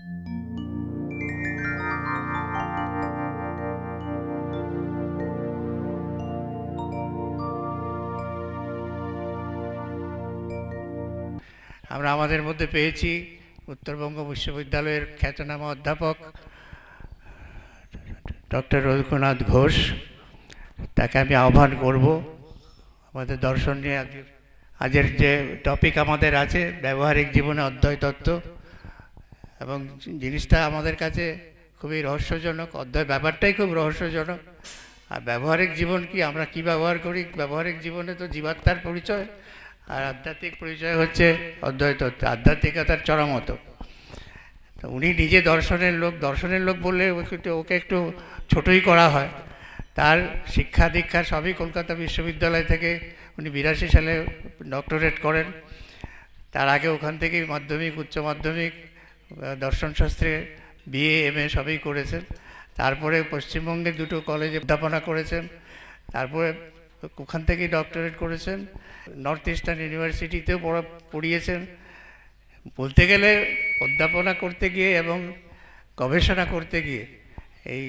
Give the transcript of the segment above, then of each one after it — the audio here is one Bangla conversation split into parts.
আমরা আমাদের মধ্যে পেয়েছি উত্তরবঙ্গ বিশ্ববিদ্যালয়ের খ্যাতনামা অধ্যাপক ডক্টর রঘুনাথ ঘোষ। তাকে আমি আহ্বান করব আমাদের দর্শন নিয়ে আজের যে টপিক আমাদের আছে ব্যবহারিক জীবনে অধ্যয় তত্ত্ব, এবং জিনিসটা আমাদের কাছে খুবই রহস্যজনক। অধ্যয় ব্যাপারটাই খুব রহস্যজনক। আর ব্যবহারিক জীবন কি, আমরা কি ব্যবহার করি ব্যবহারিক জীবনে, তো জীবাত্মার পরিচয়, আর আধ্যাত্মিক পরিচয় হচ্ছে অধ্যয় তত্ত্ব, আধ্যাত্মিকতার চরমত। তো উনি নিজে দর্শনের লোক বললে ওকে একটু ছোটই করা হয়। তার শিক্ষা দীক্ষা সবই কলকাতা বিশ্ববিদ্যালয় থেকে। উনি 82 সালে ডক্টরেট করেন। তার আগে ওখান থেকেই মাধ্যমিক, উচ্চ মাধ্যমিক, দর্শনশাস্ত্রে BA MA সবই করেছেন। তারপরে পশ্চিমবঙ্গের দুটো কলেজে অধ্যাপনা করেছেন। তারপরে ওখান থেকেই ডক্টরেট করেছেন। নর্থ ইস্টার্ন ইউনিভার্সিটিতেও পড়িয়েছেন। বলতে গেলে অধ্যাপনা করতে গিয়ে এবং গবেষণা করতে গিয়ে এই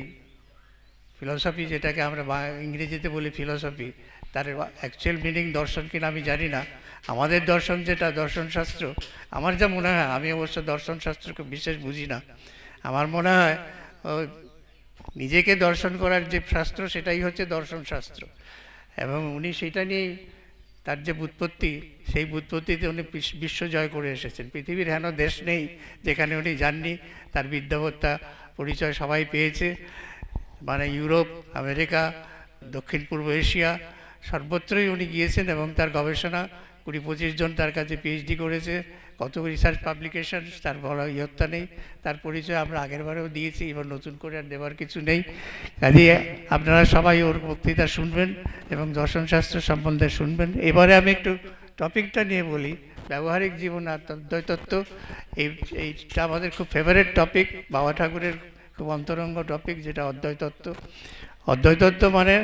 ফিলসফি, যেটাকে আমরা ইংরেজিতে বলি ফিলসফি, তার অ্যাকচুয়াল মিনিং দর্শন কিনা আমি জানি না। আমাদের দর্শন যেটা দর্শনশাস্ত্র, আমার যা মনে হয়, আমি অবশ্য দর্শনশাস্ত্রকে বিশেষ বুঝি না, আমার মনে হয় নিজেকে দর্শন করার যে শাস্ত্র সেটাই হচ্ছে দর্শনশাস্ত্র। এবং উনি সেটা নিয়েই তার যে ব্যুৎপত্তি, সেই ব্যুৎপত্তিতে উনি বিশ্ব জয় করে এসেছেন। পৃথিবীর হেন দেশ নেই যেখানে উনি যাননি। তার বিদ্যাবত্তা পরিচয় সবাই পেয়েছে। মানে ইউরোপ, আমেরিকা, দক্ষিণ পূর্ব এশিয়া সর্বত্রই উনি গিয়েছেন, এবং তার গবেষণা 20-25 জন তার কাছে PhD করেছে। কত রিসার্চ পাবলিকেশন, তার বড় ইয়ত্তা নেই। তার পরিচয় আমরা আগেরবারেও দিয়েছি, এবার নতুন করে আর দেওয়ার কিছু নেই। কাজে আপনারা সবাই ওর বক্তৃতা শুনবেন এবং দর্শনশাস্ত্র সম্বন্ধে শুনবেন। এবারে আমি একটু টপিকটা নিয়ে বলি, ব্যবহারিক জীবন আর অধ্যয় তত্ত্ব। এইটা আমাদের খুব ফেভারিট টপিক, বাবা ঠাকুরের খুব অন্তরঙ্গ টপিক, যেটা অধ্যয় তত্ত্ব। অধ্যয় তত্ত্ব মানে,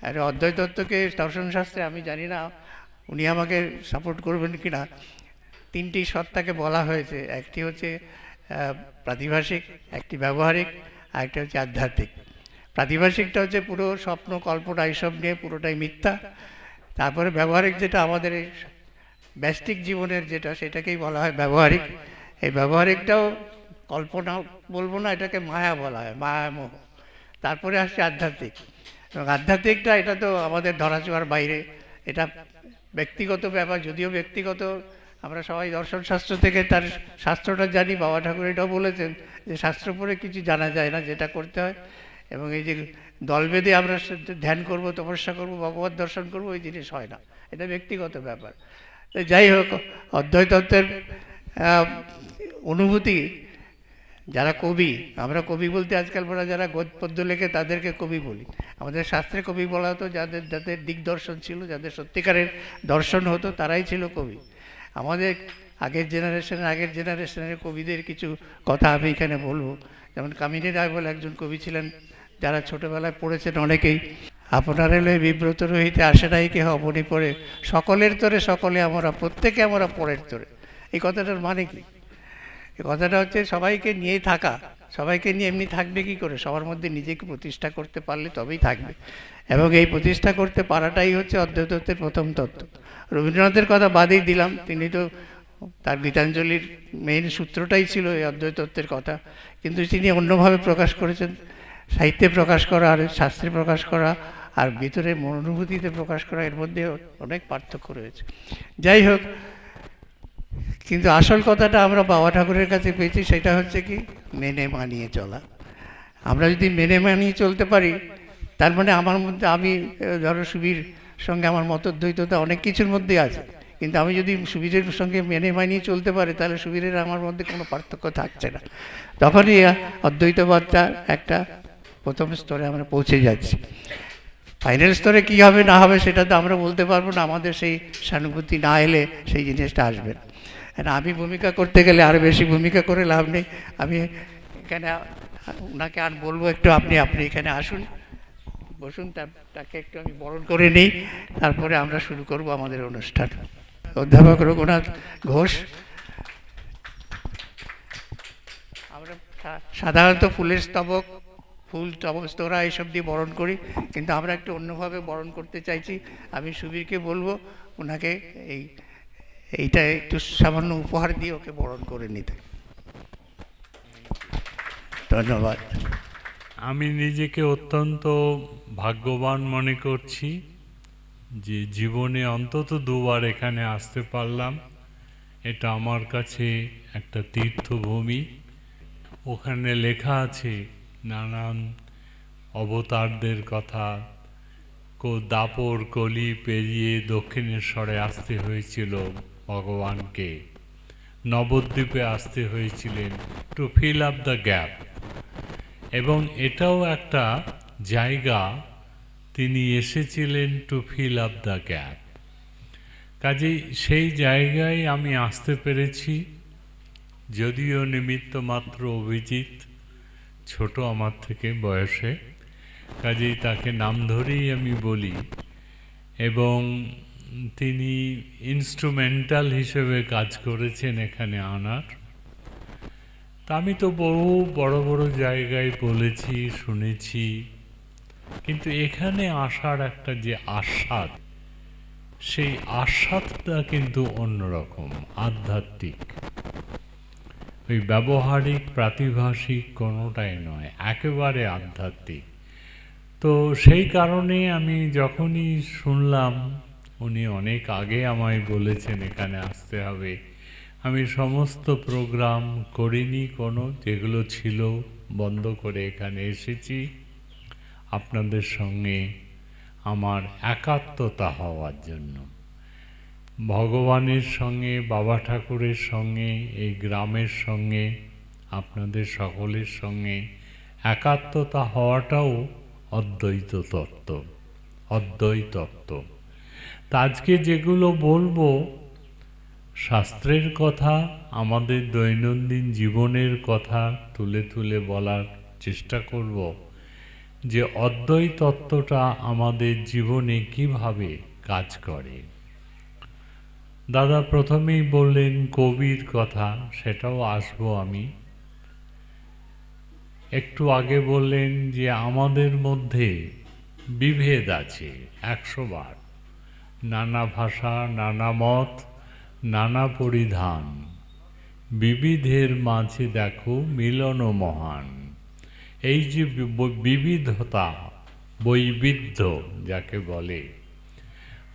আরে অধ্যয় তত্ত্বকে দর্শনশাস্ত্রে আমি জানি না, উনি আমাকে সাপোর্ট করবেন কি না, 3টি সত্তাকে বলা হয়েছে। একটি হচ্ছে প্রাতিভাসিক, একটি ব্যবহারিক, আর একটা হচ্ছে আধ্যাত্মিক। প্রাতিভাসিকটা হচ্ছে পুরো স্বপ্ন, কল্পনা, এইসব নিয়ে পুরোটাই মিথ্যা। তারপরে ব্যবহারিক, যেটা আমাদের এই ব্যষ্টিক জীবনের যেটা, সেটাকেই বলা হয় ব্যবহারিক। এই ব্যবহারিকটাও কল্পনা বলবো না, এটাকে মায়া বলা হয়, মায়ামোহ। তারপরে আসছে আধ্যাত্মিক, এবং আধ্যাত্মিকটা এটা তো আমাদের ধরাছোঁয়ার বাইরে, এটা ব্যক্তিগত ব্যাপার। যদিও ব্যক্তিগত, আমরা সবাই দর্শনশাস্ত্র থেকে তার শাস্ত্রটা জানি। বাবা ঠাকুর এটাও বলেছেন যে শাস্ত্র পড়ে কিছু জানা যায় না, যেটা করতে হয়। এবং এই যে দল বেঁধে আমরা ধ্যান করব, তপস্যা করব, ভগবত দর্শন করব, ওই জিনিস হয় না, এটা ব্যক্তিগত ব্যাপার। যাই হোক, অধ্যয় তত্ত্বের অনুভূতি, যারা কবি, আমরা কবি বলতে আজকাল বলা, যারা পদ্য লেখে তাদেরকে কবি বলি। আমাদের শাস্ত্রে কবি বলা হতো যাদের দিগদর্শন ছিল, যাদের সত্যিকারের দর্শন হতো, তারাই ছিল কবি। আমাদের আগের জেনারেশনের কবিদের কিছু কথা আমি এখানে বলবো। যেমন কামিনী রায় বলে একজন কবি ছিলেন, যারা ছোটোবেলায় পড়েছেন অনেকেই। আপনার এলে বিব্রত রহিতে আসে নাই কেহ অবনি পড়ে, সকলের তোরে সকলে আমরা, প্রত্যেকে আমরা পরের তোরে। এই কথাটার মানে কি? এই কথাটা হচ্ছে সবাইকে নিয়ে থাকা। সবাইকে নিয়ে এমনি থাকবে কি করে? সবার মধ্যে নিজেকে প্রতিষ্ঠা করতে পারলে তবেই থাকবে। এবং এই প্রতিষ্ঠা করতে পারাটাই হচ্ছে অধ্যয় তত্ত্বের প্রথম তত্ত্ব। রবীন্দ্রনাথের কথা বাদেই দিলাম, তিনি তো তার গীতাঞ্জলির মেইন সূত্রটাই ছিল এই অধ্যয় তত্ত্বের কথা। কিন্তু তিনি অন্যভাবে প্রকাশ করেছেন। সাহিত্যে প্রকাশ করা আর শাস্ত্রে প্রকাশ করা আর ভিতরে মনোভূতিতে প্রকাশ করা, এর মধ্যে অনেক পার্থক্য রয়েছে। যাই হোক, কিন্তু আসল কথাটা আমরা বাবা ঠাকুরের কাছে পেয়েছি, সেটা হচ্ছে কি মেনে মানিয়ে চলা। আমরা যদি মেনে মানিয়ে চলতে পারি, তার মানে আমার মধ্যে, আমি ধরো সুবীর সঙ্গে আমার মতদ্বৈততা অনেক কিছুর মধ্যে আছে, কিন্তু আমি যদি সুবীরের সঙ্গে মেনে মানিয়ে চলতে পারি, তাহলে সুবীরের আমার মধ্যে কোনো পার্থক্য থাকছে না। তখনই অদ্বৈতবাদটা একটা প্রথম স্তরে আমরা পৌঁছে যাচ্ছি। ফাইনাল স্তরে কী হবে না হবে সেটা তো আমরা বলতে পারবো না, আমাদের সেই সহানুভূতি না এলে সেই জিনিসটা আসবে না। আমি ভূমিকা করতে গেলে আরও বেশি ভূমিকা করে লাভ নেই। আমি এখানে ওনাকে আর বলবো একটু আপনি এখানে আসুন, বসুন, তাকে একটু আমি বরণ করে নিই, তারপরে আমরা শুরু করব আমাদের অনুষ্ঠান। অধ্যাপক রঘুনাথ ঘোষ, আমরা সাধারণত ফুলের স্তবক, ফুল তোরা এইসব দিয়ে বরণ করি, কিন্তু আমরা একটু অন্যভাবে বরণ করতে চাইছি। আমি সুবীরকে বলবো ওনাকে এইটা একটু সামান্য উপহার দিয়ে ওকে বরণ করে নিতে। ধন্যবাদ। আমি নিজেকে অত্যন্ত ভাগ্যবান মনে করছি যে জীবনে অন্তত দুবার এখানে আসতে পারলাম। এটা আমার কাছে একটা তীর্থভূমি। ওখানে লেখা আছে নানান অবতারদের কথা। দাপর কলি পেরিয়ে দক্ষিণেশ্বরে আসতে হয়েছিল ভগবানকে, নবদ্বীপে আসতে হয়েছিলেন to fill up the gap. এবং এটাও একটা জায়গা, তিনি এসেছিলেন to fill up the gap. কাজেই সেই জায়গায় আমি আসতে পেরেছি, যদিও নিমিত্ত মাত্র অভিজিৎ ছোট আমার থেকে বয়সে, কাজেই তাকে নাম ধরেই আমি বলি। এবং তিনি ইনস্ট্রুমেন্টাল হিসেবে কাজ করেছেন এখানে আনার। তা আমি তো বহু বড় বড় জায়গায় বলেছি, শুনেছি, কিন্তু এখানে আসার একটা যে আস্বাদ, সেই আস্বাদটা কিন্তু অন্যরকম, আধ্যাত্মিক। ওই ব্যবহারিক প্রাতিভাসিক কোনোটাই নয়, একেবারে আধ্যাত্মিক। তো সেই কারণে আমি যখনই শুনলাম উনি অনেক আগে আমায় বলেছেন এখানে আসতে হবে, আমি সমস্ত প্রোগ্রাম করিনি, কোনো যেগুলো ছিল বন্ধ করে এখানে এসেছি আপনাদের সঙ্গে আমার একাত্মতা হওয়ার জন্য, ভগবানের সঙ্গে, বাবা ঠাকুরের সঙ্গে, এই গ্রামের সঙ্গে, আপনাদের সকলের সঙ্গে একাত্মতা হওয়াটাও অদ্বৈত তত্ত্ব, অদ্বৈত তত্ত্ব। তা আজকে যেগুলো বলবো শাস্ত্রের কথা, আমাদের দৈনন্দিন জীবনের কথা তুলে তুলে বলার চেষ্টা করব, যে অদ্বৈত তত্ত্বটা আমাদের জীবনে কিভাবে কাজ করে। দাদা প্রথমেই বললেন কবির কথা, সেটাও আসবো আমি। একটু আগে বললেন যে আমাদের মধ্যে বিভেদ আছে 100 বার, নানা ভাষা, নানা মত, নানা পরিধান, বিবিধের মাঝে দেখো মিলন মহান। এই যে বিবিধতা, বৈবিধ্য যাকে বলে,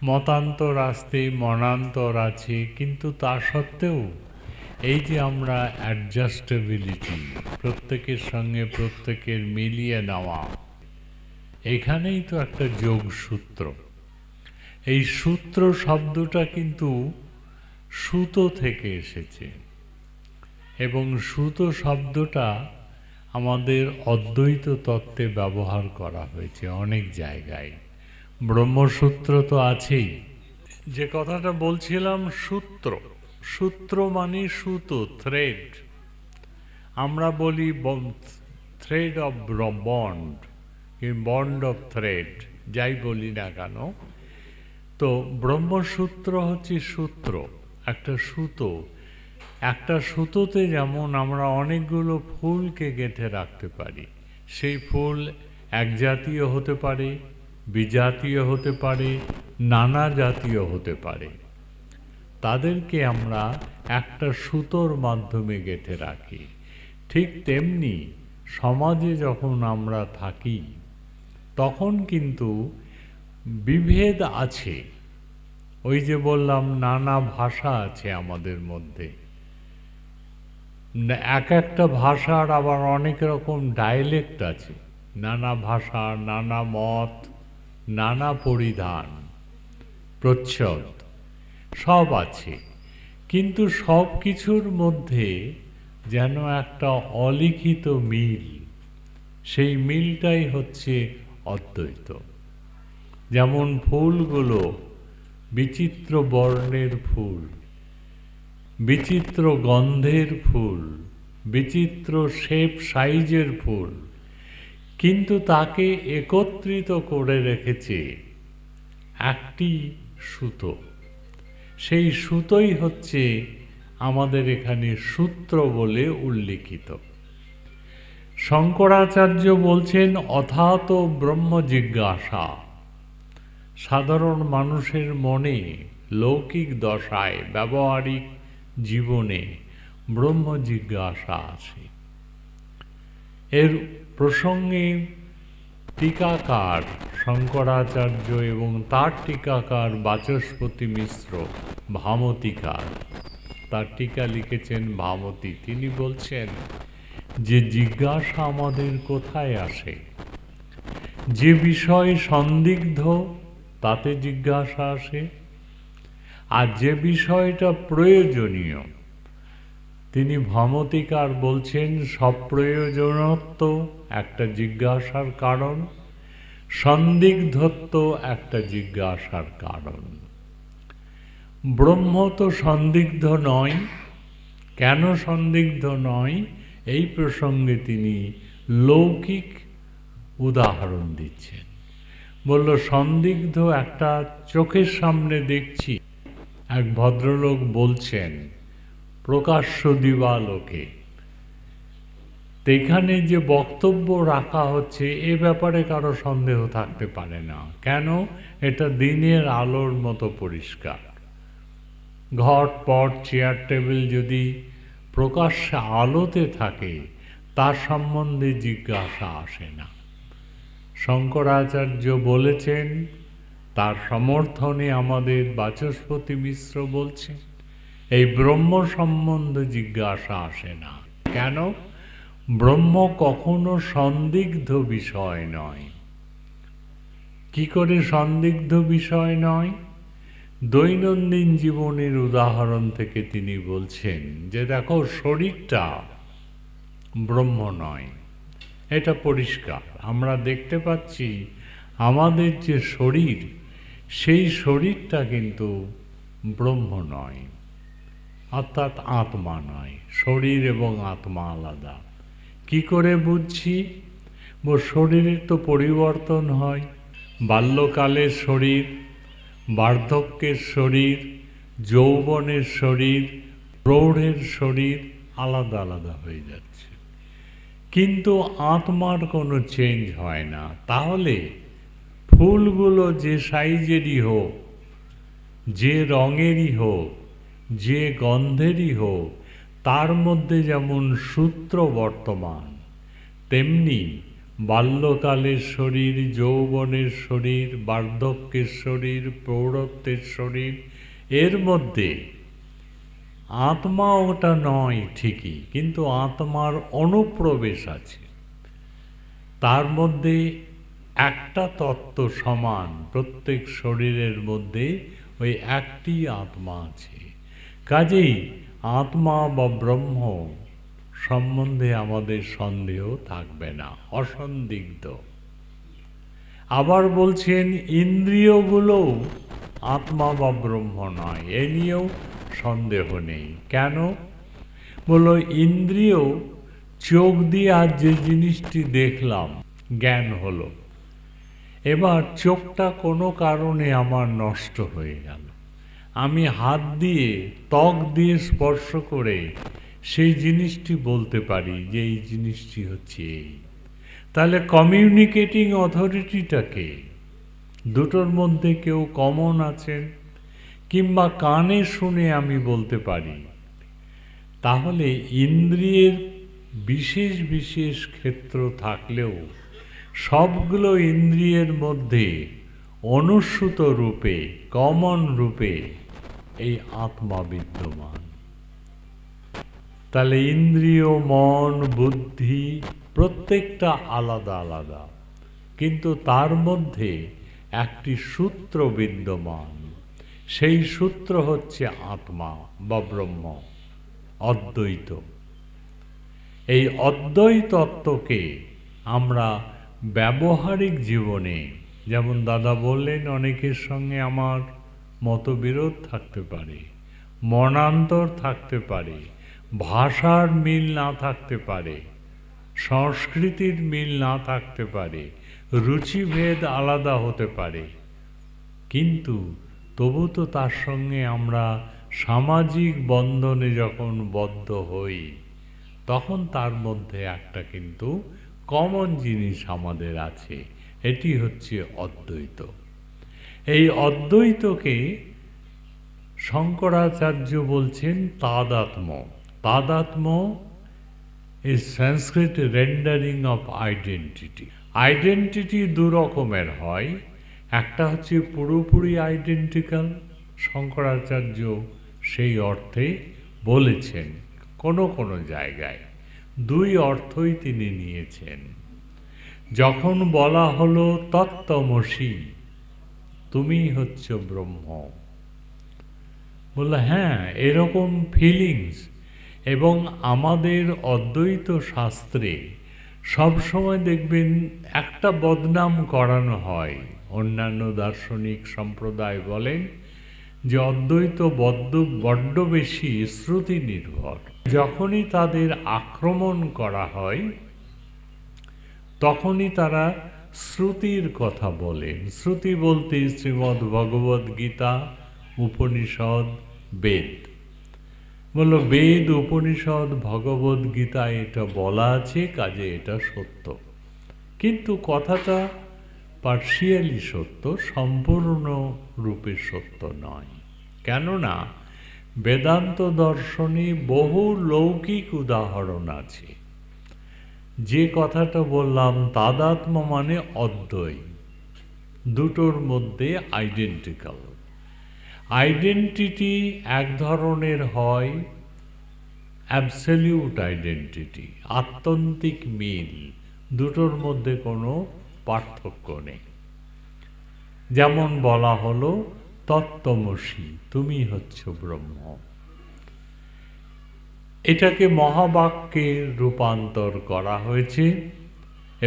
মতান্তর আসতে মনান্তর আছে, কিন্তু তা সত্ত্বেও এই যে আমরা অ্যাডজাস্টেবিলিটি, প্রত্যেকের সঙ্গে প্রত্যেকের মিলিয়ে নেওয়া, এখানেই তো একটা যোগসূত্র। এই সূত্র শব্দটা কিন্তু সুতো থেকে এসেছে, এবং সুতো শব্দটা আমাদের অদ্বৈত তত্ত্বে ব্যবহার করা হয়েছে অনেক জায়গায়। ব্রহ্মসূত্র তো আছেই। যে কথাটা বলছিলাম সূত্র, সূত্র মানে সুতো, থ্রেড। আমরা বলি thread of bond, bond of thread, যাই বলি না কেন। তো ব্রহ্মসূত্র হচ্ছে সূত্র, একটা সুতো। একটা সুতোতে যেমন আমরা অনেকগুলো ফুলকে গেঁথে রাখতে পারি, সেই ফুল এক জাতীয় হতে পারে, বিজাতীয় হতে পারে, নানা জাতীয় হতে পারে। তাদেরকে আমরা একটা সুতোর মাধ্যমে গেঁথে রাখি। ঠিক তেমনি সমাজে যখন আমরা থাকি তখন কিন্তু বিভেদ আছে। ওই যে বললাম নানা ভাষা আছে আমাদের মধ্যে, এক একটা ভাষার আবার অনেক রকম ডায়ালেক্ট আছে, নানা ভাষা, নানা মত, নানা পরিধান, প্রচ্ছদ সব আছে, কিন্তু সব কিছুর মধ্যে যেন একটা অলিখিত মিল, সেই মিলটাই হচ্ছে অদ্বৈত। যেমন ফুলগুলো বিচিত্র বর্ণের ফুল, বিচিত্র গন্ধের ফুল, বিচিত্র শেপ সাইজের ফুল, কিন্তু তাকে একত্রিত করে রেখেছে একটি সুতো। সেই সুতোই হচ্ছে আমাদের এখানে সূত্র বলে উল্লিখিত। শঙ্করাচার্য বলছেন অথাত ব্রহ্ম জিজ্ঞাসা। সাধারণ মানুষের মনে লৌকিক দশায় ব্যবহারিক জীবনে ব্রহ্ম জিজ্ঞাসা আছে। এর প্রসঙ্গে টিকাকার শঙ্করাচার্য এবং তার টিকাকার বাচস্পতি মিশ্র ভামতিকার, তার টিকা লিখেছেন ভামতী। তিনি বলছেন যে জিজ্ঞাসা আমাদের কোথায় আসে? যে বিষয় সন্দিগ্ধ তাতে জিজ্ঞাসা আসে, আর যে বিষয়টা প্রয়োজনীয়, তিনি ভামতিকার বলছেন সপ্রয়োজনত্ব একটা জিজ্ঞাসার কারণ, সন্দিগ্ধত্ব একটা জিজ্ঞাসার কারণ। ব্রহ্ম তো সন্দিগ্ধ নয়। কেন সন্দিগ্ধ নয়? এই প্রসঙ্গে তিনি লৌকিক উদাহরণ দিচ্ছেন। বলল সন্দিগ্ধ একটা চোখের সামনে দেখছি, এক ভদ্রলোক বলছেন প্রকাশ্য দিবালোকে, এখানে যে বক্তব্য রাখা হচ্ছে এ ব্যাপারে কারো সন্দেহ থাকতে পারে না। কেন? এটা দিনের আলোর মতো পরিষ্কার। ঘট পট চেয়ার টেবিল যদি প্রকাশ্যে আলোতে থাকে তার সম্বন্ধে জিজ্ঞাসা আসে না। শঙ্করাচার্য বলেছেন, তার সমর্থনে আমাদের বাচস্পতি মিশ্র বলছেন, এই ব্রহ্ম সম্বন্ধে জিজ্ঞাসা আসে না। কেন? ব্রহ্ম কখনো সন্দিগ্ধ বিষয় নয়। কি করে সন্দিগ্ধ বিষয় নয়? দৈনন্দিন জীবনের উদাহরণ থেকে তিনি বলছেন যে দেখো, শরীরটা ব্রহ্ম নয়, এটা পরিষ্কার। আমরা দেখতে পাচ্ছি আমাদের যে শরীর, সেই শরীরটা কিন্তু ব্রহ্ম নয়, অর্থাৎ আত্মা নয়। শরীর এবং আত্মা আলাদা। কি করে বুঝছি? শরীরের তো পরিবর্তন হয়। বাল্যকালের শরীর, বার্ধক্যের শরীর, যৌবনের শরীর, প্রৌঢ়ের শরীর আলাদা আলাদা হয়ে যাচ্ছে, কিন্তু আত্মার কোনো চেঞ্জ হয় না। তাহলে ফুলগুলো যে সাইজেরই হোক, যে রঙেরই হোক, যে গন্ধেরই হোক, তার মধ্যে যেমন সূত্র বর্তমান, তেমনি বাল্যকালের শরীর, যৌবনের শরীর, বার্ধক্যের শরীর, প্রৌঢ়ত্বের শরীর, এর মধ্যে আত্মা ওটা নয় ঠিকই, কিন্তু আত্মার অনুপ্রবেশ আছে। তার মধ্যে একটা তত্ত্ব সমান, প্রত্যেক শরীরের মধ্যে ওই একটি আত্মা আছে। কাজেই আত্মা বা ব্রহ্ম সম্বন্ধে আমাদের সন্দেহ থাকবে না, অসন্দিগ্ধ। আবার বলছেন ইন্দ্রিয়গুলো আত্মা বা ব্রহ্ম নয়, এ নিয়েও সন্দেহ নেই। কেন? বলো, ইন্দ্রিয়, চোখ দিয়ে আজ যে জিনিসটি দেখলাম, জ্ঞান হলো, এবার চোখটা কোনো কারণে আমার নষ্ট হয়ে গেল, আমি হাত দিয়ে, ত্বক দিয়ে স্পর্শ করে সেই জিনিসটি বলতে পারি যে এই জিনিসটি হচ্ছে এই। তাহলে কমিউনিকেটিং অথরিটিটাকে, দুটোর মধ্যে কেউ কমন আছেন, কিংবা কানে শুনে আমি বলতে পারি। তাহলে ইন্দ্রিয়ের বিশেষ বিশেষ ক্ষেত্র থাকলেও সবগুলো ইন্দ্রিয়ের মধ্যে অনুস্যূত রূপে, কমন রূপে এই আত্মা বিদ্যমান। তাহলে ইন্দ্রিয়, মন, বুদ্ধি প্রত্যেকটা আলাদা আলাদা, কিন্তু তার মধ্যে একটি সূত্র বিদ্যমান। সেই সূত্র হচ্ছে আত্মা বা ব্রহ্ম, অদ্বৈত। এই অদ্বৈত তত্ত্বকে আমরা ব্যবহারিক জীবনে, যেমন দাদা বললেন, অনেকের সঙ্গে আমার মতবিরোধ থাকতে পারে, মনান্তর থাকতে পারে, ভাষার মিল না থাকতে পারে, সংস্কৃতির মিল না থাকতে পারে, রুচিভেদ আলাদা হতে পারে, কিন্তু তবু তো তার সঙ্গে আমরা সামাজিক বন্ধনে যখন বদ্ধ হই, তখন তার মধ্যে একটা কিন্তু কমন জিনিস আমাদের আছে, এটি হচ্ছে অদ্বৈত। এই অদ্বৈতকে শঙ্করাচার্য বলছেন তাদাত্ম। তাদাত্ম is Sanskrit rendering of identity. Identity দু রকমের হয়, একটা হচ্ছে পুরোপুরি আইডেন্টিক্যাল, শঙ্করাচার্য সেই অর্থে বলেছেন কোনো কোনো জায়গায়, দুই অর্থই তিনি নিয়েছেন। যখন বলা হলো তত্ত্বমসি, তুমি হচ্ছ ব্রহ্ম, বললো হ্যাঁ এরকম ফিলিংস। এবং আমাদের অদ্বৈত শাস্ত্রে সবসময় দেখবেন একটা বদনাম করানো হয়, অন্যান্য দার্শনিক সম্প্রদায় বলেন যে অদ্বৈত বড্ড বেশি শ্রুতি নির্ভর। যখনই তাদের আক্রমণ করা হয় তখনই তারা শ্রুতির কথা বলেন। শ্রুতি বলতে শ্রীমদ্ ভগবদ্ গীতা, উপনিষদ, বেদ। বলল বেদ, উপনিষদ, ভগবদ্ গীতায় এটা বলা আছে, কাজে এটা সত্য। কিন্তু কথাটা পার্শিয়ালি সত্য, সম্পূর্ণ রূপে সত্য নয়। কেননা বেদান্ত দর্শনে বহু লৌকিক উদাহরণ আছে। যে কথাটা বললাম তাদাত্ম মানে অদ্বৈ, দুটোর মধ্যে আইডেন্টিক্যাল। আইডেন্টিটি এক ধরনের হয় অ্যাবসলিউট আইডেন্টিটি, আত্যন্তিক মিল, দুটোর মধ্যে কোনো পার্থক্য নেই। যেমন বলা হলো তত্ত্বমসি, তুমি হচ্ছ ব্রহ্ম। এটাকে মহাবাক্যে রূপান্তর করা হয়েছে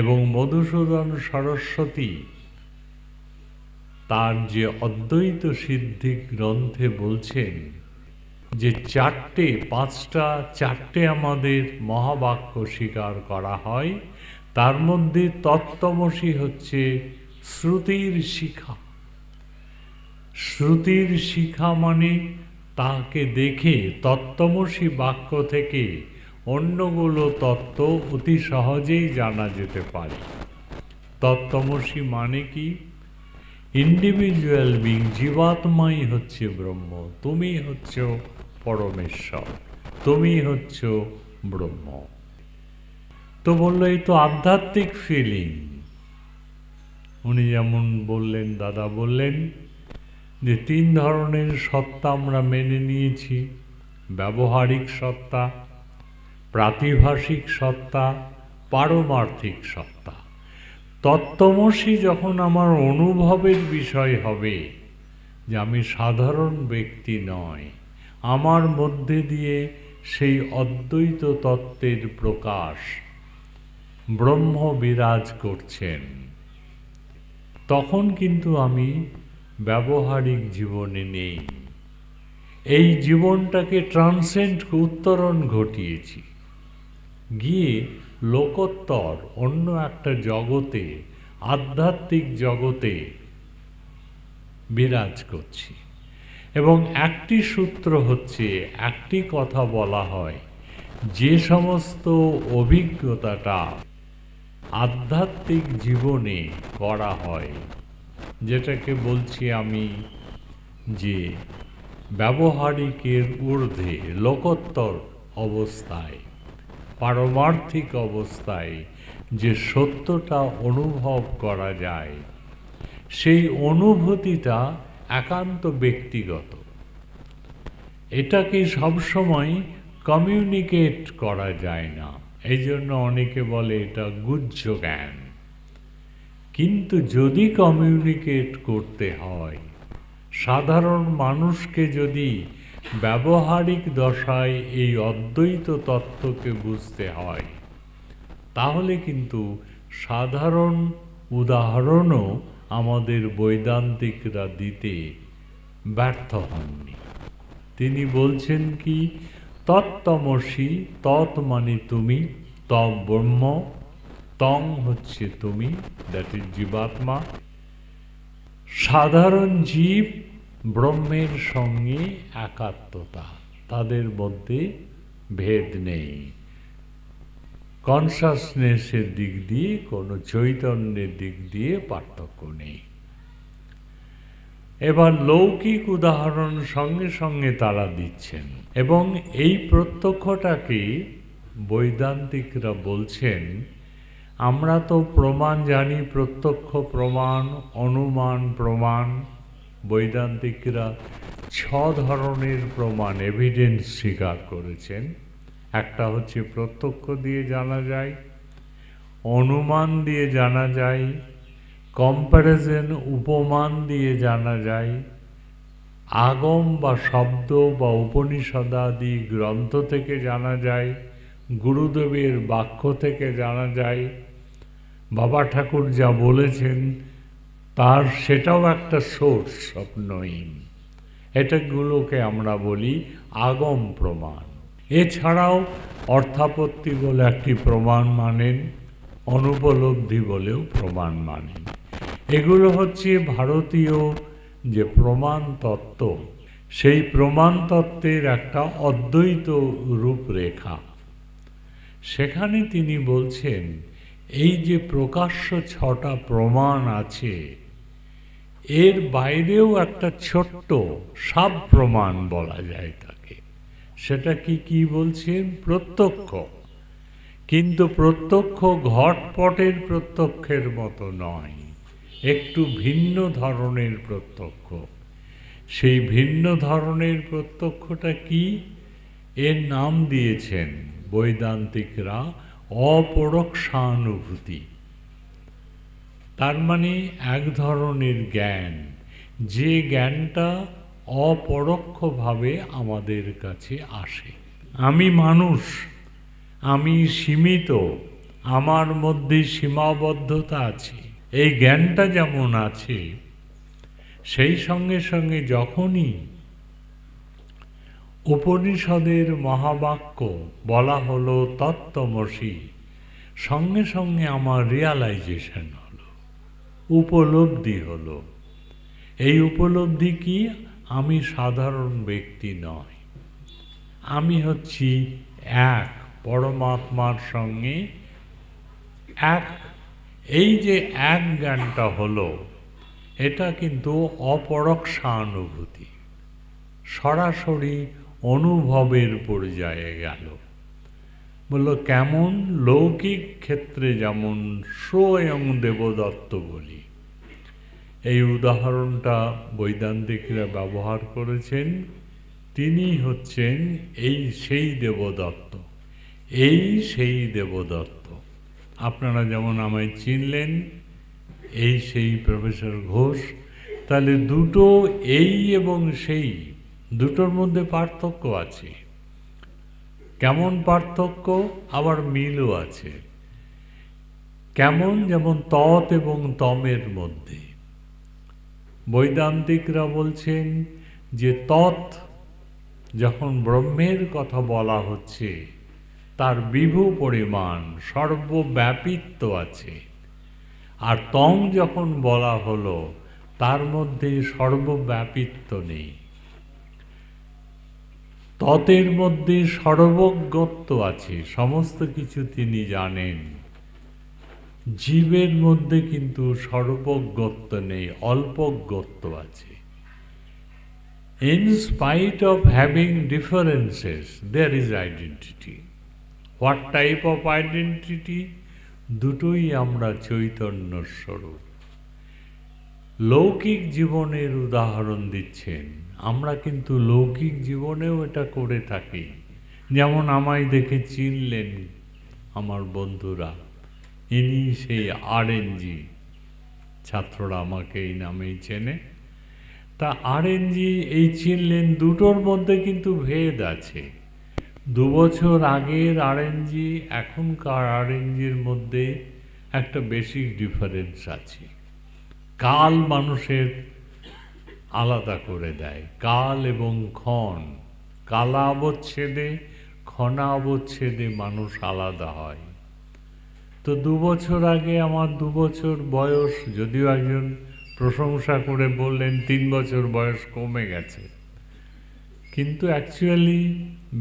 এবং মধুসূদন সরস্বতী তার যে অদ্বৈত সিদ্ধি গ্রন্থে বলছেন যে চারটে আমাদের মহাবাক্য স্বীকার করা হয়, তার মধ্যে তত্ত্বমসি হচ্ছে শ্রুতির শিখা। শ্রুতির শিখা মানে তাকে দেখে তত্ত্বমসি বাক্য থেকে অন্যগুলো তত্ত্ব অতি সহজেই জানা যেতে পারে। তত্ত্বমসি মানে কি? ইন্ডিভিজুয়াল বিং, জীবাত্মাই হচ্ছে ব্রহ্ম, তুমি হচ্ছ পরমেশ্বর, তুমি হচ্ছ ব্রহ্ম। তো বললো এই তো আধ্যাত্মিক ফিলিং। উনি যেমন বললেন, দাদা বললেন যে তিন ধরনের সত্তা আমরা মেনে নিয়েছি, ব্যবহারিক সত্তা, প্রাতিভাসিক সত্তা, পারমার্থিক সত্তা। তত্ত্বমসি যখন আমার অনুভবের বিষয় হবে যে আমি সাধারণ ব্যক্তি নয়, আমার মধ্যে দিয়ে সেই অদ্বৈত তত্ত্বের প্রকাশ, ব্রহ্ম বিরাজ করছেন, তখন কিন্তু আমি ব্যবহারিক জীবনে নেই। এই জীবনটাকে ট্রান্সেন্ড, উত্তরণ ঘটিয়েছি, গিয়ে লোকোত্তর অন্য একটা জগতে, আধ্যাত্মিক জগতে বিরাজ করছি। এবং একটি সূত্র হচ্ছে, একটি কথা বলা হয়, যে সমস্ত অভিজ্ঞতাটা আধ্যাত্মিক জীবনে করা হয়, যেটাকে বলছি আমি যে ব্যবহারিকের ঊর্ধ্বে লোকোত্তর অবস্থায়, পারমার্থিক অবস্থায় যে সত্যটা অনুভব করা যায়, সেই অনুভূতিটা একান্ত ব্যক্তিগত। এটাকে সবসময় কমিউনিকেট করা যায় না, এই জন্য অনেকে বলে এটা গুহ্য জ্ঞান। কিন্তু যদি কমিউনিকেট করতে হয়, সাধারণ মানুষকে যদি ব্যবহারিক দশায় এই অদ্বৈত তত্ত্বকে বুঝতে হয়, তাহলে কিন্তু সাধারণ উদাহরণও আমাদের বৈদান্তিকরা দিতে ব্যর্থ হননি। তিনি বলছেন কি, তত্ত্বমসি, তৎ মানে তুমি, তৎ ব্রহ্ম, তং হচ্ছে তুমি, দ্যাট ইজ জীবাত্মা। সাধারণ জীব ব্রহ্মের সঙ্গে একাত্মতা, তাদের মধ্যে ভেদ নেই। কনসাসনেসের দিক দিয়ে, কোনো চৈতন্যের দিক দিয়ে পার্থক্য নেই। এবার লৌকিক উদাহরণ সঙ্গে সঙ্গে তারা দিচ্ছেন, এবং এই প্রত্যক্ষটাকে বৈদান্তিকরা বলছেন, আমরা তো প্রমাণ জানি, প্রত্যক্ষ প্রমাণ, অনুমান প্রমাণ। বৈদান্তিকরা 6 ধরনের প্রমাণ, এভিডেন্স স্বীকার করেছেন। একটা হচ্ছে প্রত্যক্ষ দিয়ে জানা যায়, অনুমান দিয়ে জানা যায়, কম্প্যারিজন উপমান দিয়ে জানা যায়, আগম বা শব্দ বা উপনিষদাদি গ্রন্থ থেকে জানা যায়, গুরুদেবের বাক্য থেকে জানা যায়, বাবা ঠাকুর যা বলেছেন তার সেটাও একটা সোর্স অফ নোয়িং। এটাগুলোকে আমরা বলি আগম প্রমাণ। এছাড়াও অর্থাপত্তি বলে একটি প্রমাণ মানেন, অনুপলব্ধি বলেও প্রমাণ মানেন। এগুলো হচ্ছে ভারতীয় যে প্রমাণ তত্ত্ব, সেই প্রমাণ তত্ত্বের একটা অদ্বৈত রূপরেখা। সেখানে তিনি বলছেন, এই যে প্রকাশ্য 6টা প্রমাণ আছে, এর বাইরেও একটা ছোট্ট সাব প্রমাণ বলা যায় তাকে। সেটা কি বলছেন? প্রত্যক্ষ। কিন্তু প্রত্যক্ষ ঘটপটের প্রত্যক্ষের মতো নয়, একটু ভিন্ন ধরনের প্রত্যক্ষ। সেই ভিন্ন ধরনের প্রত্যক্ষটা কি? এর নাম দিয়েছেন বৈদান্তিকরা অপরোক্ষানুভূতি। তার মানে এক ধরনের জ্ঞান, যে জ্ঞানটা অপরোক্ষভাবে আমাদের কাছে আসে। আমি মানুষ, আমি সীমিত, আমার মধ্যে সীমাবদ্ধতা আছে, এই জ্ঞানটা যেমন আছে, সেই সঙ্গে সঙ্গে যখনই উপনিষদের মহাবাক্য বলা হলো তত্ত্বমসি, সঙ্গে সঙ্গে আমার রিয়ালাইজেশন হলো, উপলব্ধি হলো। এই উপলব্ধি কি? আমি সাধারণ ব্যক্তি নয়, আমি হচ্ছি এক পরমাত্মার সঙ্গে এক। এই যে এক জ্ঞানটা হলো, এটা কিন্তু অপরোক্ষানুভূতি, সরাসরি অনুভবের পর্যায়ে গেল। বলল কেমন? লৌকিক ক্ষেত্রে যেমন স্বয়ং দেবদত্ত বলি, এই উদাহরণটা বৈদান্তিকরা ব্যবহার করেছেন। তিনি হচ্ছেন এই সেই দেবদত্ত, এই সেই দেবদত্ত। আপনারা যেমন আমায় চিনলেন, এই সেই প্রফেসর ঘোষ। তাহলে দুটো এই এবং সেই, দুটোর মধ্যে পার্থক্য আছে। কেমন পার্থক্য? আবার মিলও আছে। কেমন? যেমন তৎ এবং তমের মধ্যে বৈদান্তিকরা বলছেন যে তৎ যখন ব্রহ্মের কথা বলা হচ্ছে, তার বিভু পরিমাণ সর্বব্যাপিত্ব আছে। আর তম যখন বলা হলো, তার মধ্যে সর্বব্যাপিত্ব নেই। ততের মধ্যে সর্বজ্ঞত্ব আছে, সমস্ত কিছু তিনি জানেন। জীবের মধ্যে কিন্তু সর্বজ্ঞত্ব নেই, অল্পজ্ঞত্ব আছে। In spite of having differences, there is identity. What type of identity? দুটোই আমরা চৈতন্য স্বরূপ। লৌকিক জীবনের উদাহরণ দিচ্ছেন, আমরা কিন্তু লৌকিক জীবনেও এটা করে থাকি। যেমন আমায় দেখে চিনলেন আমার বন্ধুরা, ইনি সেই আরএনজি ছাত্ররা আমাকে এই নামেই চেনে। তা আরএনজি এই চিনলেন, দুটোর মধ্যে কিন্তু ভেদ আছে। 2 বছর আগের আরএনজি এখনকার আরএনজির মধ্যে একটা বেসিক ডিফারেন্স আছে। কাল মানুষের আলাদা করে দেয়, কাল এবং ক্ষণ। কালা অবচ্ছেদে, ক্ষণা অবচ্ছেদে মানুষ আলাদা হয়। তো 2 বছর আগে আমার 2 বছর বয়স, যদিও একজন প্রশংসা করে বললেন 3 বছর বয়স কমে গেছে, কিন্তু অ্যাকচুয়ালি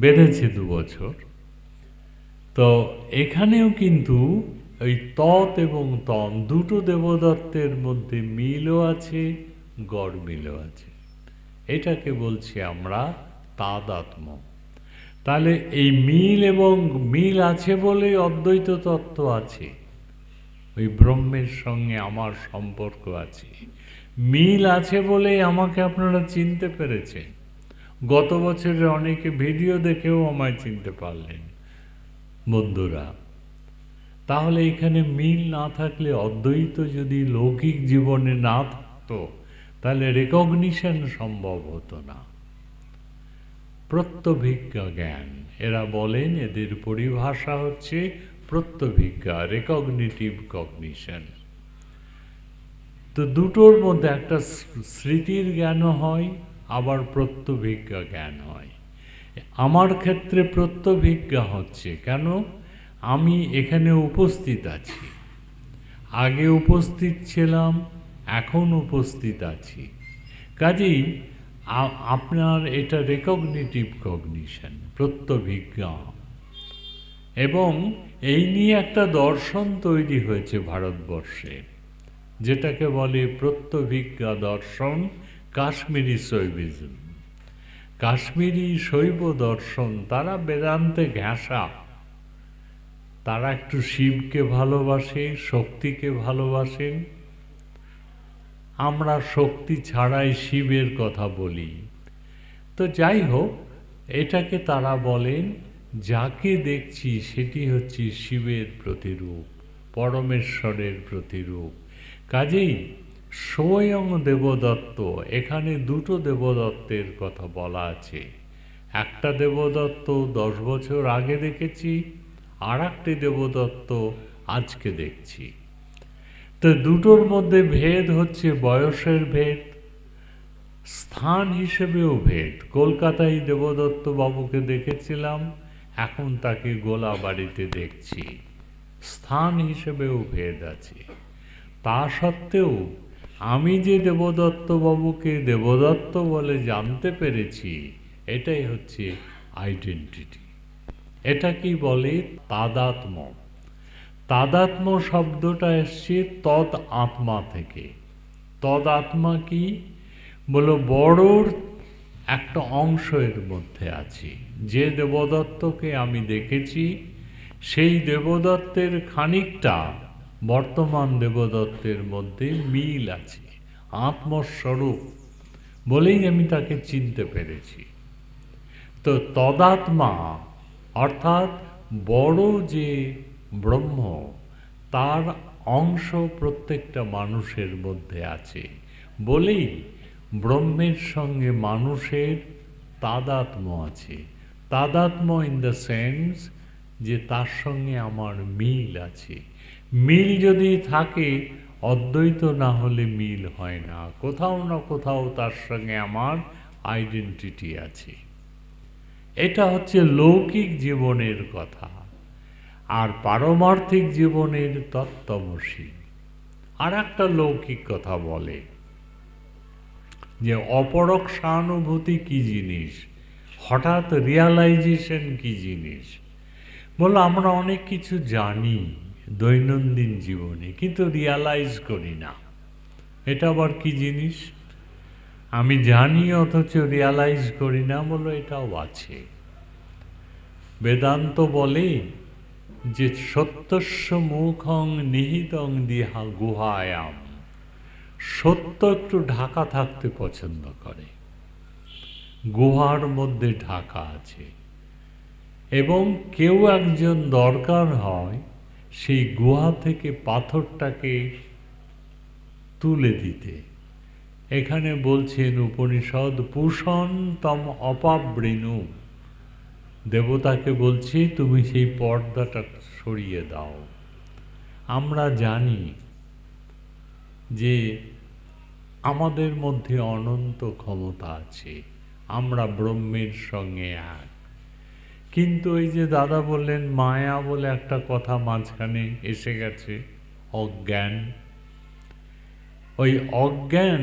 বেড়েছে 2 বছর। তো এখানেও কিন্তু ওই তৎ এবং তন দুটো দেবদত্তের মধ্যে মিলও আছে, গড়মিলও আছে। এটাকে বলছি আমরা তাদাত্ম্য। তাহলে এই মিল এবং মিল আছে বলেই অদ্বৈত তত্ত্ব আছে, ওই ব্রহ্মের সঙ্গে আমার সম্পর্ক আছে। মিল আছে বলেই আমাকে আপনারা চিনতে পেরেছেন। গত বছরের অনেকে ভিডিও দেখেও আমায় চিনতে পারলেন বন্ধুরা। তাহলে এখানে মিল না থাকলে, অদ্বৈত যদি লৌকিক জীবনে না থাকতো, তাহলে রেকগনিশন সম্ভব হতো না। প্রত্যভিজ্ঞা জ্ঞান, এরা বলেন এদের পরিভাষা হচ্ছে প্রত্যভিজ্ঞা, রেকগনিটিভ কগনিশন। তো দুটোর মধ্যে একটা স্মৃতির জ্ঞানও হয়, আবার প্রত্যভিজ্ঞা জ্ঞান হয়। আমার ক্ষেত্রে প্রত্যভিজ্ঞা হচ্ছে কেন? আমি এখানে উপস্থিত আছি, আগে উপস্থিত ছিলাম, এখন উপস্থিত আছি। কাজেই আপনার এটা রেকগনিটিভ কগনিশন, প্রত্যভিজ্ঞা। এবং এই নিয়ে একটা দর্শন তৈরি হয়েছে ভারতবর্ষে, যেটাকে বলে প্রত্যভিজ্ঞা দর্শন, কাশ্মীরি শৈবিজম। কাশ্মীরি শৈব দর্শন, তারা বেদান্তে ঘেঁষা। তারা একটু শিবকে ভালোবাসে, শক্তিকে ভালোবাসেন। আমরা শক্তি ছাড়াই শিবের কথা বলি। তো যাই হোক, এটাকে তারা বলেন যাকে দেখছি সেটি হচ্ছে শিবের প্রতিরূপ, পরমেশ্বরের প্রতিরূপ। কাজেই স্বয়ং দেবদত্ত, এখানে দুটো দেবদত্তের কথা বলা আছে। একটা দেবদত্ত 10 বছর আগে দেখেছি, আর একটি দেবদত্ত আজকে দেখছি। তো দুটোর মধ্যে ভেদ হচ্ছে বয়সের ভেদ, স্থান হিসেবেও ভেদ। কলকাতায় দেবদত্ত বাবুকে দেখেছিলাম, এখন তাকে গোলাবাড়িতে দেখছি। স্থান হিসেবেও ভেদ আছে। তা সত্ত্বেও আমি যে দেবদত্ত বাবুকে দেবদত্ত বলে জানতে পেরেছি, এটাই হচ্ছে আইডেন্টিটি। এটা কি বলে? তাদাত্ম্য। তাদাত্ম্য শব্দটা এসছে তদ আত্মা থেকে। তদ আত্মা কি? বলো, বড়র একটা অংশ এর মধ্যে আছে। যে দেবদত্তকে আমি দেখেছি, সেই দেবদত্তের খানিকটা বর্তমান দেবদত্তের মধ্যে মিল আছে, আত্মস্বরূপ বলেই আমি তাকে চিনতে পেরেছি। তো তদাত্মা অর্থাৎ বড় যে ব্রহ্ম, তার অংশ প্রত্যেকটা মানুষের মধ্যে আছে বলেই ব্রহ্মের সঙ্গে মানুষের তাদাত্ম্য আছে। তাদাত্ম্য ইন দ্য সেন্স যে তার সঙ্গে আমার মিল আছে। মিল যদি থাকে, অদ্বৈত না হলে মিল হয় না, কোথাও না কোথাও তার সঙ্গে আমার আইডেন্টিটি আছে। এটা হচ্ছে লৌকিক জীবনের কথা। আর পারমার্থিক জীবনের তত্ত্বমসি আর একটা লৌকিক কথা বলে যে অপরোক্ষ সহানুভূতি কি জিনিস, হঠাৎ রিয়ালাইজেশন কি জিনিস। বললো, আমরা অনেক কিছু জানি দৈনন্দিন জীবনে, কিন্তু রিয়ালাইজ করি না। এটা আবার কি জিনিস? আমি জানি অথচ রিয়ালাইজ করি না। বললো, এটাও আছে। বেদান্ত বলে যে সত্যস্য মুখং নিহিতং দিহা গুহায়াম। সত্য একটু ঢাকা থাকতে পছন্দ করে, গুহার মধ্যে ঢাকা আছে, এবং কেউ একজন দরকার হয় সেই গুহা থেকে পাথরটাকে তুলে দিতে। এখানে বলছেন উপনিষদ, পুষণ তম অপাবৃণু। দেবতাকে বলছি, তুমি সেই পর্দাটা সরিয়ে দাও। আমরা জানি যে আমাদের মধ্যে অনন্ত ক্ষমতা আছে, আমরা ব্রহ্মের সঙ্গে এক। কিন্তু এই যে দাদা বললেন, মায়া বলে একটা কথা মাঝখানে এসে গেছে, অজ্ঞান। ওই অজ্ঞানকে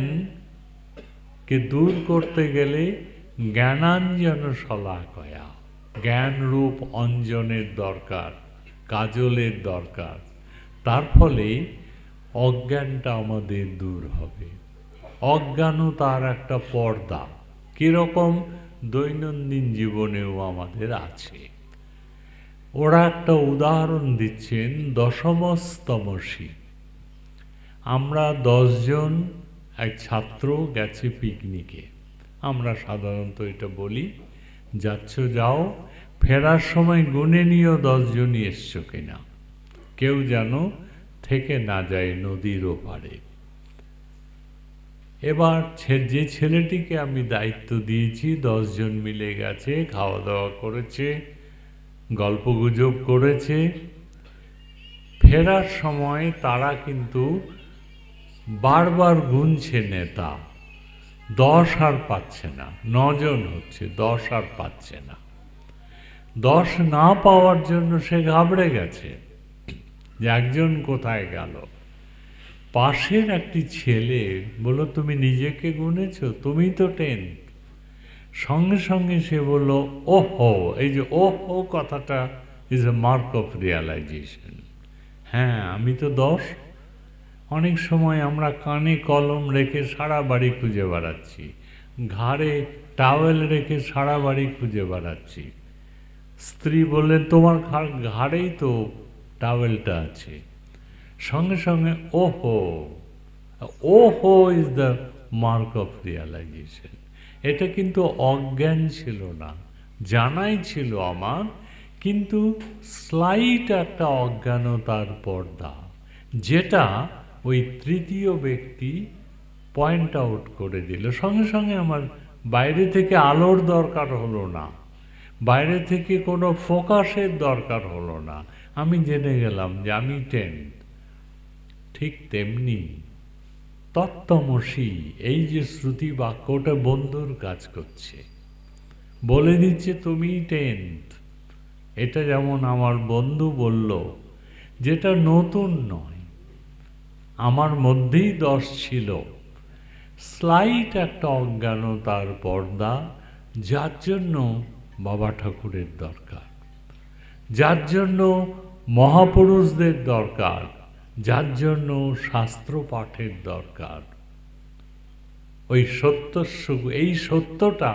দূর করতে গেলে জ্ঞানাঞ্জন শলাকয়া, জ্ঞানরূপ অঞ্জনের দরকার, কাজলের দরকার। তার ফলে অজ্ঞানটা আমাদের দূর হবে। অজ্ঞানতার একটা পর্দা কীরকম দৈনন্দিন জীবনেও আমাদের আছে। ওরা একটা উদাহরণ দিচ্ছেন, দশমস্তমসী। আমরা 10 জন এক ছাত্র গেছে পিকনিকে। আমরা সাধারণত এটা বলি, যাচ্ছ যাও, ফেরার সময় গুনে নিও 10 জনই এসছো কিনা, কেউ যেন থেকে না যায় নদীর ওপারে। এবার যে ছেলেটিকে আমি দায়িত্ব দিয়েছি 10 জন মিলে গেছে, খাওয়া দাওয়া করেছে, গল্পগুজব করেছে। ফেরার সময় তারা কিন্তু বারবার গুনছে নেতা, 10 আর পাচ্ছে না। 9 জন হচ্ছে, 10 আর পাচ্ছে না। 10 না পাওয়ার জন্য সে ঘাবড়ে গেছে যে একজন কোথায় গেল। পাশের একটি ছেলে বলল, তুমি নিজেকে গুনেছ, তুমি তো 10। সঙ্গে সঙ্গে সে বলল, ওহো। এই যে ওহো কথাটা is a mark of realisation. হ্যাঁ, আমি তো 10। অনেক সময় আমরা কানে কলম রেখে সারা বাড়ি খুঁজে বেড়াচ্ছি, ঘাড়ে টাওয়েল রেখে সারা বাড়ি খুঁজে বেড়াচ্ছি। স্ত্রী বললেন, তোমার ঘাড়েই তো টাওয়েলটা আছে। সঙ্গে সঙ্গে ওহো, ওহো is the mark of realisation. এটা কিন্তু অজ্ঞান ছিল না, জানাই ছিল আমার, কিন্তু স্লাইট একটা অজ্ঞানতার পর্দা, যেটা ওই তৃতীয় ব্যক্তি পয়েন্ট আউট করে দিল। সঙ্গে সঙ্গে আমার বাইরে থেকে আলোর দরকার হলো না, বাইরে থেকে কোনো ফোকাসের দরকার হলো না। আমি জেনে গেলাম যে আমি 10। ঠিক তেমনি তত্ত্বমসি, এই যে শ্রুতি বাক্যটা বন্ধুর কাজ করছে, বলে দিচ্ছে তুমি 10। এটা যেমন আমার বন্ধু বলল, যেটা নতুন নয়, আমার মধ্যেই 10 ছিল। স্লাইট একটা অজ্ঞানতার পর্দা, যার জন্য বাবা ঠাকুরের দরকার, যার জন্য মহাপুরুষদের দরকার, যার জন্য শাস্ত্র পাঠের দরকার। ওই এই সত্যটা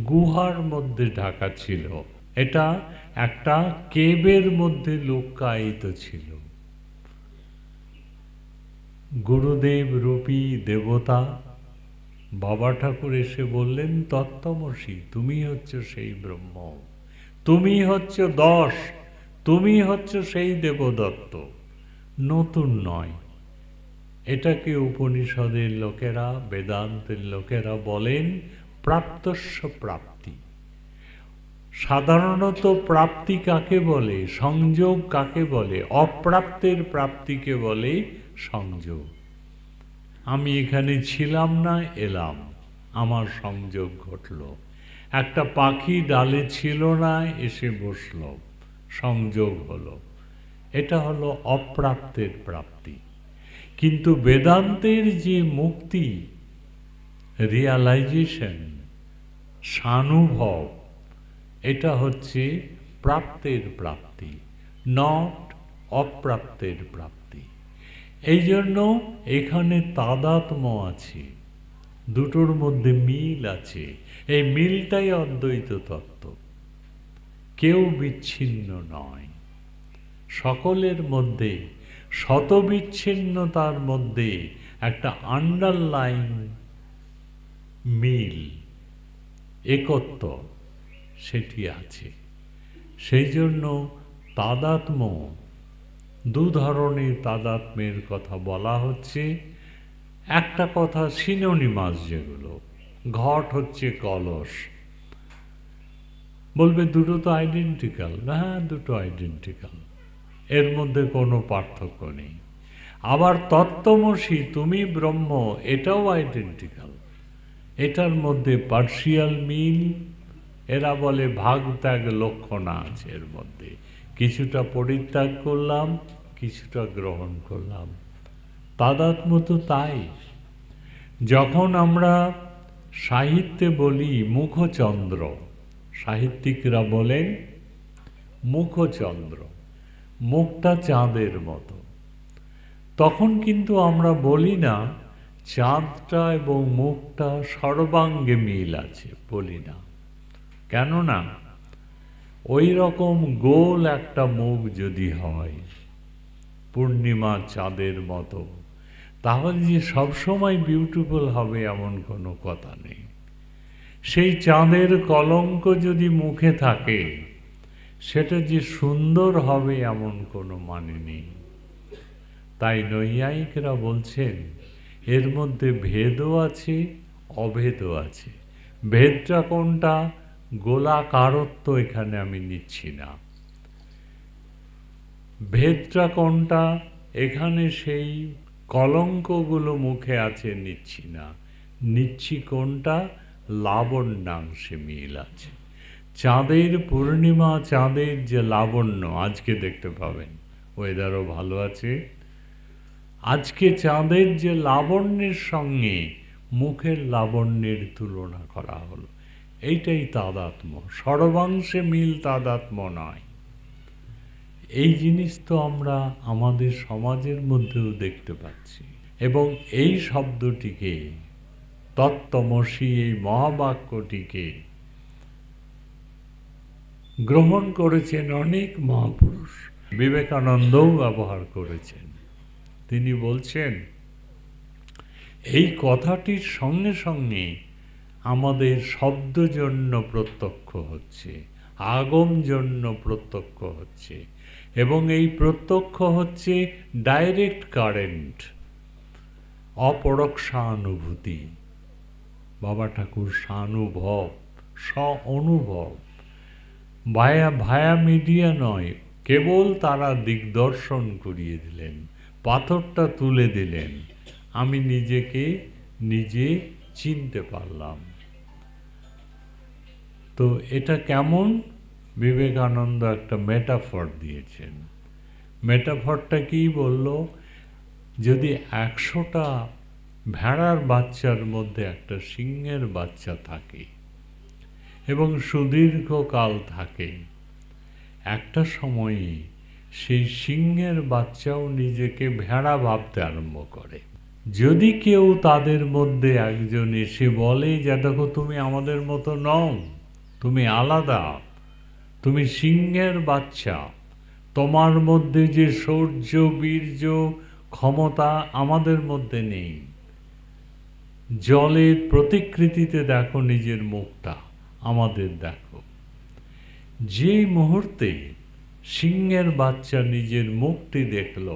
গুহার মধ্যে ঢাকা ছিল। এটা একটা কেবের মধ্যে লুক্কায়িত ছিল। গুরুদেব রূপী দেবতা বাবা ঠাকুর এসে বললেন, তত্ত্বমসি, তুমি হচ্ছ সেই ব্রহ্ম, তুমি হচ্ছ 10, তুমি হচ্ছ সেই দেবদত্ত। নতুন নয়, এটাকে উপনিষদের লোকেরা, বেদান্তের লোকেরা বলেন প্রাপ্তস্য প্রাপ্তি। সাধারণত প্রাপ্তি কাকে বলে, সংযোগ কাকে বলে, অপ্রাপ্তের প্রাপ্তিকে বলে সংযোগ। আমি এখানে ছিলাম না, এলাম, আমার সংযোগ ঘটল। একটা পাখি ডালে ছিল না, এসে বসল, সংযোগ হলো। এটা হলো অপ্রাপ্তের প্রাপ্তি। কিন্তু বেদান্তের যে মুক্তি, রিয়ালাইজেশন, সানুভব, এটা হচ্ছে প্রাপ্তের প্রাপ্তি, নট অপ্রাপ্তের প্রাপ্তি। এই জন্য এখানে তাদাত্ম্য আছে, দুটোর মধ্যে মিল আছে। এই মিলটাই অদ্বৈত তত্ত্ব। কেউ বিচ্ছিন্ন নয়, সকলের মধ্যে শতবিচ্ছিন্নতার মধ্যে একটা আন্ডারলাইন মিল, একত্ব সেটি আছে। সেই জন্য তাদাত্ম্য, দু ধরনের তাদাত্ম্যের কথা বলা হচ্ছে। একটা কথা সিনোনিমাস, যেগুলো, ঘট হচ্ছে কলস, বলবে দুটো তো আইডেন্টিক্যাল। হ্যাঁ, দুটো আইডেন্টিক্যাল, এর মধ্যে কোনো পার্থক্য নেই। আবার তত্ত্বমসি, তুমি ব্রহ্ম, এটাও আইডেন্টিক্যাল, এটার মধ্যে পার্শিয়াল মিল। এরা বলে ভাগ ত্যাগ লক্ষণা আছে এর মধ্যে, কিছুটা পরিত্যাগ করলাম, কিছুটা গ্রহণ করলাম। তাদাত্ম্য তো তাই। যখন আমরা সাহিত্যে বলি মুখচন্দ্র, সাহিত্যিকরা বলেন মুখচন্দ্র, মুখটা চাঁদের মতো। তখন কিন্তু আমরা বলি না চাঁদটা এবং মুখটা সর্বাঙ্গে মিল আছে, বলি না। কেননা ওই রকম গোল একটা মুখ যদি হয় পূর্ণিমা চাঁদের মতো, তাহলে যে সবসময় বিউটিফুল হবে এমন কোনো কথা নেই। সেই চাঁদের কলঙ্ক যদি মুখে থাকে, সেটা যে সুন্দর হবে এমন কোনো মানে নেই। তাই নৈয়ায়িকরা বলছেন এর মধ্যে ভেদও আছে, অভেদও আছে। ভেদটা কোনটা? গোলাকারত্ব এখানে আমি নিচ্ছি না। ভেদটা কোনটা? এখানে সেই কলঙ্কগুলো মুখে আছে নিচ্ছি না। নিচ্ছি কোনটা? লাবণ্যাংশে মিল আছে। চাঁদের পূর্ণিমা, চাঁদের যে লাবণ্য আজকে দেখতে পাবেন, ওয়েদারও ভালো আছে, আজকে চাঁদের যে লাবণ্যের সঙ্গে মুখের লাবণ্যের তুলনা করা হলো, এইটাই তাদাত্ম্য। সর্বাংশে মিল তাদাত্ম্য নয়। এই জিনিস তো আমরা আমাদের সমাজের মধ্যেও দেখতে পাচ্ছি। এবং এই শব্দটিকে, তত্ত্বমসি, এই মহাবাক্যটিকে গ্রহণ করেছেন অনেক মহাপুরুষ। বিবেকানন্দও ব্যবহার করেছেন। তিনি বলছেন এই কথাটির সঙ্গে সঙ্গে আমাদের শব্দজন্য প্রত্যক্ষ হচ্ছে, আগমজন্য প্রত্যক্ষ হচ্ছে, এবং এই প্রত্যক্ষ হচ্ছে ডাইরেক্ট কারেন্ট, অপরোক্ষানুভূতি। বাবা ঠাকুর সানুভব, অনুভব, ভায়া মিডিয়া নয়, কেবল তারা দিগদর্শন করিয়ে দিলেন, পাথরটা তুলে দিলেন, আমি নিজেকে নিজে চিনতে পারলাম। তো এটা কেমন? বিবেকানন্দ একটা মেটাফর দিয়েছেন। মেটাফরটা কি বলল? যদি 100টা ভেড়ার বাচ্চার মধ্যে একটা সিংহের বাচ্চা থাকে এবং সুদীর্ঘকাল থাকে, একটা সময়ে সেই সিংহের বাচ্চাও নিজেকে ভেড়া ভাবতে আরম্ভ করে। যদি কেউ তাদের মধ্যে একজন এসে বলে যে দেখো তুমি আমাদের মতো নও, তুমি আলাদা, তুমি সিংহের বাচ্চা, তোমার মধ্যে যে শৌর্য, বীর্য, ক্ষমতা আমাদের মধ্যে নেই, জলের প্রতিকৃতিতে দেখো নিজের মুখটা, আমাদের দেখো। যে মুহূর্তে সিংহের বাচ্চা নিজের মুখটি দেখল,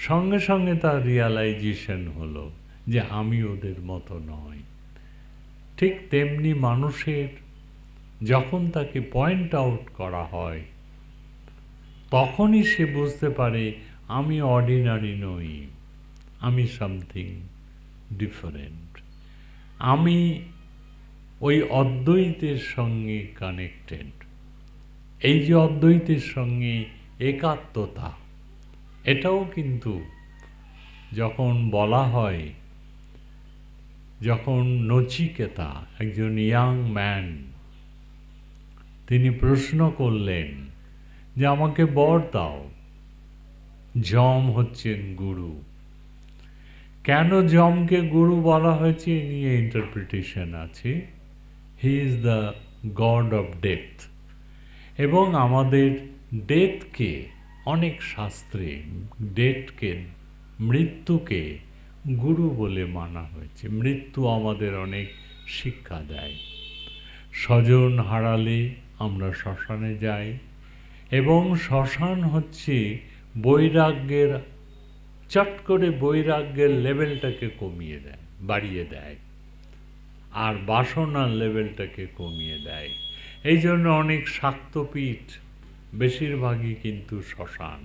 সঙ্গে সঙ্গে তার রিয়ালাইজেশন হলো যে আমি ওদের মতো নয়। ঠিক তেমনি মানুষের যখন তাকে পয়েন্ট আউট করা হয়, তখনই সে বুঝতে পারে আমি অর্ডিনারি নই, আমি সামথিং ডিফারেন্ট, আমি ওই অদ্বৈতের সঙ্গে কানেক্টেড। এই যে অদ্বৈতের সঙ্গে একাত্মতা, এটাও কিন্তু যখন বলা হয়, যখন নচিকেতা, একজন ইয়াং ম্যান, তিনি প্রশ্ন করলেন যে আমাকে বর দাও, যম হচ্ছেন গুরু। কেন যমকে গুরু বলা হয়েছে এ নিয়ে ইন্টারপ্রিটেশন আছে। He is the god of death, এবং আমাদের ডেথকে অনেক শাস্ত্রে ডেথকে, মৃত্যুকে গুরু বলে মানা হয়েছে। মৃত্যু আমাদের অনেক শিক্ষা দেয়। স্বজন হারালে আমরা শ্মশানে যাই, এবং শ্মশান হচ্ছে বৈরাগ্যের, চট করে বৈরাগ্যের লেভেলটাকে কমিয়ে দেয়, বাড়িয়ে দেয়, আর বাসনার লেভেলটাকে কমিয়ে দেয়। এই জন্য অনেক শাক্তপীঠ, বেশিরভাগই কিন্তু শ্মশান।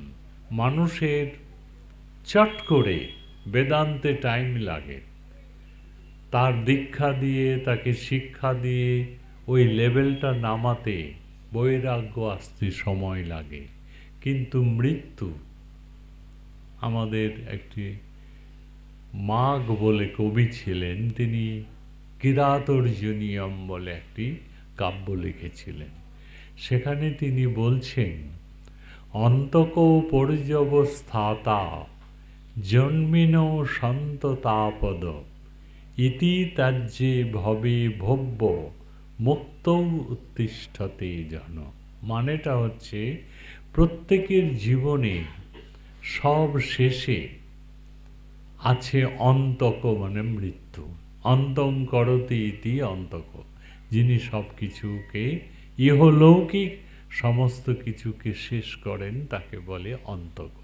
মানুষের চট করে বেদান্তে টাইম লাগে, তার দীক্ষা দিয়ে, তাকে শিক্ষা দিয়ে ওই লেভেলটা নামাতে বৈরাগ্য আসতে সময় লাগে। কিন্তু মৃত্যু, আমাদের একটি মাঘ বলে কবি ছিলেন, তিনি কিরাতর্জুনিয়ম বলে একটি কাব্য লিখেছিলেন। সেখানে তিনি বলছেন, অন্তক পর্যবস্থাতা জন্মিন সন্ততাপদ ইতি তাজ্যে ভবে ভব্য মুক্ত উত্তিষ্ঠতে জন। মানেটা হচ্ছে, প্রত্যেকের জীবনে সব শেষে আছে অন্তক, মানে মৃত্যু। অন্তং করতি ইতি অন্তক, যিনি সব কিছুকে, ইহলৌকিক সমস্ত কিছুকে শেষ করেন তাকে বলে অন্তক।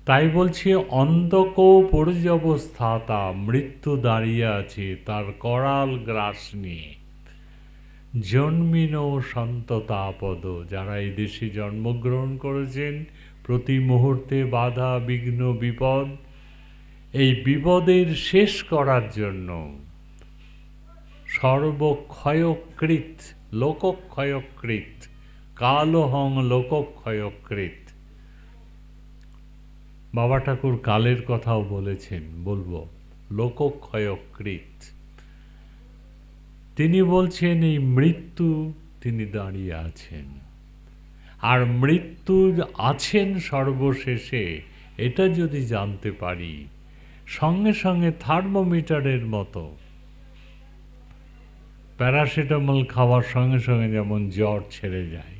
তাই বলছে, অন্তক পর্যবস্থাতা, মৃত্যু দাঁড়িয়ে আছে তার করাল গ্রাস নিয়ে। জন্মিন সন্ততাপদ, যারা এই দেশে জন্মগ্রহণ করেছেন, প্রতি মুহূর্তে বাধা বিঘ্ন বিপদ, এই বিপদের শেষ করার জন্য সর্বক্ষয়কৃত, লোকক্ষয়কৃত, কালহং লোকক্ষয়কৃত। বাবা ঠাকুর কালের কথাও বলেছেন, বলবো, লোকক্ষয়কৃত। তিনি বলছেন এই মৃত্যু, তিনি দাঁড়িয়ে আছেন। আর মৃত্যু আছেন সর্বশেষে, এটা যদি জানতে পারি, সঙ্গে সঙ্গে থার্মোমিটারের মতো প্যারাসিটামল খাওয়ার সঙ্গে সঙ্গে যেমন জ্বর ছেড়ে যায়,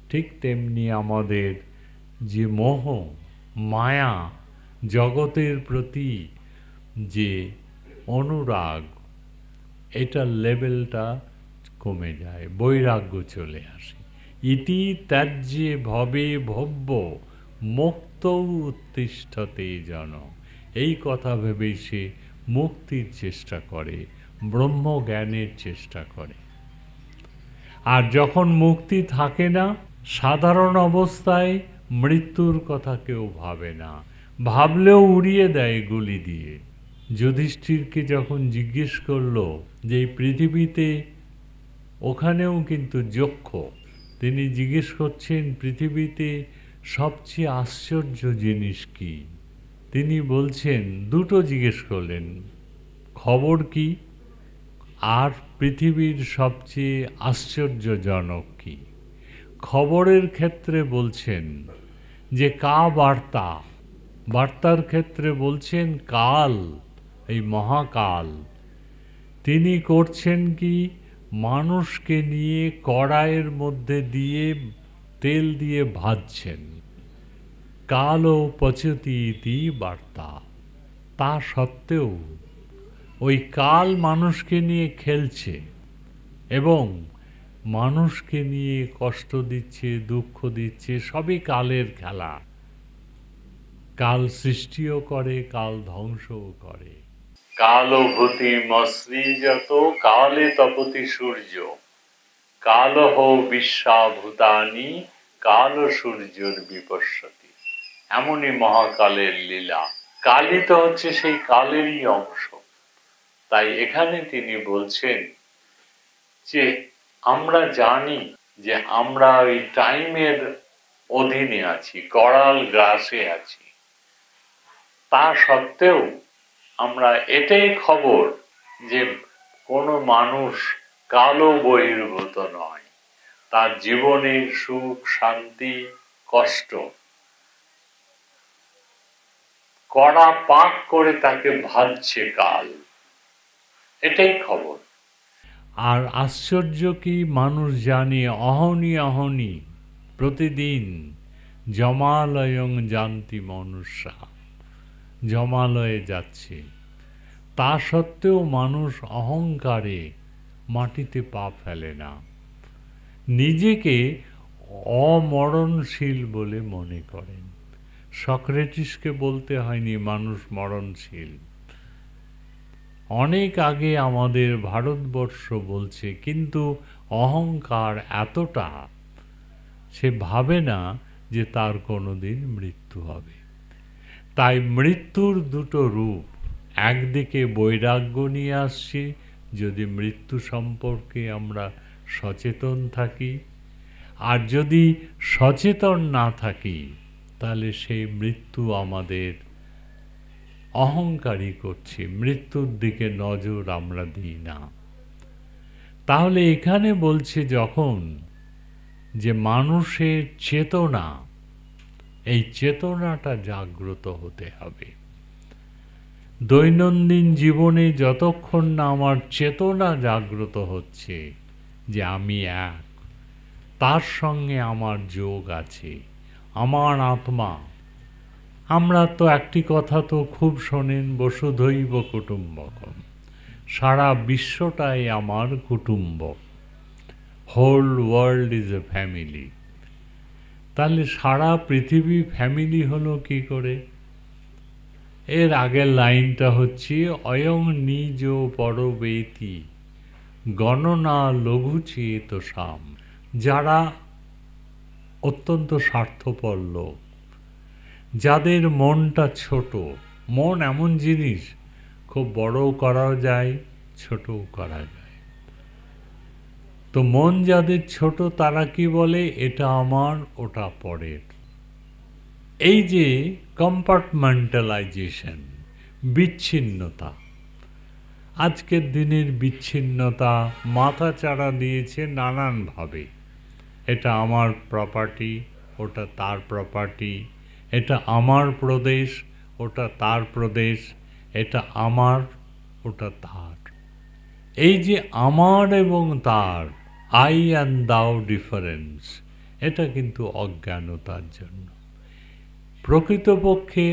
ঠিক তেমনি আমাদের যে মোহ মায়া, জগতের প্রতি যে অনুরাগ, এটার লেভেলটা কমে যায়, বৈরাগ্য চলে আসে। ইতি ত্যাজ্যে ভবে ভব্য মুক্ত উত্তিষ্ঠতে জন। এই কথা ভেবেই সে মুক্তির চেষ্টা করে, ব্রহ্মজ্ঞানের চেষ্টা করে। আর যখন মুক্তি থাকে না, সাধারণ অবস্থায় মৃত্যুর কথা কেউ ভাবে না, ভাবলেও উড়িয়ে দেয় গুলি দিয়ে। যুধিষ্ঠিরকে যখন জিজ্ঞেস করলো যে এই পৃথিবীতে, ওখানেও কিন্তু যক্ষ, তিনি জিজ্ঞেস করছেন পৃথিবীতে সবচেয়ে আশ্চর্য জিনিস কি? তিনি বলছেন, দুটো জিজ্ঞেস করলেন, খবর কি আর পৃথিবীর সবচেয়ে আশ্চর্যজনক কি? খবরের ক্ষেত্রে বলছেন যে কা বার্তা, বার্তার ক্ষেত্রে বলছেন কাল, এই মহাকাল। তিনি করছেন কি, মানুষকে নিয়ে কড়াইয়ের মধ্যে দিয়ে তেল দিয়ে ভাজছেন। কালো পচতি ইতি বার্তা। তা সত্ত্বেও ওই কাল মানুষকে নিয়ে খেলছে এবং মানুষকে নিয়ে কষ্ট দিচ্ছে, দুঃখ দিচ্ছে, সবই কালের খেলা। কাল সৃষ্টিও করে, কাল ধ্বংসও করে। কালভূতি মসৃজত কালে তপতি সূর্য, কালহ বিশ্বাভূতানি কাল সূর্যর বিপশ্যতি। এমনই মহাকালের লীলা। কালই তো হচ্ছে সেই কালেরই অংশ। তাই এখানে তিনি বলছেন যে আমরা জানি যে আমরা ওই টাইমের অধীনে আছি, করাল গ্রাসে আছি। তা সত্ত্বেও আমরা এটাই খবর যে কোনো মানুষ কালো বহির্ভূত নয়। তার জীবনের সুখ শান্তি কষ্ট কড়া পাক করে তাকে ভাজছে কাল, এটাই খবর। আর আশ্চর্য কি, মানুষ জানে অহনি অহনি প্রতিদিন জমালয়ং জানতি মনুষ্যা, জমালয়ে যাচ্ছে। তা সত্ত্বেও মানুষ অহংকারে মাটিতে পা ফেলে না, নিজেকে অমরণশীল বলে মনে করেন। সক্রেটিসকে বলতে হয়নি মানুষ মরণশীল, অনেক আগে আমাদের ভারতবর্ষ বলছে। কিন্তু অহংকার এতটা, সে ভাবে না যে তার কোনোদিন মৃত্যু হবে। তাই মৃত্যুর দুটো রূপ, একদিকে বৈরাগ্য নিয়ে আসছে, যদি মৃত্যু সম্পর্কে আমরা সচেতন থাকি, আর যদি সচেতন না থাকি তাহলে সেই মৃত্যু আমাদের অহংকারী করছে, মৃত্যুর দিকে নজর আমরা দিই না। তাহলে এখানে বলছে যখন যে মানুষের চেতনা, এই চেতনাটা জাগ্রত হতে হবে। দৈনন্দিন জীবনে যতক্ষণ না আমার চেতনা জাগ্রত হচ্ছে যে আমি এক, তার সঙ্গে আমার যোগ আছে, আমার আত্মা। আমরা তো একটি কথা তো খুব শোনেন, বসুধৈব কুটুম্বকম, সারা বিশ্বটাই আমার কুটুম্ব, whole world is a family. তাহলে সারা পৃথিবী ফ্যামিলি হলো কি করে? এর আগের লাইনটা হচ্ছে অয়ং নিজ পরবেতি গণনা লঘু চেত সাম। যারা অত্যন্ত স্বার্থপর লোক, যাদের মনটা ছোট, মন এমন জিনিস খুব বড়ও করাও যায়, ছোটও করা যায়। তো মন যাদের ছোট তারা কি বলে, এটা আমার, ওটা পরের। এই যে কম্পার্টমেন্টালাইজেশন, বিচ্ছিন্নতা, আজকের দিনের বিচ্ছিন্নতা মাথা চাড়া দিয়েছে নানানভাবে। এটা আমার প্রপার্টি, ওটা তার প্রপার্টি, এটা আমার প্রদেশ, ওটা তার প্রদেশ, এটা আমার, ওটা তার। এই যে আমার এবং তার, আই অ্যান্ড দাও ডিফারেন্স, এটা কিন্তু অজ্ঞানতার জন্য। প্রকৃতপক্ষে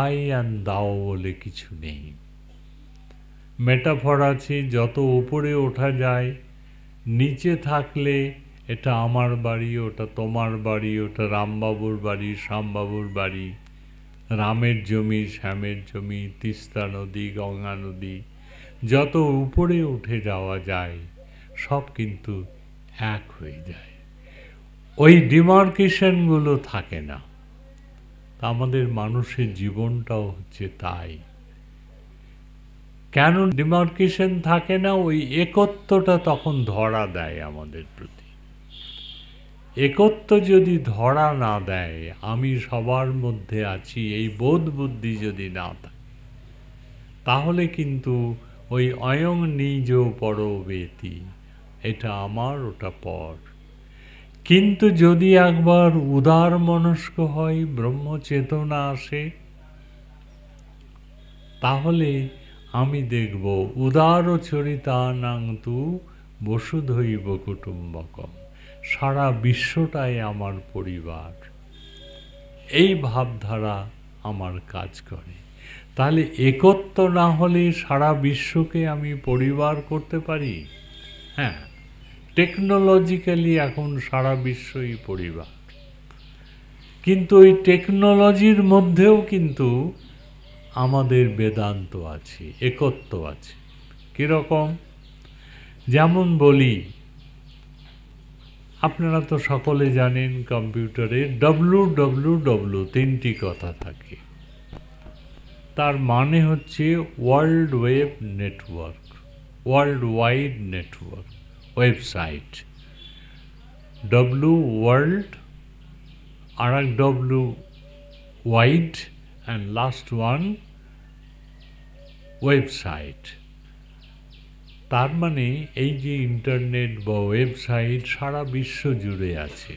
আই অ্যান্ড দাও বলে কিছু নেই। মেটাফর আছে, যত উপরে ওঠা যায়, নিচে থাকলে এটা আমার বাড়ি, ওটা তোমার বাড়ি, ওটা রামবাবুর বাড়ি, শ্যামবাবুর বাড়ি, রামের জমি, শ্যামের জমি, তিস্তা নদী, গঙ্গা নদী, যত উপরে উঠে যাওয়া যায় সব কিন্তু এক হয়ে যায়। ওই ডিমার্কেশনগুলো থাকে না। আমাদের মানুষের জীবনটাও হচ্ছে তাই। কেন ডিমার্কেশন থাকে না? ওই একত্বটা তখন ধরা দেয় আমাদের প্রতি। একত্ব যদি ধরা না দেয়, আমি সবার মধ্যে আছি, এই বোধ বুদ্ধি যদি না থাকে, তাহলে কিন্তু ওই অয়ং নিজ পরবেতি, এটা আমার, ওটা পর। কিন্তু যদি একবার উদার মনস্ক হয়, ব্রহ্মচেতনা আসে, তাহলে আমি দেখব উদার চরিতানাং তু বসুধৈব কুটুম্বকম, সারা বিশ্বটাই আমার পরিবার। এই ভাবধারা আমার কাজ করে। তাহলে একত্ব না হলে সারা বিশ্বকে আমি পরিবার করতে পারি? হ্যাঁ, টেকনোলজিক্যালি এখন সারা বিশ্বই পরিবার। কিন্তু ওই টেকনোলজির মধ্যেও কিন্তু আমাদের বেদান্ত আছে, একত্ব আছে। কীরকম? যেমন বলি, আপনারা তো সকলে জানেন কম্পিউটারে WWW 3টি কথা থাকে। তার মানে হচ্ছে world web network, world wide network, website. World, আর এক wide, and last one website. তার মানে এই যে ইন্টারনেট বা ওয়েবসাইট সারা বিশ্ব জুড়ে আছে,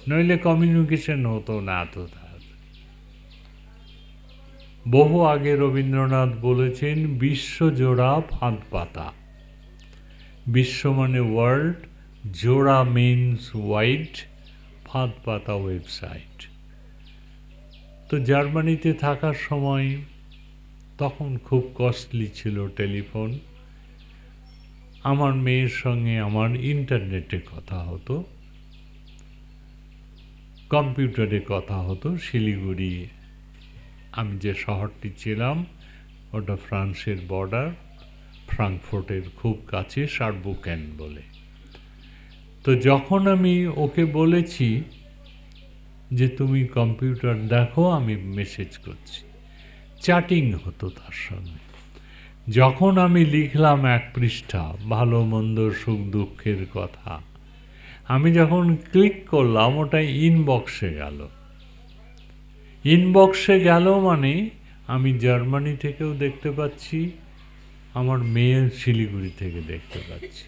নইলে কমিউনিকেশন হতো না এত তাড়াতাড়ি। বহু আগে রবীন্দ্রনাথ বলেছেন, বিশ্বজোড়া ফাঁদ পাতা। বিশ্ব মানে ওয়ার্ল্ড, জোড়া মিনস ওয়াইড, ফাঁদ পাতা ওয়েবসাইট। তো জার্মানিতে থাকার সময় তখন খুব কস্টলি ছিল টেলিফোন। আমার মেয়ের সঙ্গে আমার ইন্টারনেটে কথা হতো, কম্পিউটারে কথা হতো। শিলিগুড়ি, আমি যে শহরটি ছিলাম ওটা ফ্রান্সের বর্ডার, ফ্রাঙ্কফুর্টের খুব কাছে, সারবুকেন বলে। তো যখন আমি ওকে বলেছি যে তুমি কম্পিউটার দেখো, আমি মেসেজ করছি, চ্যাটিং হতো তার সঙ্গে। যখন আমি লিখলাম 1 পৃষ্ঠা ভালো মন্দ সুখ দুঃখের কথা, আমি যখন ক্লিক করলাম ওটা ইনবক্সে গেল। ইনবক্সে গেল মানে আমি জার্মানি থেকেও দেখতে পাচ্ছি, আমার মেয়ের শিলিগুড়ি থেকে দেখতে পাচ্ছি।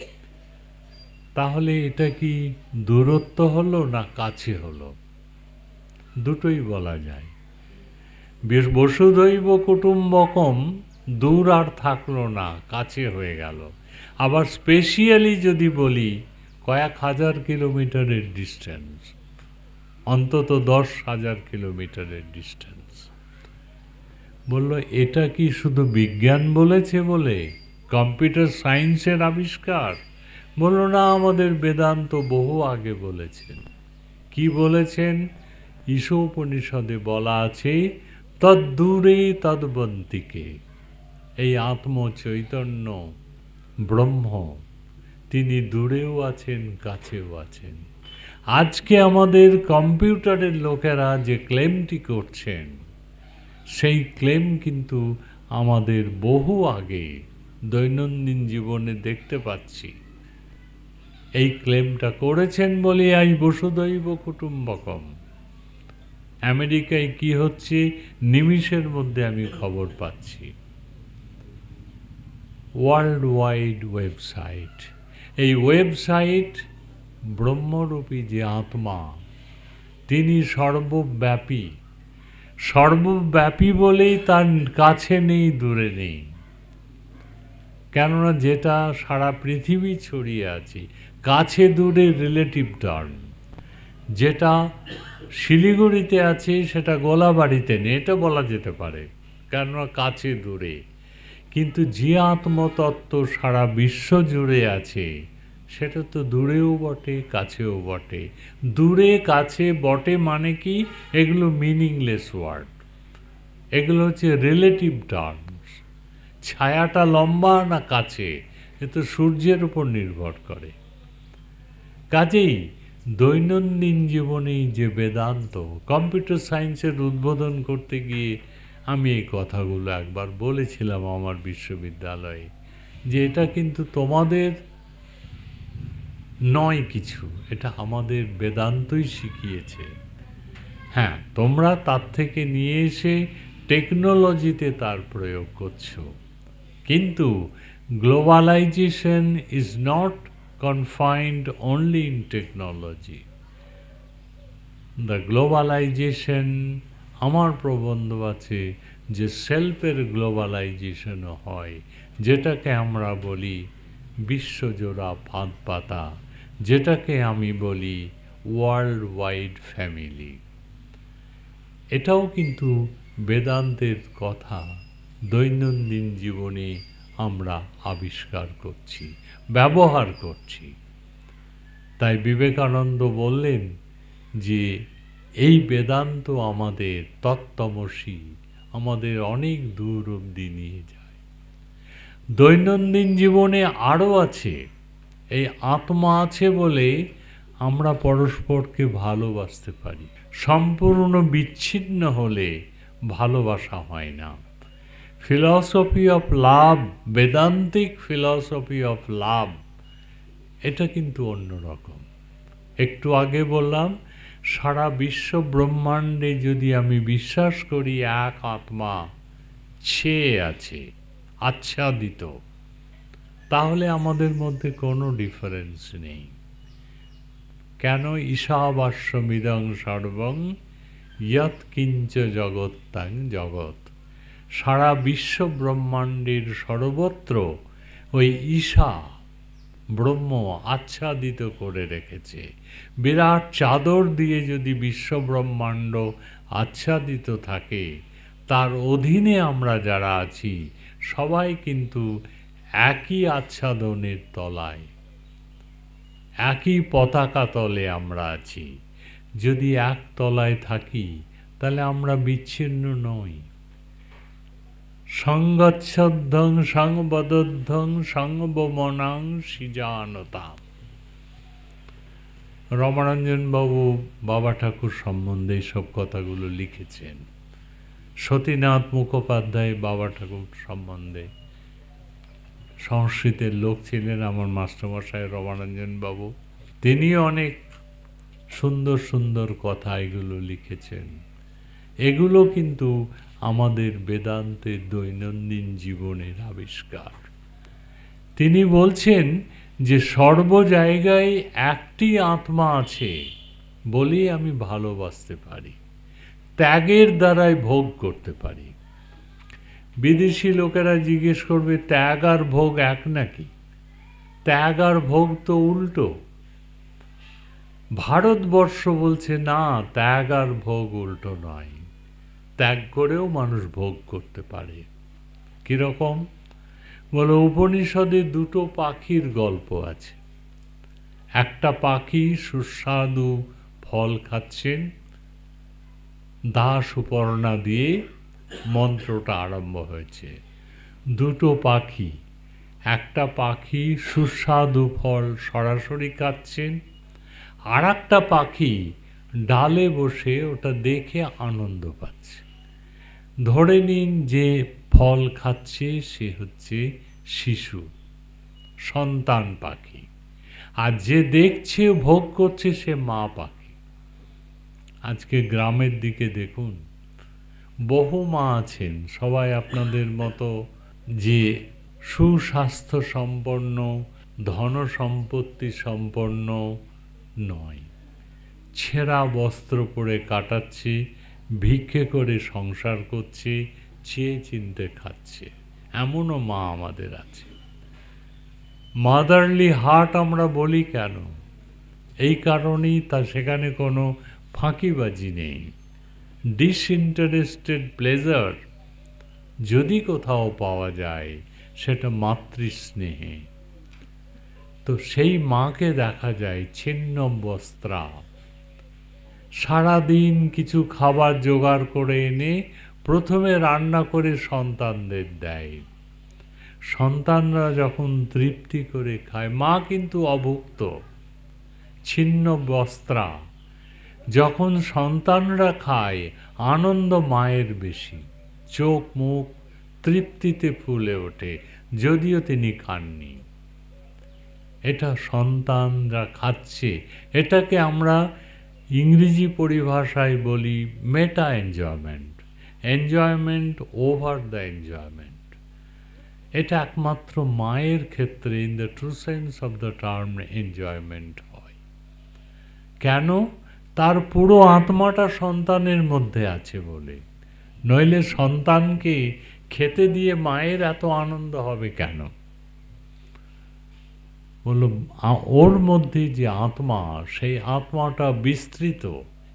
তাহলে এটা কি দূরত্ব হলো না কাছে হলো? দুটোই বলা যায়। বসুধৈব কুটুম্বকম, দূর আর থাকলো না, কাছে হয়ে গেল। আবার স্পেশিয়ালি যদি বলি, কয়েক হাজার কিলোমিটারের ডিস্টেন্স, অন্তত 10,000 কিলোমিটারের ডিস্টেন্স। বলল এটা কি শুধু বিজ্ঞান বলেছে বলে, কম্পিউটার সায়েন্সের আবিষ্কার? বলল না, আমাদের বেদান্ত বহু আগে বলেছেন। কি বলেছেন? ঈশোপনিষদে বলা আছে, তদ্দূরে তদ্বন্তিকে। এই আত্মচৈতন্য ব্রহ্ম, তিনি দূরেও আছেন, কাছেও আছেন। আজকে আমাদের কম্পিউটারের লোকেরা যে ক্লেমটি করছেন, সেই ক্লেম কিন্তু আমাদের বহু আগে দৈনন্দিন জীবনে দেখতে পাচ্ছি। এই ক্লেমটা করেছেন বলে আজ বসুধৈব কুটুম্বকম। আমেরিকায় কি হচ্ছে নিমিষের মধ্যে আমি খবর পাচ্ছি। ওয়ার্ল্ড ওয়াইড ওয়েবসাইট, এই ওয়েবসাইট ব্রহ্মরূপী যে আত্মা, তিনি সর্বব্যাপী। সর্বব্যাপী বলেই তার কাছে নেই, দূরে নেই। কেননা যেটা সারা পৃথিবী ছড়িয়ে আছে, কাছে দূরে রিলেটিভ টার্ম। যেটা শিলিগুড়িতে আছে সেটা গোলাবাড়িতে নেই, এটা বলা যেতে পারে, কেননা কাছে দূরে। কিন্তু যে আত্মতত্ত্ব সারা বিশ্ব জুড়ে আছে, সেটা তো দূরেও বটে, কাছেও বটে। দূরে কাছে বটে মানে কি? এগুলো মিনিংলেস ওয়ার্ড, এগুলো হচ্ছে রিলেটিভ টার্মস। ছায়াটা লম্বা না কাছে, এ তো সূর্যের উপর নির্ভর করে। কাজেই দৈনন্দিন জীবনেই যে বেদান্ত, কম্পিউটার সায়েন্সের উদ্বোধন করতে গিয়ে আমি এই কথাগুলো একবার বলেছিলাম আমার বিশ্ববিদ্যালয়ে, যে এটা কিন্তু তোমাদের নয় কিছু, এটা আমাদের বেদান্তই শিখিয়েছে। হ্যাঁ, তোমরা তার থেকে নিয়ে এসে টেকনোলজিতে তার প্রয়োগ করছো, কিন্তু globalisation is not confined only in technology. The globalization, আমার প্রবন্ধ আছে যে সেলফের গ্লোবালাইজেশনও হয়, যেটাকে আমরা বলি বিশ্বজোড়া ফাঁদ পাতা, যেটাকে আমি বলি ওয়ার্ল্ড ওয়াইড ফ্যামিলি। এটাও কিন্তু বেদান্তের কথা দৈনন্দিন জীবনে আমরা আবিষ্কার করছি, ব্যবহার করছি। তাই বিবেকানন্দ বললেন যে এই বেদান্ত আমাদের তত্ত্বমসি, আমাদের অনেক দূর অবধি নিয়ে যায়। দৈনন্দিন জীবনে আরও আছে, এই আত্মা আছে বলে আমরা পরস্পরকে ভালোবাসতে পারি। সম্পূর্ণ বিচ্ছিন্ন হলে ভালোবাসা হয় না। Philosophy of love, বেদান্তিক philosophy of love, এটা কিন্তু অন্যরকম। একটু আগে বললাম, সারা বিশ্ব ব্রহ্মাণ্ডে যদি আমি বিশ্বাস করি এক আত্মা ছেয়ে আছে, আচ্ছাদিত, তাহলে আমাদের মধ্যে কোনো ডিফারেন্স নেই। কেন? ঈশাবাস্যমিদং সর্বং ইয়ৎ কিঞ্চ জগত্তাং জগৎ। সারা বিশ্ব ব্রহ্মাণ্ডের সর্বত্র ওই ঈশা ব্রহ্ম আচ্ছাদিত করে রেখেছে। বিরাট চাদর দিয়ে যদি বিশ্ব ব্রহ্মাণ্ড আচ্ছাদিত থাকে, তার অধীনে আমরা যারা আছি সবাই কিন্তু একই আচ্ছাদনের তলায়, একই পতাকা তলে আমরা আছি। যদি এক তলায় থাকি তাহলে আমরা বিচ্ছিন্ন নই। সঙ্গচ্ছদ্ধং সংবদ্ধং সংবমনাং সৃজানতাম। রমানঞ্জন বাবু বাবা ঠাকুর সম্বন্ধে সব কথাগুলো লিখেছেন। সতীনাথ মুখোপাধ্যায় বাবা ঠাকুর সম্বন্ধে, সংস্কৃতের লোক ছিলেন আমার মাস্টারমশাই রমানঞ্জন বাবু, তিনিও অনেক সুন্দর সুন্দর কথা এগুলো লিখেছেন। এগুলো কিন্তু আমাদের বেদান্তের দৈনন্দিন জীবনের আবিষ্কার। তিনি বলছেন যে সর্ব জায়গায় একটি আত্মা আছে বলেই আমি ভালোবাসতে পারি, ত্যাগের দ্বারাই ভোগ করতে পারি। বিদেশি লোকেরা জিজ্ঞেস করবে ত্যাগ আর ভোগ এক নাকি? ত্যাগ আর ভোগ তো উল্টো। ভারতবর্ষ বলছে না, ত্যাগ আর ভোগ উল্টো নয়, ত্যাগ করেও মানুষ ভোগ করতে পারে। কিরকম? বলে উপনিষদে দুটো পাখির গল্প আছে। একটা পাখি সুস্বাদু ফল খাচ্ছেন, দা সুপর্ণা দিয়ে মন্ত্রটা আরম্ভ হয়েছে। দুটো পাখি, একটা পাখি সুস্বাদু ফল সরাসরি খাচ্ছেন, আর একটা পাখি ডালে বসে ওটা দেখে আনন্দ পাচ্ছে। ধরে নিন যে ফল খাচ্ছে সে হচ্ছে শিশু, সন্তান পাখি, আর যে দেখছে ভোগ করছে সে মা পাখি। আজকে গ্রামের দিকে দেখুন, বহু মা আছেন, সবাই আপনাদের মতো যে সুস্বাস্থ্য সম্পন্ন, ধন সম্পত্তি সম্পন্ন নয়। ছেঁড়া বস্ত্র পরে কাটাচ্ছে, ভিক্ষে করে সংসার করছে, চেয়ে চিনতে খাচ্ছে, এমনও মা আমাদের আছে। মাদারলি হার্ট আমরা বলি কেন? এই কারণেই সেখানে কোনো ফাঁকিবাজি নেই। ডিসইন্টারেস্টেড প্লেজার যদি কোথাও পাওয়া যায় সেটা মাতৃস্নেহে। তো সেই মাকে দেখা যায় ছিন্ন বস্ত্রা, সারাদিন কিছু খাবার জোগাড় করে এনে প্রথমে রান্না করে সন্তানদের দেয়। সন্তানরা যখন তৃপ্তি করে খায়, মা কিন্তু অভুক্ত, ছিন্ন বস্ত্রা। যখন সন্তানরা খায় আনন্দ মায়ের বেশি, চোখ মুখ তৃপ্তিতে ফুলে ওঠে, যদিও তিনি খাননি। এটা সন্তানরা খাচ্ছে, এটাকে আমরা ইংরেজি পরিভাষায় বলি meta enjoyment, enjoyment over the enjoyment. এটা একমাত্র মায়ের ক্ষেত্রে in the true sense of the term enjoyment হয়। কেন? তার পুরো আত্মাটা সন্তানের মধ্যে আছে বলে। নইলে সন্তানকে খেতে দিয়ে মায়ের এত আনন্দ হবে কেন? বলল ওর মধ্যে যে আত্মা, সেই আত্মাটা বিস্তৃত,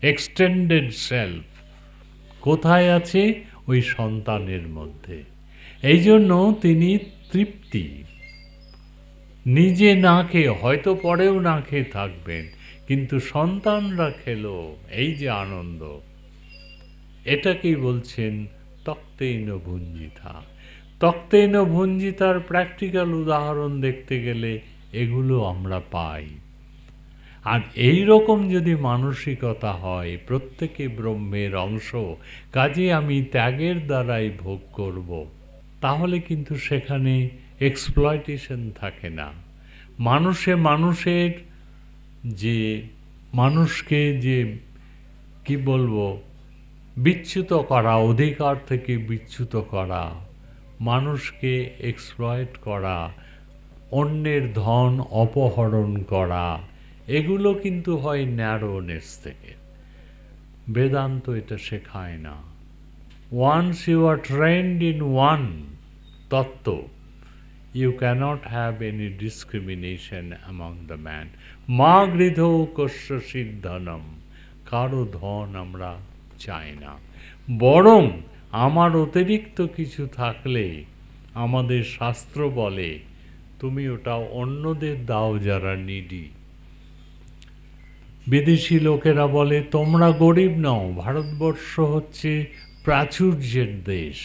এক্সটেন্ডেড সেলফ কোথায় আছে? ওই সন্তানের মধ্যে। এই জন্য তিনি তৃপ্তি, নিজে না খেয়ে, হয়তো পরেও না খেয়ে থাকবেন, কিন্তু সন্তানরা খেলো, এই যে আনন্দ, এটাকেই বলছেন তক্তেন ভুঞ্জিতা। তক্তেন ভুঞ্জিতার প্র্যাকটিক্যাল উদাহরণ দেখতে গেলে এগুলো আমরা পাই। আর এই রকম যদি মানসিকতা হয়, প্রত্যেকে ব্রহ্মের অংশ, কাজে আমি ত্যাগের দ্বারাই ভোগ করব, তাহলে কিন্তু সেখানে এক্সপ্লয়টেশন থাকে না। মানুষের যে মানুষকে যে কি বলবো, বিচ্যুত করা, অধিকার থেকে বিচ্যুত করা, মানুষকে এক্সপ্লয়েট করা, অন্যের ধন অপহরণ করা, এগুলো কিন্তু হয় ন্যারোনেস থেকে। বেদান্ত এটা শেখায় না। Once you are trained in one তত্ত্ব, you cannot have any discrimination among the man. মা গৃধ কস্য সিদ্ধনম, কারো ধন আমরা চাই না, বরং আমার অতিরিক্ত কিছু থাকলে আমাদের শাস্ত্র বলে তুমি ওটা অন্যদের দাও যারা নিডি। বিদেশি লোকেরা বলে তোমরা গরিব নও, ভারতবর্ষ হচ্ছে প্রাচুর্যের দেশ,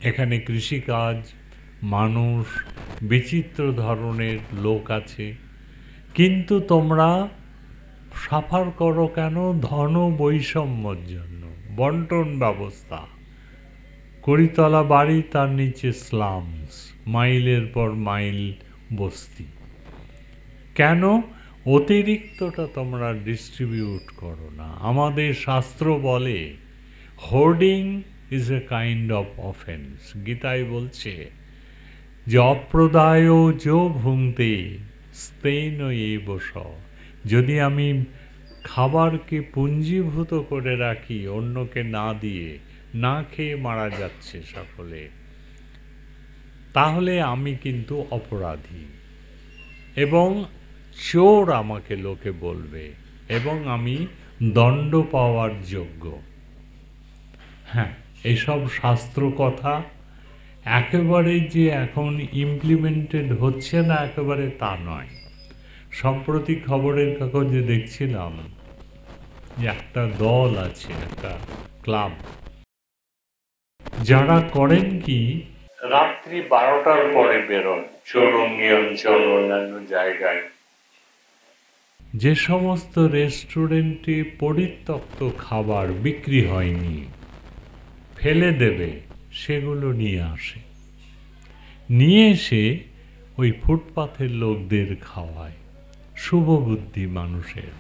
এখানে কৃষিকাজ, মানুষ, বিচিত্র ধরনের লোক আছে, কিন্তু তোমরা সাফার করো কেন? ধন বৈষম্যর জন্য, বন্টন ব্যবস্থা, কড়িতলা বাড়ি, তার নিচে স্লামস, মাইলের পর মাইল বস্তি। কেন? অতিরিক্তটা তোমরা ডিস্ট্রিবিউট করো না। আমাদের শাস্ত্র বলে hoarding is a kind of offence. গীতায় বলছে যে অপ্রদায় যো ভুঙ্ক্তে স্তেন এবস, যদি আমি খাবারকে পুঞ্জীভূত করে রাখি অন্যকে না দিয়ে, না খেয়ে মারা যাচ্ছে সকলে, তাহলে আমি কিন্তু অপরাধী এবং চোর আমাকে লোকে বলবে এবং আমি দণ্ড পাওয়ার যোগ্য। হ্যাঁ, এসব শাস্ত্র কথা একেবারে যে এখন ইমপ্লিমেন্টেড হচ্ছে না একেবারে তা নয়। সম্প্রতি খবরের কাগজে দেখছিলাম যে একটা দল আছে, একটা ক্লাব, যারা করেন কি রাত্রি 12টার পরে বেরোন চৌরঙ্গি অঞ্চল অন্যান্য জায়গায়, যে সমস্ত রেস্টুরেন্টে পরিত্যক্ত খাবার বিক্রি হয়নি, ফেলে দেবে, সেগুলো নিয়ে আসে, নিয়ে এসে ওই ফুটপাথের লোকদের খাওয়ায়। শুভ বুদ্ধি মানুষের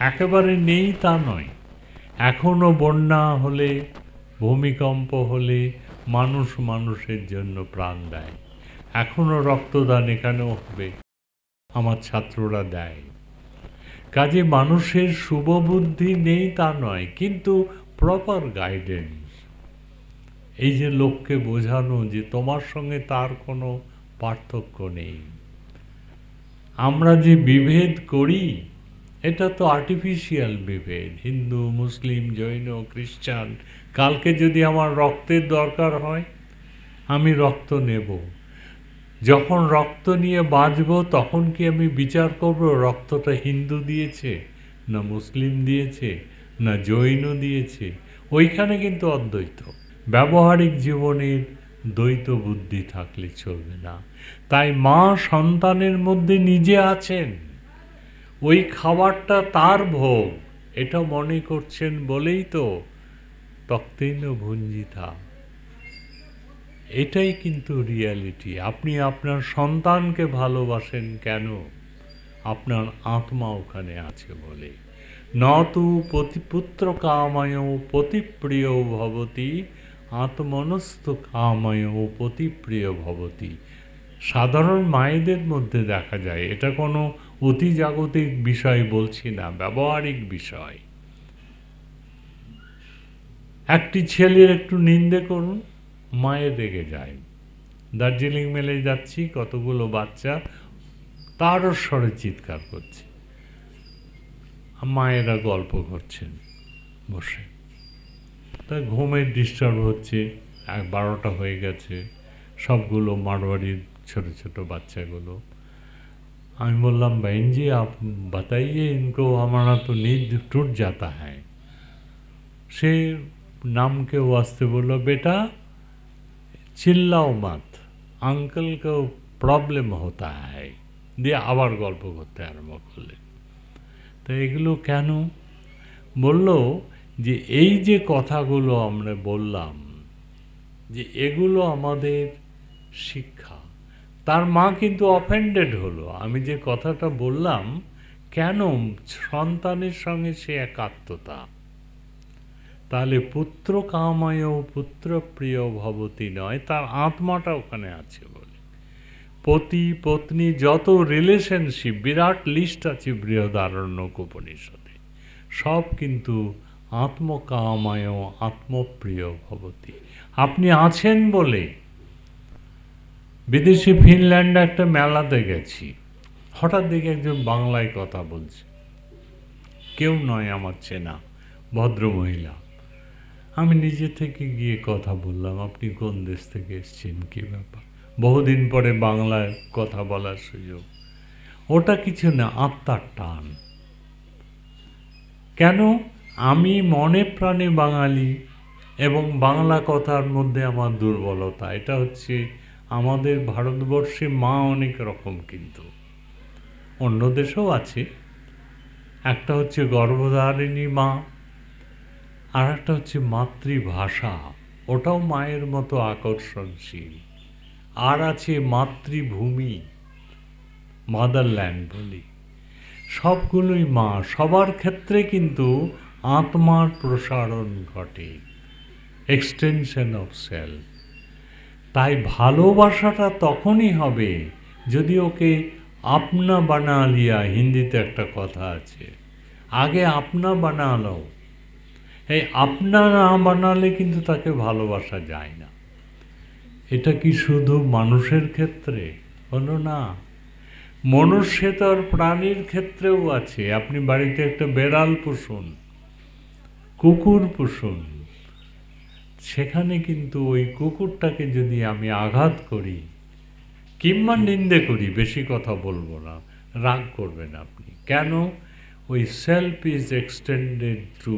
একেবারে নেই তা নয়, এখনো বন্যা হলে, ভূমিকম্প হলে মানুষ মানুষের জন্য প্রাণ দেয়, এখনো রক্তদান এখানেও হবে, আমার ছাত্ররা দেয়। কাজে মানুষের শুভ বুদ্ধি নেই তা নয়, কিন্তু প্রপার গাইডেন্স, এই যে লোককে বোঝানো যে তোমার সঙ্গে তার কোনো পার্থক্য নেই। আমরা যে বিভেদ করি এটা তো আর্টিফিশিয়াল বিভেদ, হিন্দু মুসলিম জৈন খ্রিস্টান। কালকে যদি আমার রক্তের দরকার হয় আমি রক্ত নেব, যখন রক্ত নিয়ে বাঁচব তখন কি আমি বিচার করব রক্তটা হিন্দু দিয়েছে না মুসলিম দিয়েছে না জৈন দিয়েছে? ওইখানে কিন্তু অদ্বৈত। ব্যবহারিক জীবনের দ্বৈত বুদ্ধি থাকলে চলবে না। তাই মা সন্তানের মধ্যে নিজে আছেন, ওই খাবারটা তার ভোগ এটা মনে করছেন বলেই তো তক্তেন ভুঞ্জিতা। এটাই কিন্তু রিয়ালিটি। আপনি আপনার সন্তানকে ভালোবাসেন কেন? আপনার আত্মা ওখানে আছে বলে। নতু পুত্র কাময় পতিপ্রিয় ভবতি, আত্মনস্থ কাময় পতিপ্রিয় ভবতি। সাধারণ মায়েদের মধ্যে দেখা যায়, এটা কোনো অতি জাগতিক বিষয় বলছি না, ব্যবহারিক বিষয়। একটি ছেলের একটু নিন্দে করুন, মায়ের রেগে যায়। দার্জিলিং মেলে যাচ্ছি, কতগুলো বাচ্চা তারও স্বরে চিৎকার করছে, মায়েরা গল্প করছেন বসে, তা ঘুমের ডিস্টার্ব হচ্ছে, 12টা হয়ে গেছে, সবগুলো মারওয়াড়ির ছোট ছোট বাচ্চাগুলো। আমি বললাম बहन जी आप बताइए इनको, हमारा तो नींद टूट जाता है। से नाम के वास्ते बोलो बेटा चिल्लाओ मत, अंकल को प्रॉब्लम होता है, দিয়ে আবার গল্প করতে আরম্ভ করলেন। তো এগুলো কেন বলল যে এই যে কথাগুলো আমরা বললাম যে এগুলো আমাদের শিক্ষা। তার মা কিন্তু অফেন্ডেড হলো, আমি যে কথাটা বললাম কেন, সন্তানের সঙ্গে সে একাত্মতা। তাহলে পুত্র কাময় পুত্র প্রিয় ভবতি নয়, তার আত্মাটা ওখানে আছে বলে। পতি পত্নী যত রিলেশনশিপ, বিরাট লিস্ট আছে বৃহদারণ্যক উপনিষদে, সব কিন্তু আত্মকাময় আত্মপ্রিয় ভবতি। আপনি আছেন বলে। বিদেশি ফিনল্যান্ডে একটা মেলাতে গেছি, হঠাৎ দেখে একজন বাংলায় কথা বলছে, কেউ নয় আমার চেনা ভদ্রমহিলা। আমি নিজে থেকে গিয়ে কথা বললাম, আপনি কোন দেশ থেকে এসেছেন, কী ব্যাপার? বহুদিন পরে বাংলায় কথা বলার সুযোগ। ওটা কিছু না, আত্মার টান। কেন? আমি মনে প্রাণে বাঙালি এবং বাংলা কথার মধ্যে আমার দুর্বলতা। এটা হচ্ছে আমাদের ভারতবর্ষে মা অনেক রকম, কিন্তু অন্য দেশেও আছে। একটা হচ্ছে গর্ভধারিণী মা, আর একটা হচ্ছে মাতৃভাষা, ওটাও মায়ের মতো আকর্ষণশীল। আর আছে মাতৃভূমি, মাদারল্যান্ড বলি। সবগুলোই মা, সবার ক্ষেত্রে কিন্তু আত্মার প্রসারণ ঘটে, এক্সটেনশন অফ সেলফ। তাই ভালোবাসাটা তখনই হবে যদি ওকে আপনা বানা লিয়া, হিন্দিতে একটা কথা আছে, আগে আপনা বানালো। এই আপনা না বানালে কিন্তু তাকে ভালোবাসা যায় না। এটা কি শুধু মানুষের ক্ষেত্রে হলো না, মনুষ্যেতর প্রাণীর ক্ষেত্রেও আছে। আপনি বাড়িতে একটা বেড়াল পুষুন, কুকুর পুষুন, সেখানে কিন্তু ওই কুকুরটাকে যদি আমি আঘাত করি কিংবা নিন্দে করি, বেশি কথা বলবো না, রাগ করবেন আপনি, কেন? ওই self is extended two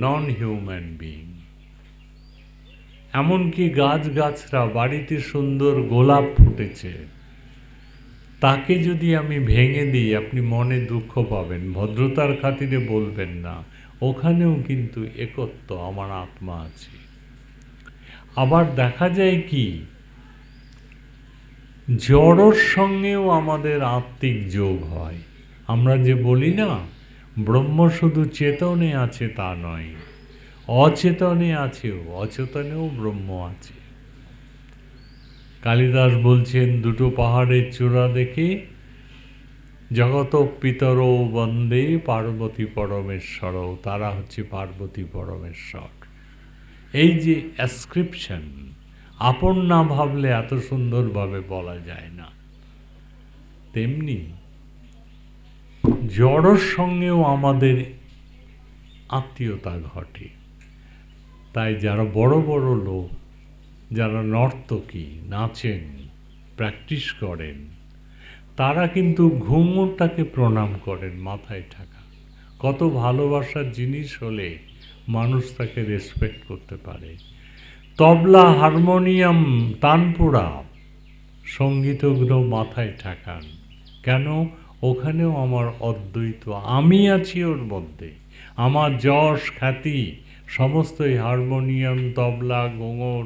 non human being. এমনকি গাছগাছরা, বাড়িতে সুন্দর গোলাপ ফুটেছে, তাকে যদি আমি ভেঙে দিই আপনি মনে দুঃখ পাবেন, ভদ্রতার খাতিরে বলবেন না, ওখানেও কিন্তু একত্ব, আমার আত্মা আছে। আবার দেখা যায় কি, জড়র সঙ্গেও আমাদের আত্মিক যোগ হয়। আমরা যে বলি না, ব্রহ্ম শুধু চেতনে আছে তা নয়, অচেতনে আছেও, অচেতনেও ব্রহ্ম আছে। কালিদাস বলছেন, দুটো পাহাড়ের চূড়া দেখে জগত পিতর বন্দে পার্বতী পরমেশ্বর, তারা হচ্ছে পার্বতী পরমেশ্বর। এই যে অ্যাসক্রিপশন, আপন না ভাবলে এত সুন্দরভাবে বলা যায় না। তেমনি জড়র সঙ্গেও আমাদের আত্মীয়তা ঘটে। তাই যারা বড় বড় লোক, যারা নর্তকী, নাচেন, প্র্যাকটিস করেন, তারা কিন্তু ঘুঙুরটাকে প্রণাম করেন, মাথায় ঠাকা। কত ভালোবাসার জিনিস হলে মানুষ তাকে রেসপেক্ট করতে পারে। তবলা, হারমোনিয়াম, তানপুরা, সঙ্গীতজ্ঞ মাথায় ঠাকান, কেন? ওখানেও আমার অদ্বৈত আমি আছি ওর মধ্যে, আমার যশ খ্যাতি সমস্তই হারমোনিয়াম, তবলা, ঘুঙুর।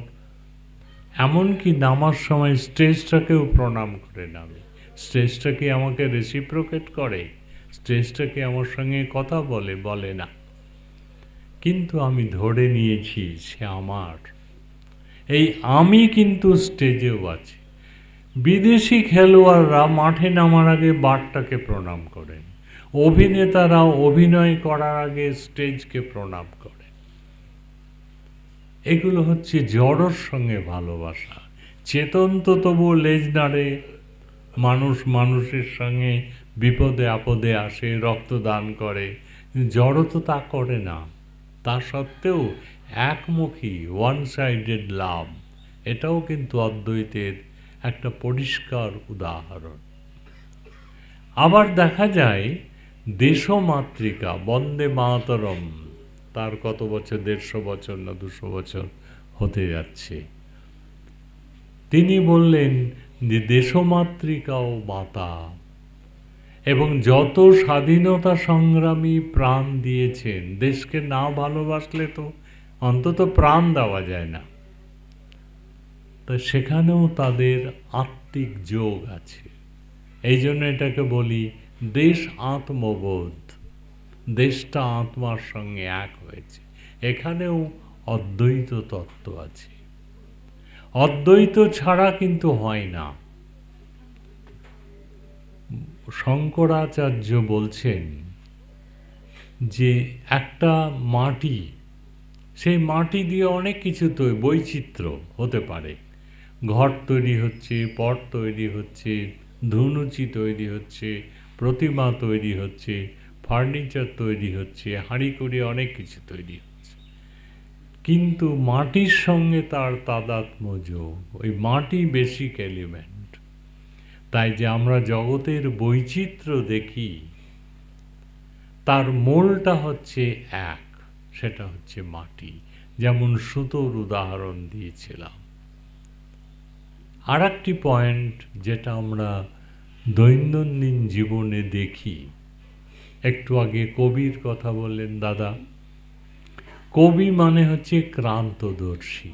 এমনকি নামার সময় স্টেজটাকেও প্রণাম করে নামে। স্টেজটা কি আমাকে রেসিপ্রোকেট করে? স্টেজটা কি আমার সঙ্গে কথা বলে? বলে না। কিন্তু আমি ধরে নিয়েছি সে আমার। এই আমি কিন্তু স্টেজেও আছে। বিদেশি খেলোয়াড়রা মাঠে নামার আগে বারটাকে প্রণাম করেন, অভিনেতারা অভিনয় করার আগে স্টেজকে প্রণাম করেন। এগুলো হচ্ছে জড়র সঙ্গে ভালোবাসা। চেতন তো তবু লেজ নাড়ে, মানুষ মানুষের সঙ্গে বিপদে আপদে আসে, রক্তদান করে। জড় তো তা করে না। তা সত্ত্বেও একমুখী, ওয়ান সাইডেড লাভ, এটাও কিন্তু অদ্বৈতের একটা পরিষ্কার উদাহরণ। আবার দেখা যায় দেশমাতৃকা, বন্দে মাতরম, তার কত বছর, 150 বছর না 200 বছর হতে যাচ্ছে। তিনি বললেন যে দেশমাতৃকাও মাতা, এবং যত স্বাধীনতা সংগ্রামী প্রাণ দিয়েছেন, দেশকে না ভালোবাসলে তো অন্তত প্রাণ দেওয়া যায় না। তো সেখানেও তাদের আত্মিক যোগ আছে। এই জন্য এটাকে বলি দেশ আত্মবোধ। দেশটা আত্মার সঙ্গে এক হয়েছে। এখানেও অদ্বৈত তত্ত্ব আছে। অদ্বৈত ছাড়া কিন্তু হয় না। শঙ্করাচার্য বলছেন যে একটা মাটি, সেই মাটি দিয়ে অনেক কিছু বৈচিত্র্য হতে পারে। ঘর তৈরি হচ্ছে, পট তৈরি হচ্ছে, ধুনুচি তৈরি হচ্ছে, প্রতিমা তৈরি হচ্ছে, ফার্নিচার তৈরি হচ্ছে, হাঁড়িকুড়ি, অনেক কিছু তৈরি হচ্ছে। কিন্তু মাটির সঙ্গে তার তাদাত্ম্য যোগ, ওই মাটি বেসিক এলিমেন্ট। তাই যে আমরা জগতের বৈচিত্র্য দেখি, তার মূলটা হচ্ছে এক, সেটা হচ্ছে মাটি। যেমন সুতোর উদাহরণ দিয়েছিলাম। আর একটি পয়েন্ট যেটা আমরা দৈনন্দিন জীবনে দেখি, একটু আগে কবির কথা বললেন দাদা। কবি মানে হচ্ছে ক্রান্তদর্শী,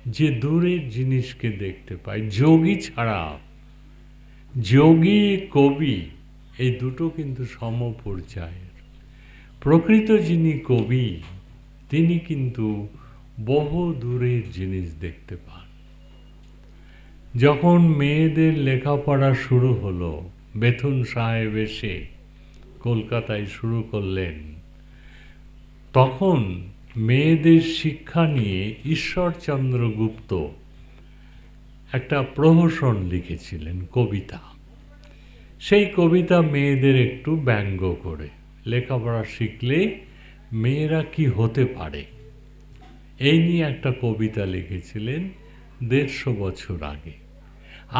যে দূরের জিনিসকে দেখতে পায়। যোগী ছাড়া, যোগী কবি এই দুটো কিন্তু সমপর্যায়ের। প্রকৃত যিনি কবি, তিনি কিন্তু বহু দূরের জিনিস দেখতে পান। যখন মেয়েদের লেখাপড়া শুরু হলো, বেথুন সাহেব এসে কলকাতায় শুরু করলেন, তখন মেয়েদের শিক্ষা নিয়ে ঈশ্বরচন্দ্র গুপ্ত একটা প্রহসন লিখেছিলেন, কবিতা। সেই কবিতা মেয়েদের একটু ব্যঙ্গ করে, লেখাপড়া শিখলে মেয়েরা কি হতে পারে, এই নিয়ে একটা কবিতা লিখেছিলেন ১৫০ বছর আগে।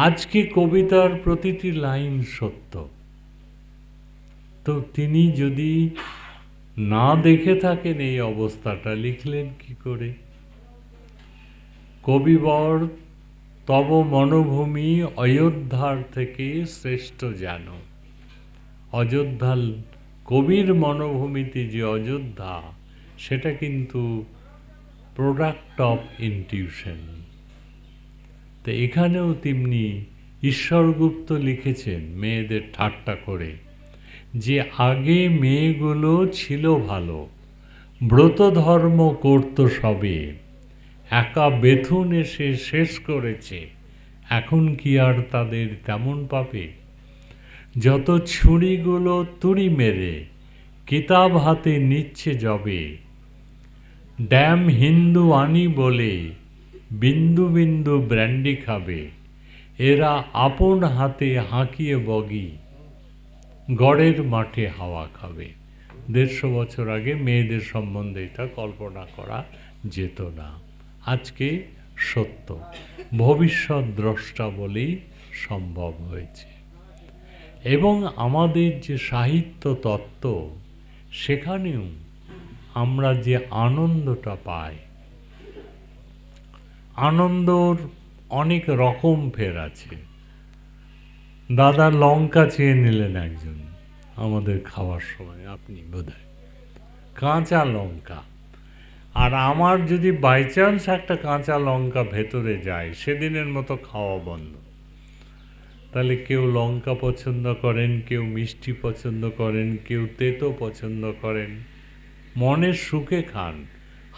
আজকে কবিতার প্রতিটি লাইন সত্য। তো তিনি যদি না দেখে থাকেন এই অবস্থাটা, লিখলেন কি করে? কবিবর তব মনোভূমি অযোধ্যার থেকে শ্রেষ্ঠ জানো। অযোধ্যা, কবির মনোভূমিতে যে অযোধ্যা, সেটা কিন্তু প্রোডাক্ট অফ ইনটিউশন। তো এখানেও তেমনি ঈশ্বরগুপ্ত লিখেছেন মেয়েদের ঠাট্টা করে, যে আগে মেয়েগুলো ছিল ভালো, ব্রত ধর্ম করত সবে, একা বেথুন এসে শেষ করেছে, এখন কি আর তাদের তেমন পাবে? যত ছুরিগুলো তুড়ি মেরে কিতাব হাতে নিচ্ছে যবে, ড্যাম হিন্দু আনি বলে বিন্দু বিন্দু ব্র্যান্ডি খাবে, এরা আপন হাতে হাঁকিয়ে বগি, গড়ের মাঠে হাওয়া খাবে। ১৫০ বছর আগে মেয়েদের সম্বন্ধে এটা কল্পনা করা যেত না। আজকে সত্য, ভবিষ্যৎ দ্রষ্টা বলেই সম্ভব হয়েছে। এবং আমাদের যে সাহিত্য তত্ত্ব, সেখানেও আমরা যে আনন্দটা পাই, আনন্দর অনেক রকম ফের আছে। দাদা লঙ্কা চেয়ে নিলেন একজন আমাদের খাওয়ার সময়, আপনি বোধহয়, কাঁচা লঙ্কা। আর আমার যদি বাই চান্স একটা কাঁচা লঙ্কা ভেতরে যায়, সেদিনের মতো খাওয়া বন্ধ। তাহলে কেউ লঙ্কা পছন্দ করেন, কেউ মিষ্টি পছন্দ করেন, কেউ তেতো পছন্দ করেন, মনের সুখে খান,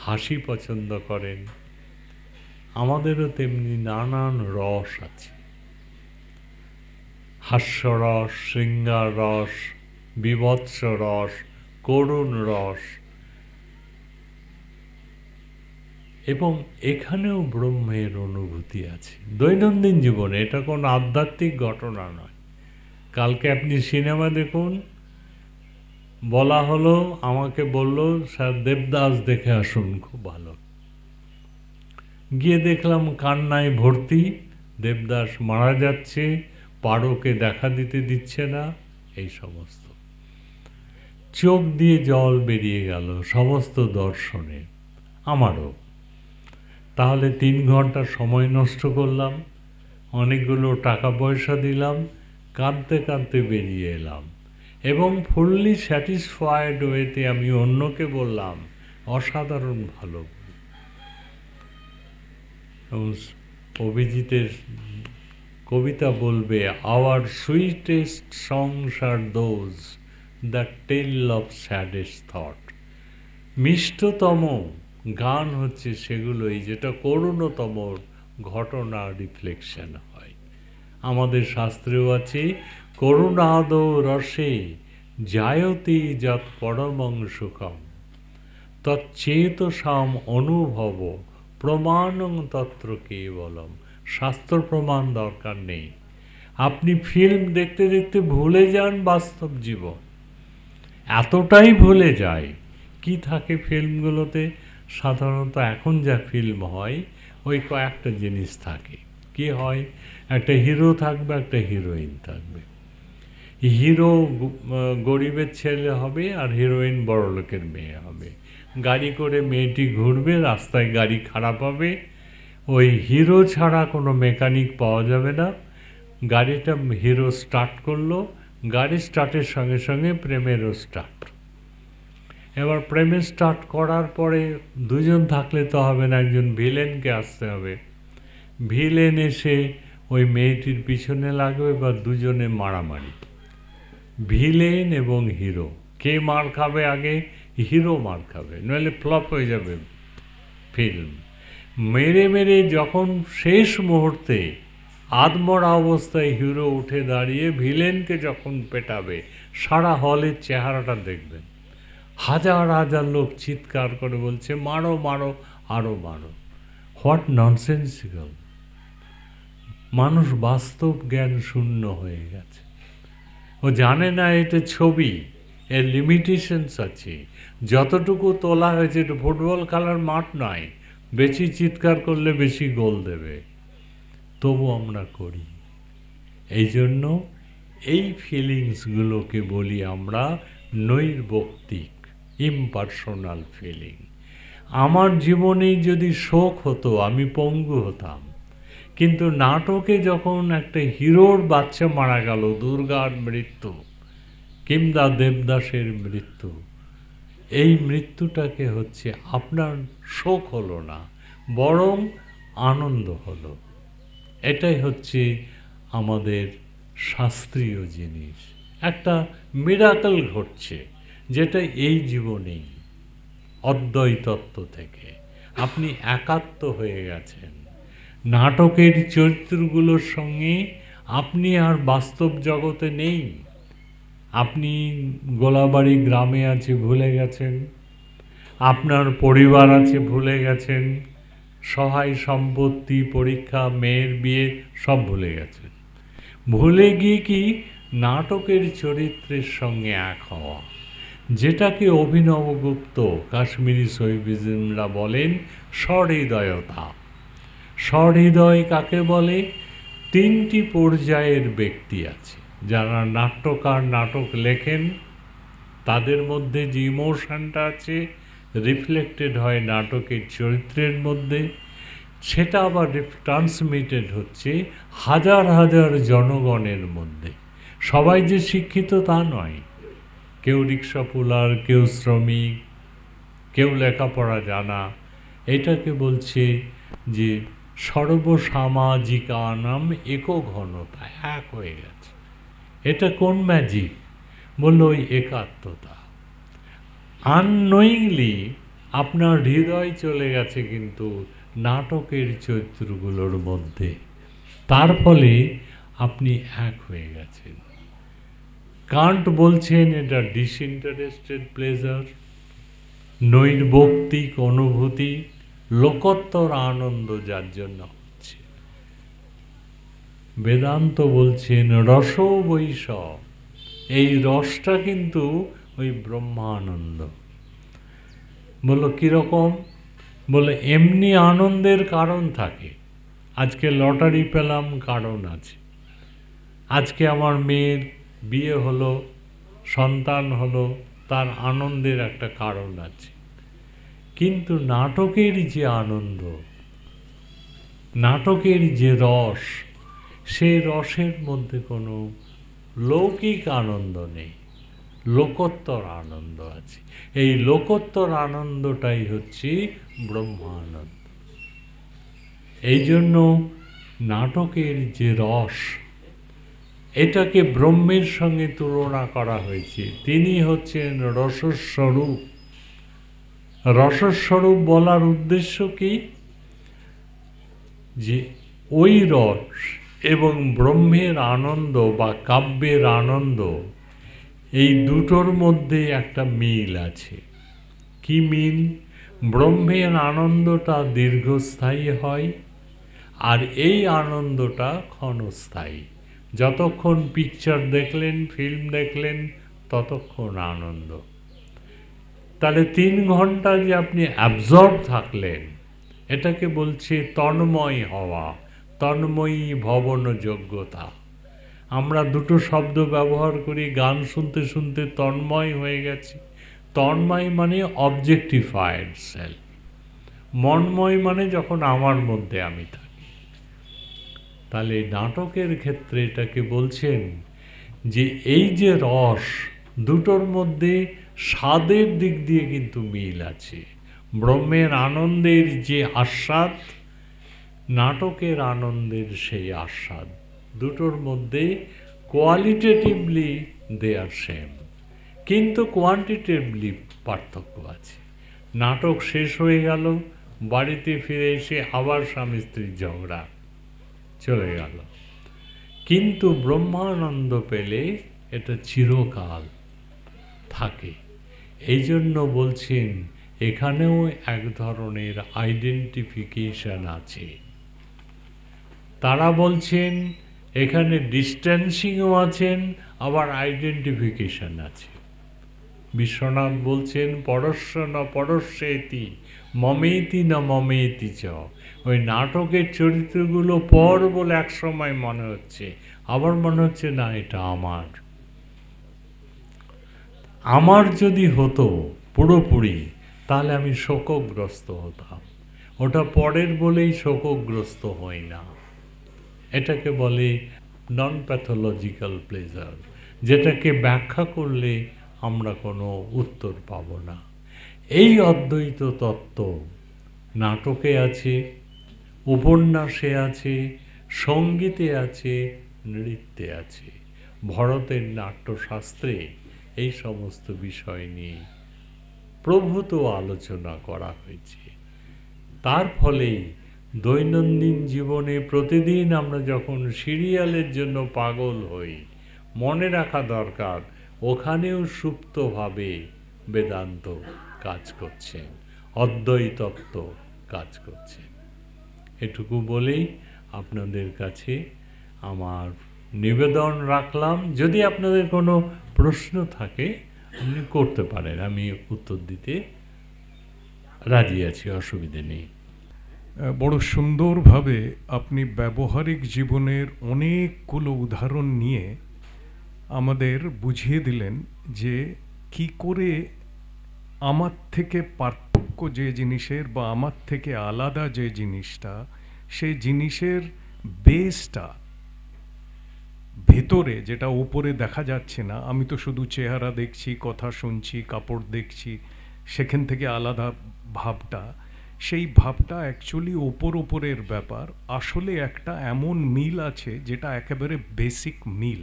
হাসি পছন্দ করেন। আমাদেরও তেমনি নানান রস আছে, হাস্যরস, শৃঙ্গার রস, বীভৎস রস, করুণ রস। এবং এখানেও ব্রহ্মের অনুভূতি আছে দৈনন্দিন জীবনে। এটা কোনো আধ্যাত্মিক ঘটনা নয়। কালকে আপনি সিনেমা দেখুন, বলা হলো, আমাকে বলল স্যার দেবদাস দেখে আসুন, খুব ভালো। গিয়ে দেখলাম কান্নায় ভর্তি, দেবদাস মারা যাচ্ছে, পারোকে দেখা দিতে দিচ্ছে না, এই সমস্ত। চোখ দিয়ে জল বেরিয়ে গেল সমস্ত দর্শনে, আমারও। তাহলে ৩ ঘন্টা সময় নষ্ট করলাম, অনেকগুলো টাকা পয়সা দিলাম, কাঁদতে কাঁদতে বেরিয়ে এলাম। এবং ফুললি স্যাটিসফাইড ওয়েতে আমি অন্যকে বললাম অসাধারণ ভালো। অভিজিতের কবিতা বলবে, our sweetest songs are those that tell of saddest thought. মিষ্টতম গান হচ্ছে সেগুলোই যেটা করুণতম ঘটনা রিফ্লেকশন হয়। আমাদের শাস্ত্রেও আছে, করুণাদ রসে জায়তি যৎ পরমং সুখম তচ্চেতসাম অনুভব প্রমাণং তত্র কেবলম। শাস্ত্র প্রমাণ দরকার নেই, আপনি ফিল্ম দেখতে দেখতে ভুলে যান বাস্তব জীবন, এতটাই ভুলে যায়। কি থাকে ফিল্মগুলোতে? সাধারণত এখন যা ফিল্ম হয়, ওই কয়েকটা জিনিস থাকে। কি হয়? একটা হিরো থাকবে, একটা হিরোইন থাকবে। হিরো গরিবের ছেলে হবে আর হিরোইন বড়লোকের মেয়ে হবে। গাড়ি করে মেয়েটি ঘুরবে, রাস্তায় গাড়ি খারাপ হবে, ওই হিরো ছাড়া কোনো মেকানিক পাওয়া যাবে না। গাড়িটা হিরো স্টার্ট করলো, গাড়ি স্টার্টের সঙ্গে সঙ্গে প্রেমেরও স্টার্ট। এবার প্রেমের স্টার্ট করার পরে দুজন থাকলে তো হবে না, একজন ভিলেনকে আসতে হবে। ভিলেন এসে ওই মেয়েটির পিছনে লাগবে বা দুজনে মারামারি। ভিলেন এবং হিরো, কে মার খাবে আগে? হিরো মার খাবে, নইলে ফ্লপ হয়ে যাবে ফিল্ম। মেরে মেরে যখন শেষ মুহূর্তে আধমরা অবস্থায় হিরো উঠে দাঁড়িয়ে ভিলেনকে যখন পেটাবে, সারা হলের চেহারাটা দেখবেন, হাজার হাজার লোক চিৎকার করে বলছে মারো মারো আরো মারো। What nonsensical! মানুষ বাস্তব জ্ঞান শূন্য হয়ে গেছে। ও জানে না এটা ছবি, এর লিমিটেশনস আছে। যতটুকু তোলা হয়েছে, এটা ফুটবল খেলার মাঠ নয়, বেশি চিৎকার করলে বেশি গোল দেবে, তবু আমরা করি। এই জন্য এই ফিলিংসগুলোকে বলি আমরা নৈর্ব্যক্তিক, ইমপার্সোনাল ফিলিং। আমার জীবনে যদি শোক হতো, আমি পঙ্গু হতাম, কিন্তু নাটকে যখন একটা হিরোর বাচ্চা মারা গেল, দুর্গার মৃত্যু কিংবা দেবদাসের মৃত্যু, এই মৃত্যুটাকে হচ্ছে আপনার শোক হলো না, বরং আনন্দ হলো। এটাই হচ্ছে আমাদের শাস্ত্রীয় জিনিস। একটা মিরাকল ঘটছে, যেটা এই জীবনেই অদ্বৈত তত্ত্ব থেকে আপনি একাত্ম হয়ে গেছেন। নাটকের চরিত্রগুলোর সঙ্গে আপনি আর বাস্তব জগতে নেই। আপনি গোলাবাড়ি গ্রামে আছে ভুলে গেছেন, আপনার পরিবার আছে ভুলে গেছেন, সহায় সম্পত্তি, পরীক্ষা, মেয়ের বিয়ে সব ভুলে গেছেন। ভুলে গিয়ে কি নাটকের চরিত্রের সঙ্গে এক হওয়া, যেটাকে অভিনবগুপ্ত কাশ্মীরি শৈবিজমরা বলেন সহৃদয়তা। সহৃদয় কাকে বলে? তিনটি পর্যায়ের ব্যক্তি আছে যারা নাট্যকার, নাটক লেখেন, তাদের মধ্যে যে ইমোশনটা আছে রিফ্লেক্টেড হয় নাটকের চরিত্রের মধ্যে, সেটা আবার ট্রান্সমিটেড হচ্ছে হাজার হাজার জনগণের মধ্যে। সবাই যে শিক্ষিত তা নয়, কেউ রিক্সা পুলার, কেউ শ্রমিক, কেউ লেখাপড়া জানা। এটাকে বলছে যে সর্বসামাজিকানাম একো ঘনতা, এক হয়ে গেছে। এটা কোন ম্যাজিক? বলল ওই একাত্মতা। আননোয়িংলি আপনার হৃদয় চলে গেছে কিন্তু নাটকের চরিত্রগুলোর মধ্যে, তার ফলে আপনি এক হয়ে গেছেন। কান্ট বলছেন এটা ডিসইন্টারেস্টেড প্লেজার, নৈর্ব্যক্তিক অনুভূতি, লোকোত্তর আনন্দ যার জন্য হচ্ছে। বেদান্ত বলছেন রস বৈষ, এই রসটা কিন্তু ওই ব্রহ্মানন্দ। বললো কীরকম? বলে এমনি আনন্দের কারণ থাকে। আজকে লটারি পেলাম, কারণ আছে। আজকে আমার মেয়ের বিয়ে হলো, সন্তান হলো, তার আনন্দের একটা কারণ আছে। কিন্তু নাটকের যে আনন্দ, নাটকের যে রস, সেই রসের মধ্যে কোনো লৌকিক আনন্দ নেই, লোকোত্তর আনন্দ আছে। এই লোকোত্তর আনন্দটাই হচ্ছে ব্রহ্মানন্দ। এই জন্য নাটকের যে রস, এটাকে ব্রহ্মের সঙ্গে তুলনা করা হয়েছে। তিনি হচ্ছেন রসস্বরূপ। রসস্বরূপ বলার উদ্দেশ্য কি? যে ওই রস এবং ব্রহ্মের আনন্দ বা কাব্যের আনন্দ, এই দুটোর মধ্যে একটা মিল আছে। কি মিল? ব্রহ্মের আনন্দটা দীর্ঘস্থায়ী হয়, আর এই আনন্দটা ক্ষণস্থায়ী। যতক্ষণ পিকচার দেখলেন, ফিল্ম দেখলেন, ততক্ষণ আনন্দ। তাহলে 3 ঘন্টা যে আপনি অ্যাবজর্ব থাকলেন, এটাকে বলছে তন্ময় হওয়া, তন্ময়ী ভবন যোগ্যতা। আমরা দুটো শব্দ ব্যবহার করি, গান শুনতে শুনতে তন্ময় হয়ে গেছি। তন্ময় মানে অবজেক্টিফাইড সেলফ, মন্ময় মানে যখন আমার মধ্যে আমি থাকি। তাহলে নাটকের ক্ষেত্রে এটাকে বলছেন যে এই যে রস, দুটোর মধ্যে স্বাদের দিক দিয়ে কিন্তু মিল আছে। ব্রহ্মের আনন্দের যে আস্বাদ, নাটকের আনন্দের সেই আস্বাদ, দুটোর মধ্যে কোয়ালিটেটিভলি দে আর সেম, কিন্তু কোয়ান্টিটেটিভলি পার্থক্য আছে। নাটক শেষ হয়ে গেল, বাড়িতে ফিরে এসে আবার স্বামী স্ত্রীর ঝগড়া চলে গেল। কিন্তু ব্রহ্মানন্দ পেলে এটা চিরকাল থাকে। এই জন্য বলছেন এখানেও এক ধরনের আইডেন্টিফিকেশন আছে। তারা বলছেন এখানে ডিস্ট্যান্সিংও আছেন, আবার আইডেন্টিফিকেশন আছে। বিশ্বনাথ বলছেন পরস্য না পরস্যেতি, মমেতি না মমেতি চ। ওই নাটকের চরিত্রগুলো পর বলে এক সময় মনে হচ্ছে, আবার মনে হচ্ছে না এটা আমার। আমার যদি হতো পুরোপুরি, তাহলে আমি শোকগ্রস্ত হতাম। ওটা পরের বলেই শোকগ্রস্ত হই না। এটাকে বলে নন প্যাথোলজিক্যাল প্লেজার, যেটাকে ব্যাখ্যা করলে আমরা কোনো উত্তর পাব না। এই অদ্বৈত তত্ত্ব নাটকে আছে, উপন্যাসে আছে, সঙ্গীতে আছে, নৃত্যে আছে। ভরতের নাট্যশাস্ত্রে এই সমস্ত বিষয় নিয়ে প্রভূত আলোচনা করা হয়েছে। তার ফলেই দৈনন্দিন জীবনে প্রতিদিন আমরা যখন সিরিয়ালের জন্য পাগল হই, মনে রাখা দরকার ওখানেও সুপ্তভাবে বেদান্ত কাজ করছেন, অদ্বৈতত্ত্ব কাজ করছেন। এটুকু বলেই আপনাদের কাছে আমার নিবেদন রাখলাম। যদি আপনাদের কোনো প্রশ্ন থাকে আপনি করতে পারেন, আমি উত্তর দিতে রাজি আছি, অসুবিধে নেই। বড় সুন্দরভাবে আপনি ব্যবহারিক জীবনের অনেকগুলো উদাহরণ নিয়ে আমাদের বুঝিয়ে দিলেন যে কি করে আমার থেকে পার্থক্য যে জিনিসের বা আমার থেকে আলাদা যে জিনিসটা, সেই জিনিসের বেসটা ভেতরে, যেটা উপরে দেখা যাচ্ছে না। আমি তো শুধু চেহারা দেখছি, কথা শুনছি, কাপড় দেখছি, সেখান থেকে আলাদা ভাবটা, সেই ভাবটা অ্যাকচুয়ালি ওপরের ব্যাপার। আসলে একটা এমন মিল আছে যেটা একেবারে বেসিক মিল।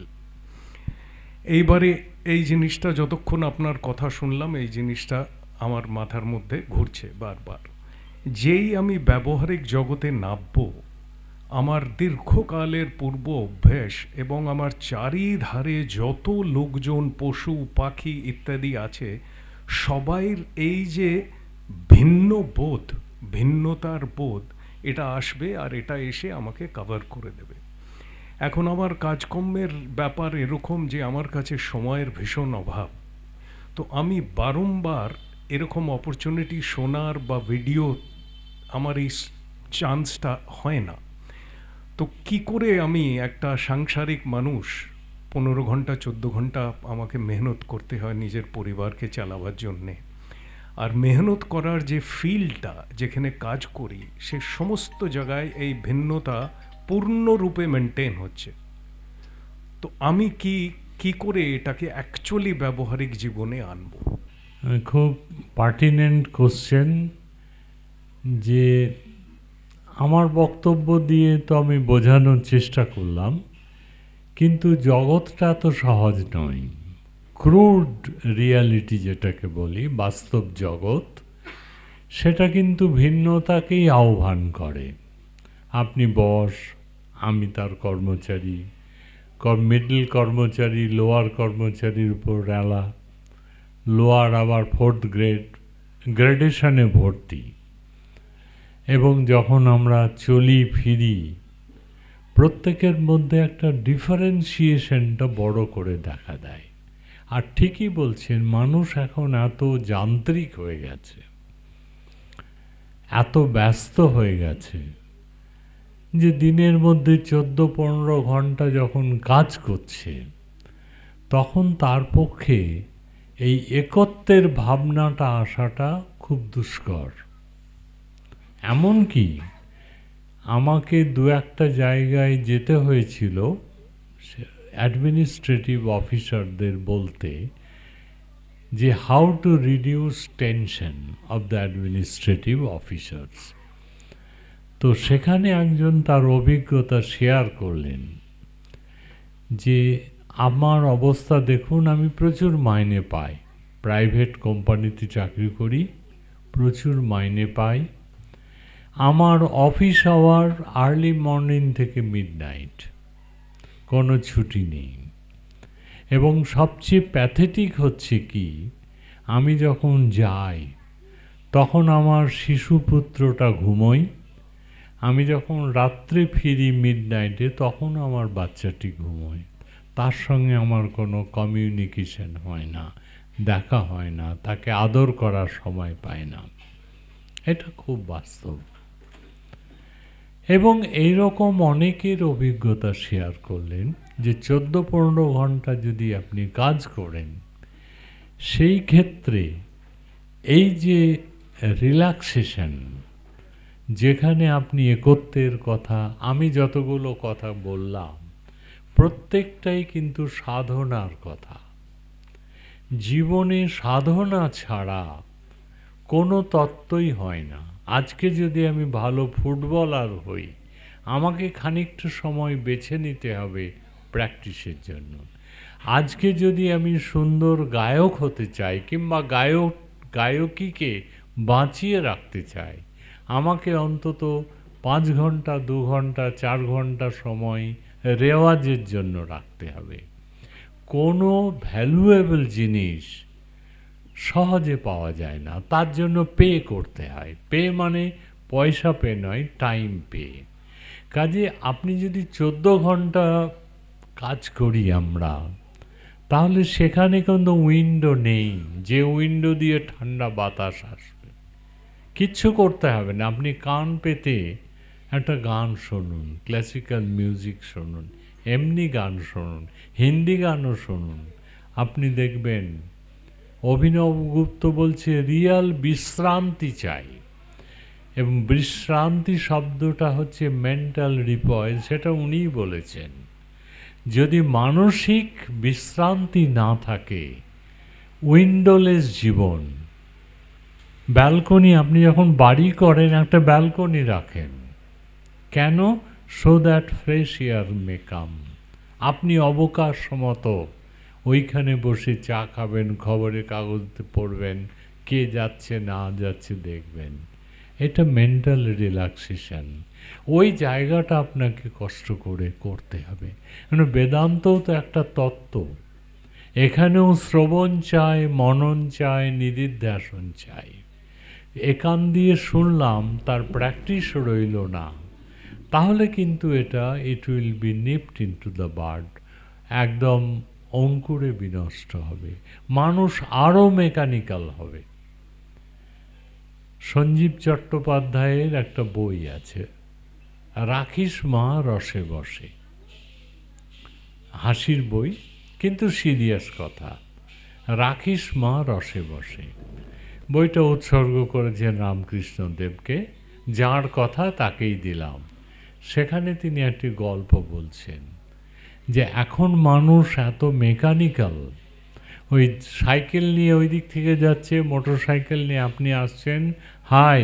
এইবারে এই জিনিসটা যতক্ষণ আপনার কথা শুনলাম, এই জিনিসটা আমার মাথার মধ্যে ঘুরছে বারবার। যেই আমি ব্যবহারিক জগতে নামব, আমার দীর্ঘকালের পূর্ব অভ্যেস এবং আমার চারিধারে যত লোকজন, পশু পাখি ইত্যাদি আছে, সবাইর এই যে ভিন্ন বোধ, ভিন্নতার বোধ, এটা আসবে আর এটা এসে আমাকে কভার করে দেবে। এখন আমার কাজকর্মের ব্যাপার এরকম যে আমার কাছে সময়ের ভীষণ অভাব। তো আমি বারংবার এরকম অপরচুনিটি শোনার বা ভিডিও, আমার এই চান্সটা হয় না। তো কি করে আমি একটা সাংসারিক মানুষ, 15 ঘন্টা 14 ঘন্টা আমাকে মেহনত করতে হয় নিজের পরিবারকে চালাবার জন্যে। আর মেহনত করার যে ফিল্ডটা, যেখানে কাজ করি, সে সমস্ত জায়গায় এই ভিন্নতা পূর্ণরূপে মেনটেন হচ্ছে। তো আমি কি করে এটাকে অ্যাকচুয়ালি ব্যবহারিক জীবনে আনবো? খুব পার্টিনেন্ট কোশ্চেন। যে আমার বক্তব্য দিয়ে তো আমি বোঝানোর চেষ্টা করলাম, কিন্তু জগৎটা তো সহজ নয়। ক্রুড রিয়ালিটি যেটাকে বলি, বাস্তব জগৎ, সেটা কিন্তু ভিন্নতাকেই আহ্বান করে। আপনি বস, আমি তার কর্মচারী, মিডল কর্মচারী লোয়ার কর্মচারীর উপর রেলা, লোয়ার আবার 4th গ্রেড, গ্রেডেশনে ভর্তি। এবং যখন আমরা চলি ফিরি, প্রত্যেকের মধ্যে একটা ডিফারেন্সিয়েশনটা বড় করে দেখা দেয়। আর ঠিকই বলছেন, মানুষ এখন এত যান্ত্রিক হয়ে গেছে, এত ব্যস্ত হয়ে গেছে, যে দিনের মধ্যে 14-15 ঘন্টা যখন কাজ করছে, তখন তার পক্ষে এই একত্বের ভাবনাটা আসাটা খুব দুষ্কর। এমনকি আমাকে দু একটা জায়গায় যেতে হয়েছিল অ্যাডমিনিস্ট্রেটিভ অফিসারদের বলতে, যে how to reduce tension of the administrative officers. তো সেখানে একজন তার অভিজ্ঞতা শেয়ার করলেন যে আমার অবস্থা দেখুন, আমি প্রচুর মাইনে পাই, প্রাইভেট কোম্পানিতে চাকরি করি, প্রচুর মাইনে পাই। আমার অফিস আওয়ার আর্লি মর্নিং থেকে মিডনাইট, কোনো ছুটি নেই। এবং সবচেয়ে প্যাথেটিক হচ্ছে কি, আমি যখন যাই তখন আমার শিশুপুত্রটা ঘুমোয়, আমি যখন রাত্রে ফিরি মিডনাইটে তখন আমার বাচ্চাটি ঘুমোয়, তার সঙ্গে আমার কোনো কমিউনিকেশন হয় না, দেখা হয় না, তাকে আদর করার সময় পায় না। এটা খুব বাস্তব। এবং এইরকম অনেকের অভিজ্ঞতা শেয়ার করলেন যে 14-15 ঘন্টা যদি আপনি কাজ করেন, সেই ক্ষেত্রে এই যে রিল্যাক্সেশন, যেখানে আপনি একত্বের কথা, আমি যতগুলো কথা বললাম প্রত্যেকটাই কিন্তু সাধনার কথা। জীবনে সাধনা ছাড়া কোনো তত্ত্বই হয় না। আজকে যদি আমি ভালো ফুটবলার হই, আমাকে খানিকটা সময় বেছে নিতে হবে প্র্যাকটিসের জন্য। আজকে যদি আমি সুন্দর গায়ক হতে চাই কিংবা গায়কীকে বাঁচিয়ে রাখতে চাই, আমাকে অন্তত 5 ঘন্টা, 2 ঘন্টা, 4 ঘন্টা সময় রেওয়াজের জন্য রাখতে হবে। কোনো ভ্যালুয়েবল জিনিস সহজে পাওয়া যায় না, তার জন্য পে করতে হয়। পে মানে পয়সা পে নয়, টাইম পে। কাজে আপনি যদি 14 ঘন্টা কাজ করি আমরা, তাহলে সেখানে কোনো উইন্ডো নেই যে উইন্ডো দিয়ে ঠান্ডা বাতাস আসবে। কিচ্ছু করতে হবে না, আপনি কান পেতে একটা গান শুনুন, ক্লাসিক্যাল মিউজিক শুনুন, এমনি গান শুনুন, হিন্দি গানও শুনুন, আপনি দেখবেন অভিনব গুপ্ত বলছে রিয়াল বিশ্রান্তি চাই। এবং বিশ্রান্তি শব্দটা হচ্ছে মেন্টাল রিপয়েজ, সেটা উনিই বলেছেন। যদি মানসিক বিশ্রান্তি না থাকে, উইন্ডোলেস জীবন। ব্যালকনি, আপনি যখন বাড়ি করেন একটা ব্যালকনি রাখেন কেন? সো দ্যাট ফ্রেশ এয়ার মে কাম। আপনি অবকাশ মতো ওইখানে বসে চা খাবেন, খবরের কাগজ পড়বেন, কে যাচ্ছে না যাচ্ছে দেখবেন। এটা মেন্টাল রিল্যাক্সেশন। ওই জায়গাটা আপনাকে কষ্ট করে করতে হবে। কারণ বেদান্তও তো একটা তত্ত্ব, এখানেও শ্রবণ চাই, মনন চাই, নিদিধ্যাসন চাই। একান দিয়ে শুনলাম, তার প্র্যাকটিস রইল না, তাহলে কিন্তু এটা it will be নিপড into the bird, একদম অঙ্কুরে বিনষ্ট হবে, মানুষ আরও মেকানিক্যাল হবে। সঞ্জীব চট্টোপাধ্যায়ের একটা বই আছে, রাখিস মা রসে বসে, হাসির বই কিন্তু সিরিয়াস কথা। রাখিস মা রসে বসে বইটা উৎসর্গ করেছেন রামকৃষ্ণদেবকে, যার কথা তাকেই দিলাম। সেখানে তিনি একটি গল্প বলছেন যে এখন মানুষ এত মেকানিক্যাল, ওই সাইকেল নিয়ে ওই দিক থেকে যাচ্ছে, মোটর সাইকেল নিয়ে আপনি আসছেন, হাই,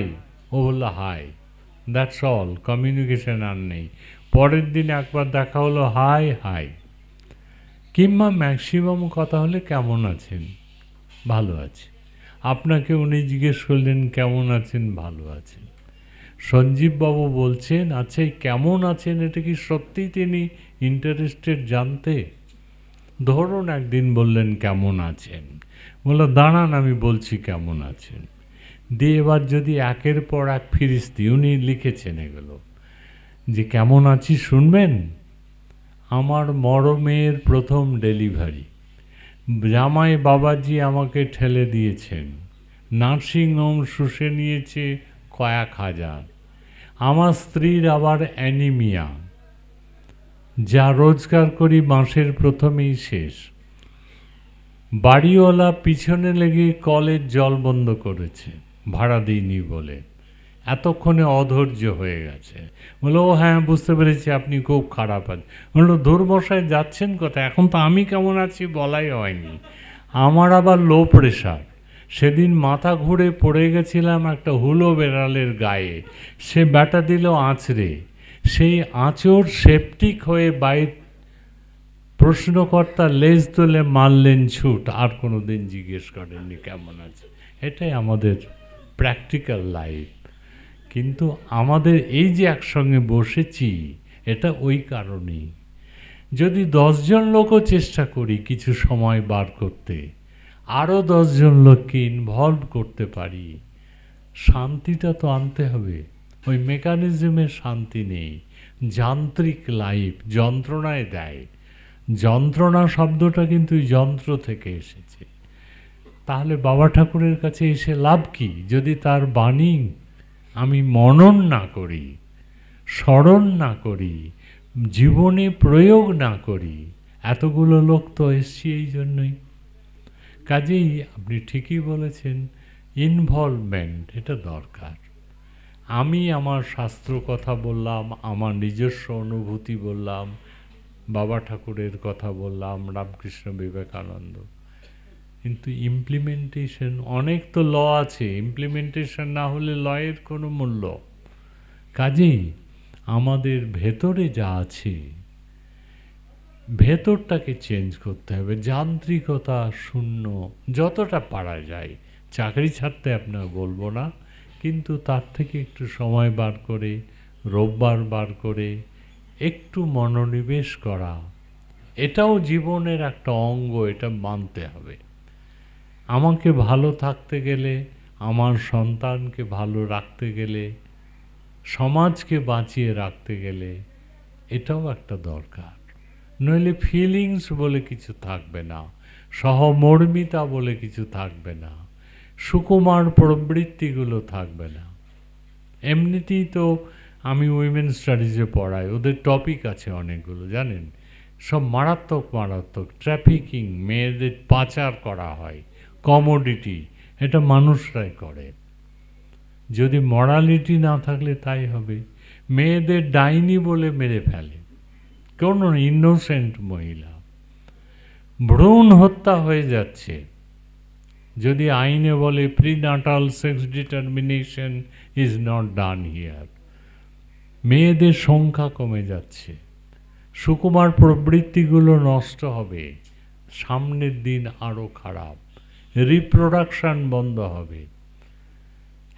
ও বললো হাই, দ্যাটস অল, কমিউনিকেশন আর নেই। পরের দিন একবার দেখা হলো, হাই হাই, কিংবা ম্যাক্সিমাম কথা হলে কেমন আছেন, ভালো আছে। আপনাকে উনি জিজ্ঞেস করলেন কেমন আছেন, ভালো আছেন। সঞ্জীববাবু বলছেন, আচ্ছা এই কেমন আছেন এটা কি সত্যিই তিনি ইন্টারেস্টেড জানতে? ধরুন একদিন বললেন কেমন আছেন, বললো দাঁড়ান আমি বলছি কেমন আছেন। দিয়ে এবার যদি একের পর এক ফিরিস্তি, উনি লিখেছেন এগুলো, যে কেমন আছি শুনবেন। আমার মরমের প্রথম ডেলিভারি, জামাই বাবাজি আমাকে ঠেলে দিয়েছেন, নার্সিংহোম শুষে নিয়েছে কয়েক হাজার, আমার স্ত্রীর আবার অ্যানিমিয়া, যা রোজগার করি মাসের প্রথমেই শেষ, বাড়িওয়ালা পিছনে লেগে কলের জল বন্ধ করেছে ভাড়া দিইনি বলে, এতক্ষণে অধৈর্য হয়ে গেছে। বললো ও হ্যাঁ বুঝতে পেরেছি আপনি খুব খারাপ আছেন। বললো দূরবসায় যাচ্ছেন কোথায়, এখন তো আমি কেমন আছি বলাই হয়নি, আমার আবার লো প্রেশার, সেদিন মাথা ঘুরে পড়ে গেছিলাম একটা হুলো বেড়ালের গায়ে, সে ব্যাটা দিল আঁচড়ে, সেই আঁচড় সেপটিক হয়ে বাইর, প্রশ্নকর্তা লেজ তুলে মারলেন ছুট, আর কোনো দিন জিজ্ঞেস করেননি কেমন আছে। এটাই আমাদের প্র্যাকটিক্যাল লাইফ। কিন্তু আমাদের এই যে একসঙ্গে বসেছি, এটা ওই কারণেই যদি 10 জন লোকও চেষ্টা করি কিছু সময় বার করতে, আরও 10 জন লোককে ইনভলভ করতে পারি, শান্তিটা তো আনতে হবে। ওই মেকানিজমের শান্তি নেই। যান্ত্রিক লাইফ যন্ত্রণায় দেয়। যন্ত্রণা শব্দটা কিন্তু যন্ত্র থেকে এসেছে। তাহলে বাবা ঠাকুরের কাছে এসে লাভ কি যদি তার বাণী আমি মনন না করি, স্মরণ না করি, জীবনে প্রয়োগ না করি? এতগুলো লোক তো এসছি এই জন্যই। কাজেই আপনি ঠিকই বলেছেন, ইনভলভমেন্ট এটা দরকার। আমি আমার শাস্ত্র কথা বললাম, আমার নিজস্ব অনুভূতি বললাম, বাবা ঠাকুরের কথা বললাম, রামকৃষ্ণ বিবেকানন্দ, কিন্তু ইমপ্লিমেন্টেশন, অনেক তো ল আছে, ইমপ্লিমেন্টেশন না হলে লয়ের কোনো মূল্য। কাজেই আমাদের ভেতরে যা আছে, ভেতরটাকে চেঞ্জ করতে হবে। যান্ত্রিকতা শূন্য যতটা পারা যায়। চাকরি ছাড়তে আপনার বলবো না, কিন্তু তার থেকে একটু সময় বার করে, রোববার বার করে একটু মনোনিবেশ করা, এটাও জীবনের একটা অঙ্গ, এটা মানতে হবে। আমাকে ভালো থাকতে গেলে, আমার সন্তানকে ভালো রাখতে গেলে, সমাজকে বাঁচিয়ে রাখতে গেলে এটাও একটা দরকার। নইলে ফিলিংস বলে কিছু থাকবে না, সহমর্মিতা বলে কিছু থাকবে না, সুকুমার প্রবৃত্তিগুলো থাকবে না। এমনিতেই তো আমি উইমেন স্টাডিজে পড়াই, ওদের টপিক আছে অনেকগুলো, জানেন, সব মারাত্মক মারাত্মক। ট্রাফিকিং, মেয়েদের পাচার করা হয়, কমোডিটি, এটা মানুষরাই করে। যদি মরালিটি না থাকলে তাই হবে। মেয়েদের ডাইনি বলে মেরে ফেলে, কোন ইনোসেন্ট মহিলা। ভ্রূণ হত্যা হয়ে যাচ্ছে, যদি আইনে বলে প্রিনাটাল sex determination is not done here. মেয়েদের সংখ্যা কমে যাচ্ছে, সুকুমার প্রবৃত্তিগুলো নষ্ট হবে, সামনের দিন আরও খারাপ, রিপ্রোডাকশন বন্ধ হবে।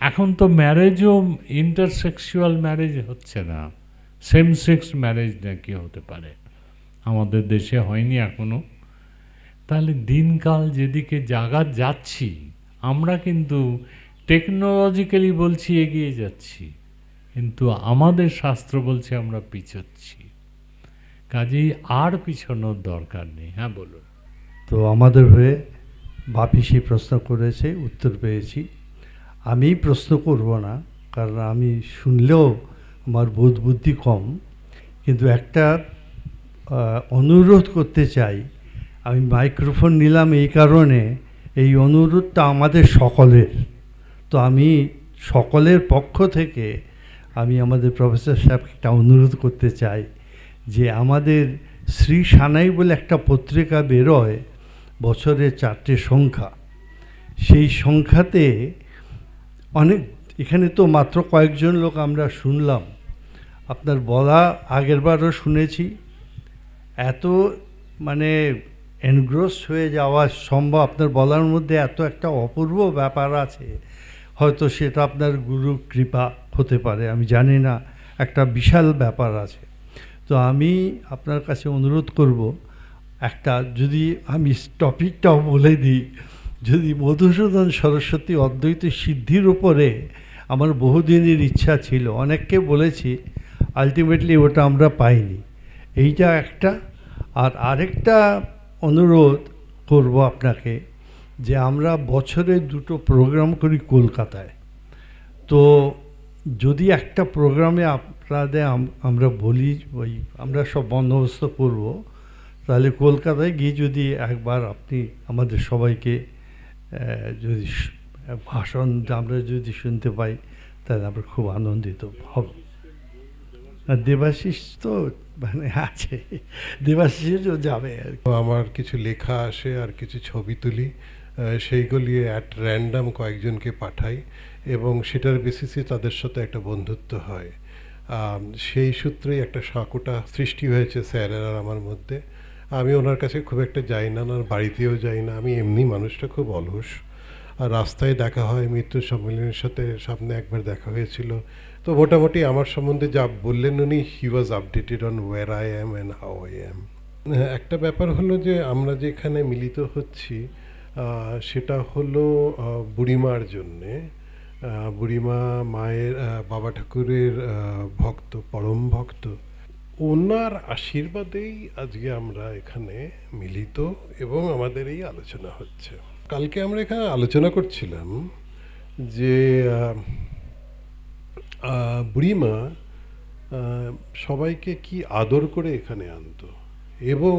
এখন তো ম্যারেজও ইন্টারসেক্সুয়াল ম্যারেজ হচ্ছে না, সেম সেক্স ম্যারেজ নাকি হতে পারে, আমাদের দেশে হয়নি এখনো। তাহলে দিনকাল যেদিকে জাগাত যাচ্ছি, আমরা কিন্তু টেকনোলজিক্যালি বলছি এগিয়ে যাচ্ছি, কিন্তু আমাদের শাস্ত্র বলছে আমরা পিছোচ্ছি। কাজেই আর পিছনোর দরকার নেই। হ্যাঁ বলুন। তো আমাদের হয়ে বাপিসি প্রশ্ন করেছে, উত্তর পেয়েছি। আমি প্রশ্ন করব না, কারণ আমি শুনলেও আমার বোধ বুদ্ধি কম, কিন্তু একটা অনুরোধ করতে চাই। আমি মাইক্রোফোন নিলাম এই কারণে, এই অনুরোধটা আমাদের সকলের। তো আমি সকলের পক্ষ থেকে আমি আমাদের প্রফেসর সাহেবকে একটা অনুরোধ করতে চাই যে আমাদের শ্রী সানাই বলে একটা পত্রিকা বেরোয়, বছরে 4টে সংখ্যা। সেই সংখ্যাতে অনেক, এখানে তো মাত্র কয়েকজন লোক আমরা শুনলাম, আপনার বলা আগেরবারও শুনেছি। এত মানে এনগ্রোস হয়ে যাওয়া সম্ভব, আপনার বলার মধ্যে এত একটা অপূর্ব ব্যাপার আছে, হয়তো সেটা আপনার গুরু কৃপা হতে পারে, আমি জানি না, একটা বিশাল ব্যাপার আছে। তো আমি আপনার কাছে অনুরোধ করব, একটা যদি আমি টপিকটাও বলে দিই, যদি মধুসূদন সরস্বতী অদ্বৈত সিদ্ধির উপরে আমার বহুদিনের ইচ্ছা ছিল, অনেককে বলেছি, আলটিমেটলি ওটা আমরা পাইনি। এইটা একটা। আর আরেকটা অনুরোধ করব আপনাকে, যে আমরা বছরে 2টো প্রোগ্রাম করি কলকাতায়। তো যদি একটা প্রোগ্রামে আপনাদের আমরা বলি, ওই আমরা সব বন্দোবস্ত করব, তাহলে কলকাতায় গিয়ে যদি একবার আপনি আমাদের সবাইকে যদি ভাষণ আমরা যদি শুনতে পাই, তাহলে আমরা খুব আনন্দিত হব। আর দেবাশিস তো মানে আছে, দেবাশিসও যাবে আর কি। আমার কিছু লেখা আসে আর কিছু ছবি তুলি, সেইগুলি অ্যাট র্যান্ডাম কয়েকজনকে পাঠাই, এবং সেটার বেসিসে তাদের সাথে একটা বন্ধুত্ব হয়। সেই সূত্রেই একটা সাঁকোটা সৃষ্টি হয়েছে স্যারের আর আমার মধ্যে। আমি ওনার কাছে খুব একটা যাই না, ওনার বাড়িতেও যাই না, আমি এমনি মানুষটা খুব অলস। আর রাস্তায় দেখা হয়, মৃত্যু সম্মেলনের সাথে সামনে একবার দেখা হয়েছিল। তো মোটামুটি আমার সম্বন্ধে যা বললেন উনি, he was updated on where I am and how I am. একটা ব্যাপার হলো যে আমরা যেখানে মিলিত হচ্ছি সেটা হলো বুড়িমার জন্যে। বুড়িমা মায়ের বাবা ঠাকুরের ভক্ত, পরম ভক্ত। ওনার আশীর্বাদেই আজকে আমরা এখানে মিলিত এবং আমাদের এই আলোচনা হচ্ছে। কালকে আমরা এখানে আলোচনা করছিলাম যে বুড়িমা সবাইকে কি আদর করে এখানে আনতো, এবং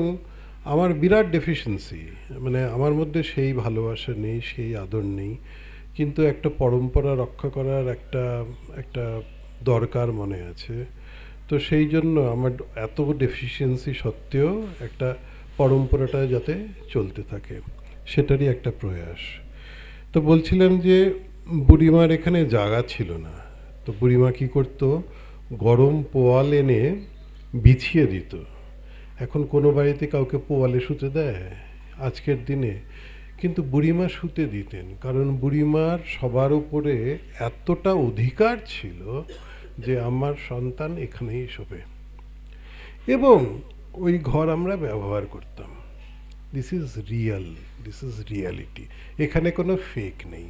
আমার বিরাট ডেফিসিয়েন্সি, মানে আমার মধ্যে সেই ভালোবাসা নেই, সেই আদর নেই, কিন্তু একটা পরম্পরা রক্ষা করার একটা দরকার মনে আছে। তো সেই জন্য আমার এত ডেফিসিয়েন্সি সত্ত্বেও একটা পরম্পরাটা যাতে চলতে থাকে সেটারই একটা প্রয়াস। তো বলছিলাম যে বুড়িমার এখানে জায়গা ছিল না, তো বুড়িমা কী করতো, গরম পোয়াল এনে বিছিয়ে দিত। এখন কোনো বাড়িতে কাউকে পোয়ালে শুতে দেয় আজকের দিনে, কিন্তু বুড়িমা শুতে দিতেন, কারণ বুড়িমার সবার উপরে এতটা অধিকার ছিল যে আমার সন্তান এখানেই শোবে, এবং ওই ঘর আমরা ব্যবহার করতাম। This is Real, this is reality, এখানে কোনো ফেক নেই।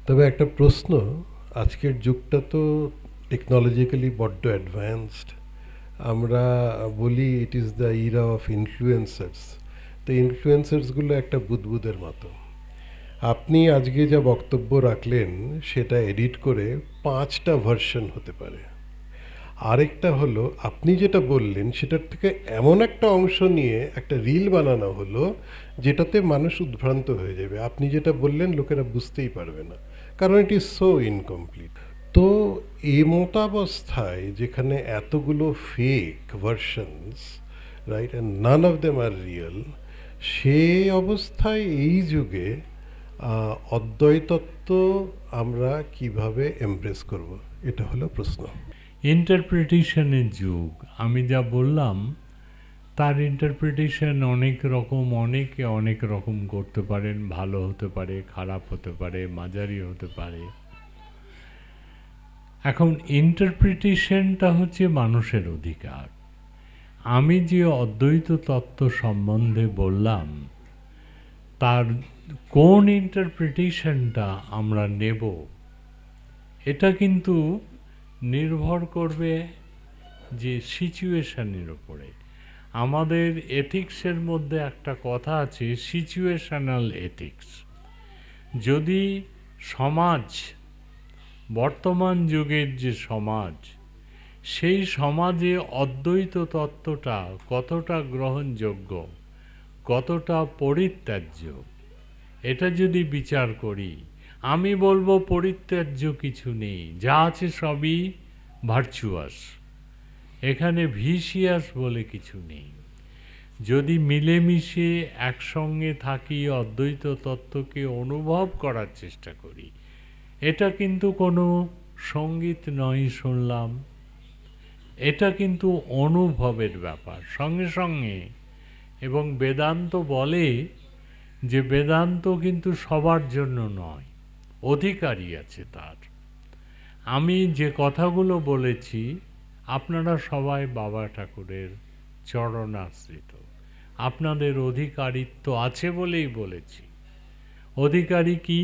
তবে একটা প্রশ্ন, আজকের যুগটা তো টেকনোলজিক্যালি বড্ড অ্যাডভান্সড। আমরা বলি it is the era of influencers. তো ইনফ্লুয়েন্সার্সগুলো একটা বুদবুদের মতো। আপনি আজকে যা বক্তব্য রাখলেন সেটা এডিট করে 5টা ভার্সন হতে পারে। আরেকটা হলো আপনি যেটা বললেন সেটার থেকে এমন একটা অংশ নিয়ে একটা রিল বানানো হলো যেটাতে মানুষ উদ্ভ্রান্ত হয়ে যাবে। আপনি যেটা বললেন লোকেরা বুঝতেই পারবে না, কারণ ইট ইজ সো ইনকমপ্লিট। তো এই মতাবস্থায় যেখানে এতগুলো fake versions, right, and none of them are real, সেই অবস্থায় এই যুগে অদ্বৈতত্ব আমরা কিভাবে এমব্রেস করব, এটা হলো প্রশ্ন। ইন্টারপ্রিটেশনের যুগ, আমি যা বললাম তার ইন্টারপ্রিটেশন অনেক রকম, অনেকে অনেক রকম করতে পারেন। ভালো হতে পারে, খারাপ হতে পারে, মাঝারি হতে পারে। এখন ইন্টারপ্রিটেশনটা হচ্ছে মানুষের অধিকার। আমি যে অদ্বৈত তত্ত্ব সম্বন্ধে বললাম তার কোন ইন্টারপ্রিটেশনটা আমরা নেব, এটা কিন্তু নির্ভর করবে যে সিচুয়েশনের উপরে। আমাদের এথিক্সের মধ্যে একটা কথা আছে, সিচুয়েশনাল এথিক্স। যদি সমাজ, বর্তমান যুগের যে সমাজ, সেই সমাজে অদ্বৈত তত্ত্বটা কতটা গ্রহণযোগ্য, কতটা পরিত্যাজ্য, এটা যদি বিচার করি, আমি বলবো পরিত্যাজ্য কিছু নেই, যা আছে সবই ভার্চুয়াস। এখানে ভিসিয়াস বলে কিছু নেই। যদি মিলেমিশে একসঙ্গে থাকি, অদ্বৈত তত্ত্বকে অনুভব করার চেষ্টা করি, এটা কিন্তু কোনো সঙ্গীত নয় শুনলাম, এটা কিন্তু অনুভবের ব্যাপার সঙ্গে সঙ্গে। এবং বেদান্ত বলে যে বেদান্ত কিন্তু সবার জন্য নয়, অধিকারী আছে তার। আমি যে কথাগুলো বলেছি আপনারা সবাই বাবা ঠাকুরের চরণাশ্রিত, আপনাদের অধিকারিত্ব আছে বলেই বলেছি। অধিকারী কি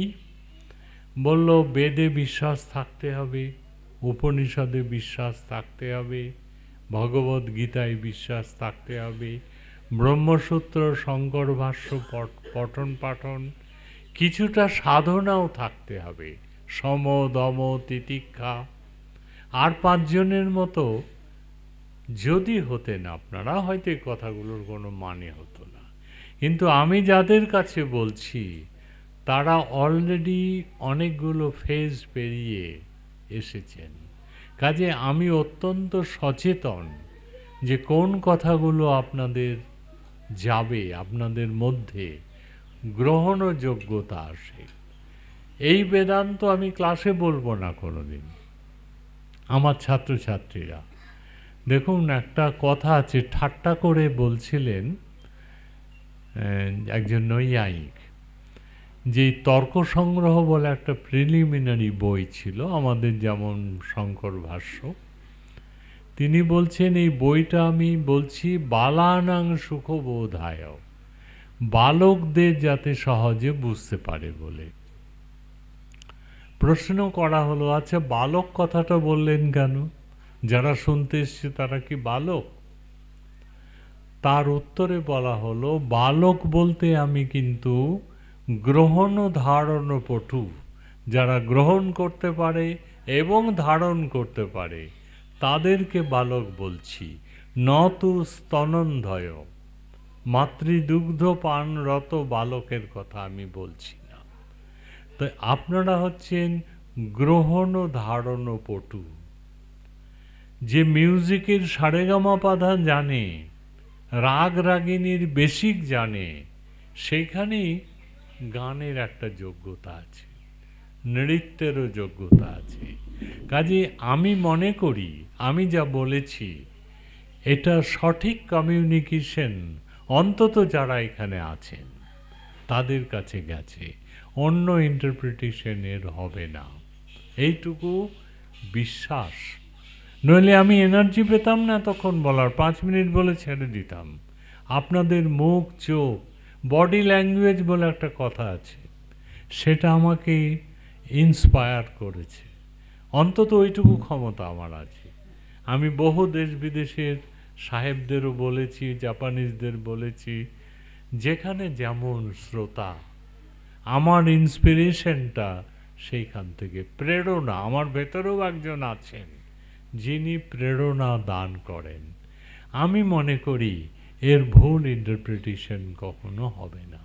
বলল? বেদে বিশ্বাস থাকতে হবে, উপনিষদে বিশ্বাস থাকতে হবে, ভগবদ গীতায় বিশ্বাস থাকতে হবে, ব্রহ্মসূত্র শঙ্কর ভাষ্য পঠন পাঠন, কিছুটা সাধনাও থাকতে হবে, সম দম তিতিক্ষা। আর 5 জনের মতো যদি হতেন আপনারা, হয়তো এই কথাগুলোর কোনো মানে হতো না। কিন্তু আমি যাদের কাছে বলছি তারা অলরেডি অনেকগুলো ফেজ পেরিয়ে এসেছেন। কাজে আমি অত্যন্ত সচেতন যে কোন কথাগুলো আপনাদের যাবে, আপনাদের মধ্যে গ্রহণযোগ্যতা আসে। এই বেদান্ত আমি ক্লাসে বলবো না কোনোদিন, আমার ছাত্রছাত্রীরা। দেখুন, একটা কথা আছে, ঠাট্টা করে বলছিলেন একজন নৈয়ায়িক, যে তর্ক সংগ্রহ বলে একটা প্রিলিমিনারি বই ছিল আমাদের, যেমন শঙ্কর ভাষ্য। তিনি বলছেন এই বইটা আমি বলছি বালানাং সুখবোধায়, বালকদের যাতে সহজে বুঝতে পারে বলে। প্রশ্ন করা হলো, আচ্ছা বালক কথাটা বললেন কেন? যারা শুনতে এসছে তারা কি বালক? তার উত্তরে বলা হলো, বালক বলতে আমি কিন্তু গ্রহণ ও ধারণ পটু, যারা গ্রহণ করতে পারে এবং ধারণ করতে পারে তাদেরকে বালক বলছি, নতু স্তনন্ধয়, মাতৃদুগ্ধ পানরত বালকের কথা আমি বলছি না। তো আপনারা হচ্ছেন গ্রহণ ও ধারণ পটু। যে মিউজিকের সারেগামাপাধা জানে, রাগ রাগিনীর বেসিক জানে, সেখানেই গানের একটা যোগ্যতা আছে, নৃত্যেরও যোগ্যতা আছে। কাজে আমি মনে করি আমি যা বলেছি এটা সঠিক কমিউনিকেশন অন্তত যারা এখানে আছেন তাদের কাছে গেছে, অন্য ইন্টারপ্রিটেশনের হবে না, এইটুকু বিশ্বাস। নইলে আমি এনার্জি পেতাম না তখন বলার, 5 মিনিট বলে ছেড়ে দিতাম। আপনাদের মুখ, চোখ, বডি ল্যাঙ্গুয়েজ বলে একটা কথা আছে, সেটা আমাকে ইন্সপায়ার করেছে। অন্তত ওইটুকু ক্ষমতা আমার আছে। আমি বহু দেশ বিদেশের সাহেবদেরও বলেছি, জাপানিজদের বলেছি, যেখানে যেমন শ্রোতা, আমার ইন্সপিরেশনটা সেইখান থেকে, প্রেরণা, আমার ভেতরেও একজন আছেন যিনি প্রেরণা দান করেন। আমি মনে করি এর ভুল ইন্টারপ্রিটেশন কখনো হবে না।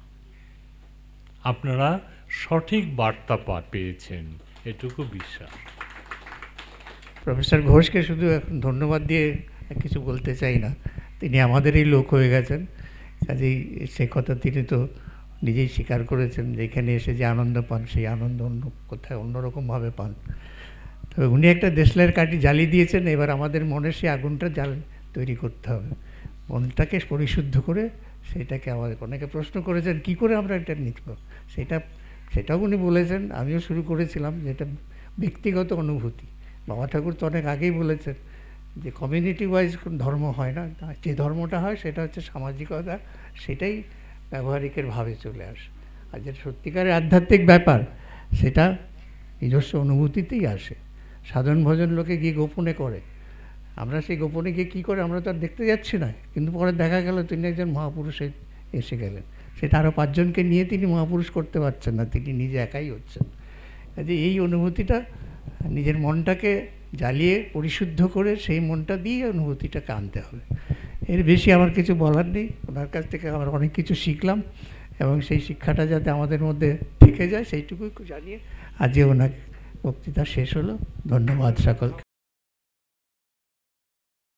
আপনারা সঠিক বার্তা পেয়েছেন, এটুকু বিশ্বাস। প্রফেসর ঘোষকে শুধু এখন ধন্যবাদ দিয়ে কিছু বলতে চাই না, তিনি আমাদেরই লোক হয়ে গেছেন। কাজেই সে কথা তিনি তো নিজেই স্বীকার করেছেন, যেখানে এসে যে আনন্দ পান সেই আনন্দ অন্য কোথায় অন্যরকমভাবে পান। তবে উনি একটা দেশলাইয়ের কাঠি জ্বালিয়ে দিয়েছেন, এবার আমাদের মনে সেই আগুনটা তৈরি করতে হবে, মনটাকে পরিশুদ্ধ করে সেটাকে। আমাদের অনেকে প্রশ্ন করেছেন কী করে আমরা এটা নিতে, সেটাও উনি বলেছেন, আমিও শুরু করেছিলাম, যেটা ব্যক্তিগত অনুভূতি। বাবা ঠাকুর তো অনেক আগেই বলেছেন যে কমিউনিটি ওয়াইজ ধর্ম হয় না, যে ধর্মটা হয় সেটা হচ্ছে সামাজিকতা, সেটাই ব্যবহারিকের ভাবে চলে আসে। আর যেটা সত্যিকারের আধ্যাত্মিক ব্যাপার সেটা নিজস্ব অনুভূতিতেই আসে। সাধন ভজন লোকে গিয়ে গোপনে করে, আমরা সেই গোপনে গিয়ে কী করে আমরা তো আর দেখতে যাচ্ছি না, কিন্তু পরে দেখা গেল তিনি একজন মহাপুরুষ এসে গেলেন, সেটা আরও 5 জনকে নিয়ে তিনি মহাপুরুষ করতে পারছেন না, তিনি নিজে একাই হচ্ছেন। কাজে এই অনুভূতিটা নিজের মনটাকে জ্বালিয়ে পরিশুদ্ধ করে সেই মনটা দিয়ে অনুভূতিটাকে আনতে হবে। এর বেশি আমার কিছু বলার নেই। ওনার কাছ থেকে আমরা অনেক কিছু শিখলাম এবং সেই শিক্ষাটা যাতে আমাদের মধ্যে থেকে যায় সেইটুকুই জানিয়ে আজকে ওনার বক্তৃতা শেষ হলো। ধন্যবাদ সকলকে।